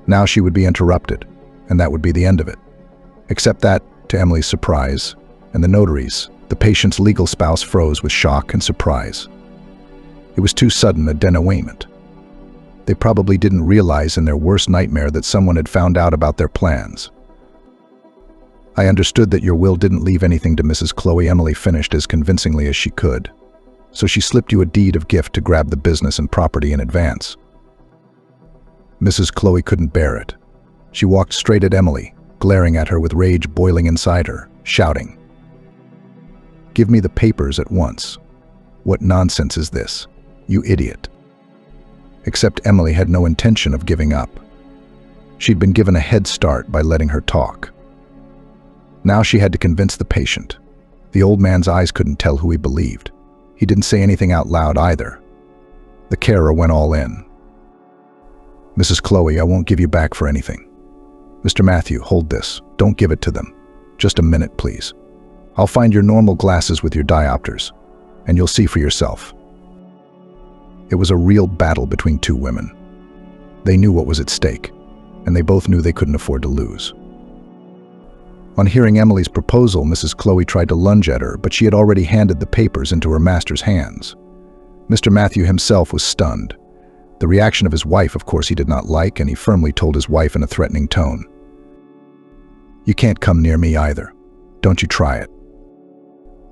Now she would be interrupted, and that would be the end of it. Except that, to Emily's surprise, and the notary's, the patient's legal spouse froze with shock and surprise. It was too sudden a denouement. They probably didn't realize in their worst nightmare that someone had found out about their plans. "I understood that your will didn't leave anything to Mrs. Chloe," Emily finished as convincingly as she could. "So she slipped you a deed of gift to grab the business and property in advance." Mrs. Chloe couldn't bear it. She walked straight at Emily, glaring at her with rage boiling inside her, shouting, "Give me the papers at once. What nonsense is this, you idiot?" Except Emily had no intention of giving up. She'd been given a head start by letting her talk. Now she had to convince the patient. The old man's eyes couldn't tell who he believed. He didn't say anything out loud either. The carer went all in. "Mrs. Chloe, I won't give you back for anything. Mr. Matthew, hold this. Don't give it to them. Just a minute, please. I'll find your normal glasses with your diopters, and you'll see for yourself." It was a real battle between two women. They knew what was at stake, and they both knew they couldn't afford to lose. On hearing Emily's proposal, Mrs. Chloe tried to lunge at her, but she had already handed the papers into her master's hands. Mr. Matthew himself was stunned. The reaction of his wife, of course, he did not like, and he firmly told his wife in a threatening tone, "You can't come near me either. Don't you try it."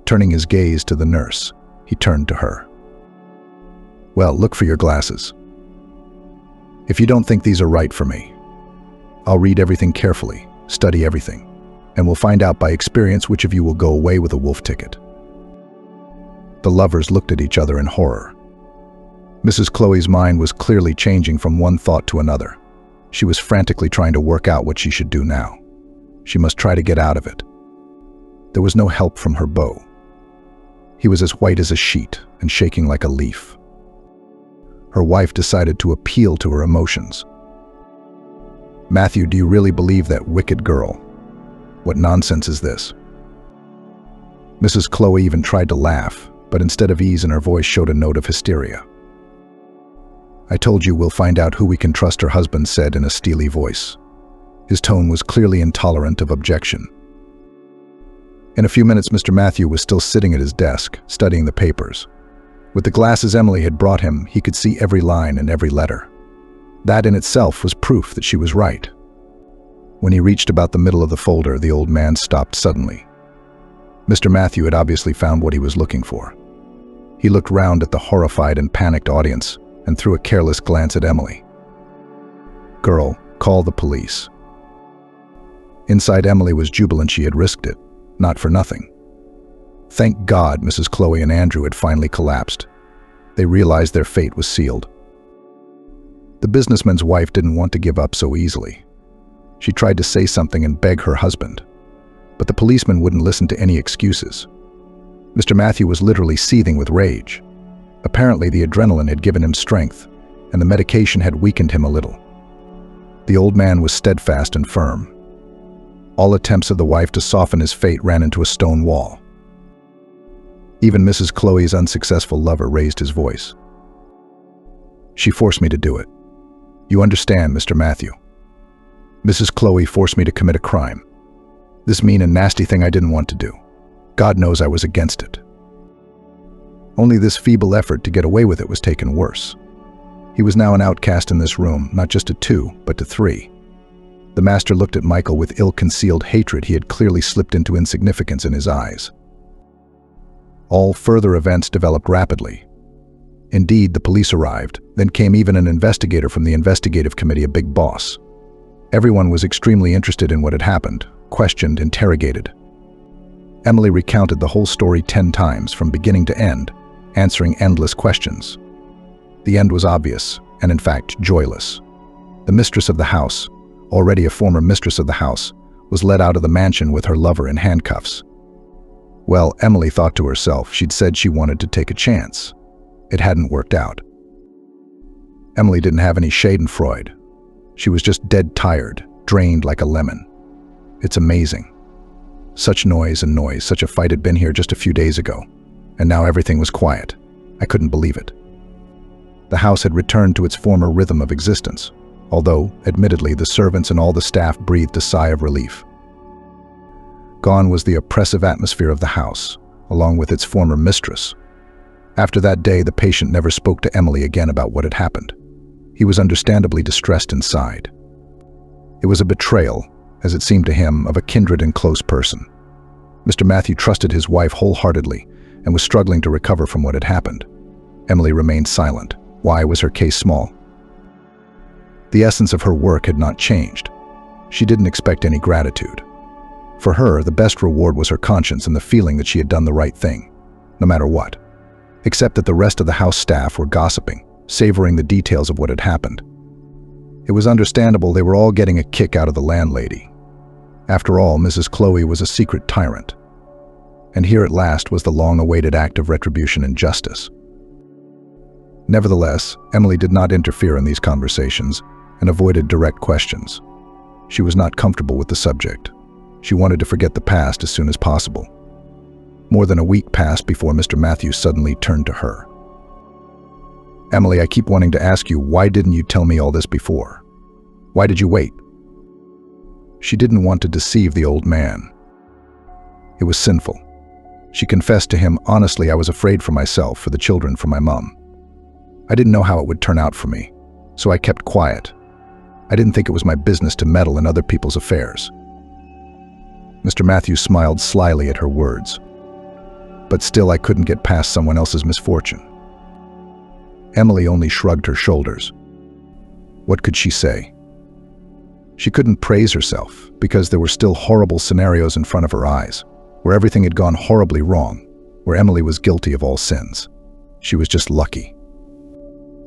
Turning his gaze to the nurse, he turned to her. "Well, look for your glasses. If you don't think these are right for me, I'll read everything carefully, study everything, and we'll find out by experience which of you will go away with a wolf ticket." The lovers looked at each other in horror. Mrs. Chloe's mind was clearly changing from one thought to another. She was frantically trying to work out what she should do now. She must try to get out of it. There was no help from her beau. He was as white as a sheet and shaking like a leaf. Her wife decided to appeal to her emotions. "Matthew, do you really believe that wicked girl? What nonsense is this?" Mrs. Chloe even tried to laugh, but instead of ease in her voice showed a note of hysteria. "I told you we'll find out who we can trust," her husband said in a steely voice. His tone was clearly intolerant of objection. In a few minutes, Mr. Matthew was still sitting at his desk, studying the papers. With the glasses Emily had brought him, he could see every line and every letter. That in itself was proof that she was right. When he reached about the middle of the folder, the old man stopped suddenly. Mr. Matthew had obviously found what he was looking for. He looked round at the horrified and panicked audience and threw a careless glance at Emily. "Girl, call the police." Inside, Emily was jubilant she had risked it, not for nothing. Thank God Mrs. Chloe and Andrew had finally collapsed. They realized their fate was sealed. The businessman's wife didn't want to give up so easily. She tried to say something and beg her husband, but the policeman wouldn't listen to any excuses. Mr. Matthew was literally seething with rage. Apparently, the adrenaline had given him strength, and the medication had weakened him a little. The old man was steadfast and firm. All attempts of the wife to soften his fate ran into a stone wall. Even Mrs. Chloe's unsuccessful lover raised his voice. "She forced me to do it. You understand, Mr. Matthew? Mrs. Chloe forced me to commit a crime. This mean and nasty thing I didn't want to do. God knows I was against it." Only this feeble effort to get away with it was taken worse. He was now an outcast in this room, not just to two, but to three. The master looked at Michael with ill-concealed hatred. He had clearly slipped into insignificance in his eyes. All further events developed rapidly. Indeed, the police arrived, then came even an investigator from the investigative committee, a big boss. Everyone was extremely interested in what had happened, questioned, interrogated. Emily recounted the whole story 10 times, from beginning to end, answering endless questions. The end was obvious, and in fact, joyless. The mistress of the house, already a former mistress of the house, was led out of the mansion with her lover in handcuffs. Well, Emily thought to herself, she'd said she wanted to take a chance. It hadn't worked out. Emily didn't have any schadenfreude. She was just dead tired, drained like a lemon. It's amazing. Such noise and noise, such a fight had been here just a few days ago, and now everything was quiet. I couldn't believe it. The house had returned to its former rhythm of existence, although, admittedly, the servants and all the staff breathed a sigh of relief. Gone was the oppressive atmosphere of the house, along with its former mistress. After that day, the patient never spoke to Emily again about what had happened. He was understandably distressed inside. It was a betrayal, as it seemed to him, of a kindred and close person. Mr. Matthew trusted his wife wholeheartedly and was struggling to recover from what had happened. Emily remained silent. Why was her case small? The essence of her work had not changed. She didn't expect any gratitude. For her, the best reward was her conscience and the feeling that she had done the right thing, no matter what. Except that the rest of the house staff were gossiping, savoring the details of what had happened. It was understandable they were all getting a kick out of the landlady. After all, Mrs. Chloe was a secret tyrant. And here at last was the long-awaited act of retribution and justice. Nevertheless, Emily did not interfere in these conversations and avoided direct questions. She was not comfortable with the subject. She wanted to forget the past as soon as possible. More than a week passed before Mr. Matthews suddenly turned to her. "Emily, I keep wanting to ask you, why didn't you tell me all this before? Why did you wait?" She didn't want to deceive the old man. It was sinful. She confessed to him, "Honestly, I was afraid for myself, for the children, for my mom. I didn't know how it would turn out for me, so I kept quiet. I didn't think it was my business to meddle in other people's affairs." Mr. Matthews smiled slyly at her words. "But still, I couldn't get past someone else's misfortune." Emily only shrugged her shoulders. What could she say? She couldn't praise herself, because there were still horrible scenarios in front of her eyes, where everything had gone horribly wrong, where Emily was guilty of all sins. She was just lucky.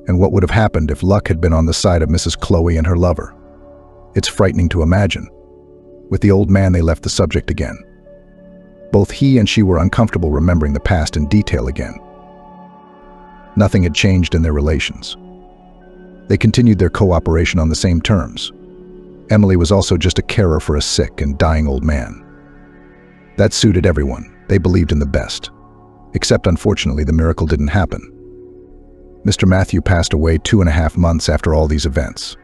And what would have happened if luck had been on the side of Mrs. Chloe and her lover? It's frightening to imagine. With the old man, they left the subject again. Both he and she were uncomfortable remembering the past in detail again. Nothing had changed in their relations. They continued their cooperation on the same terms. Emily was also just a carer for a sick and dying old man. That suited everyone. They believed in the best. Except, unfortunately, the miracle didn't happen. Mr. Matthew passed away 2.5 months after all these events.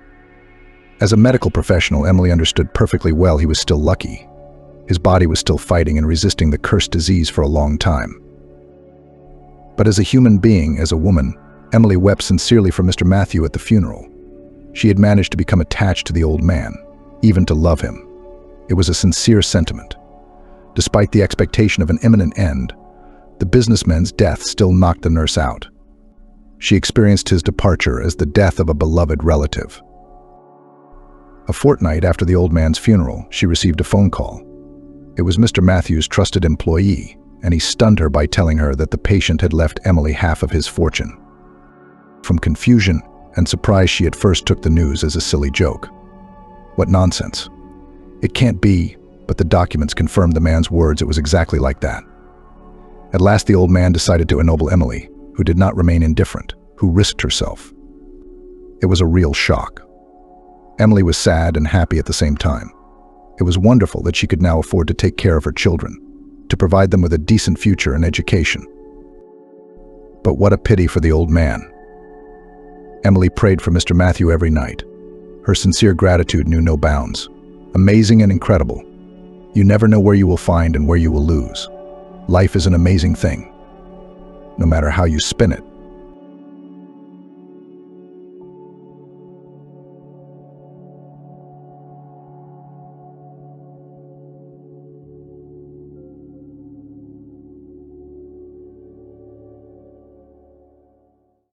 As a medical professional, Emily understood perfectly well he was still lucky. His body was still fighting and resisting the cursed disease for a long time. But as a human being, as a woman, Emily wept sincerely for Mr. Matthew at the funeral. She had managed to become attached to the old man, even to love him. It was a sincere sentiment. Despite the expectation of an imminent end, the businessman's death still knocked the nurse out. She experienced his departure as the death of a beloved relative. A fortnight after the old man's funeral, she received a phone call. It was Mr. Matthews' trusted employee, and he stunned her by telling her that the patient had left Emily half of his fortune. From confusion and surprise, she at first took the news as a silly joke. What nonsense. It can't be, but the documents confirmed the man's words. It was exactly like that. At last the old man decided to ennoble Emily, who did not remain indifferent, who risked herself. It was a real shock. Emily was sad and happy at the same time. It was wonderful that she could now afford to take care of her children, to provide them with a decent future and education. But what a pity for the old man. Emily prayed for Mr. Matthew every night. Her sincere gratitude knew no bounds. Amazing and incredible. You never know where you will find and where you will lose. Life is an amazing thing. No matter how you spin it,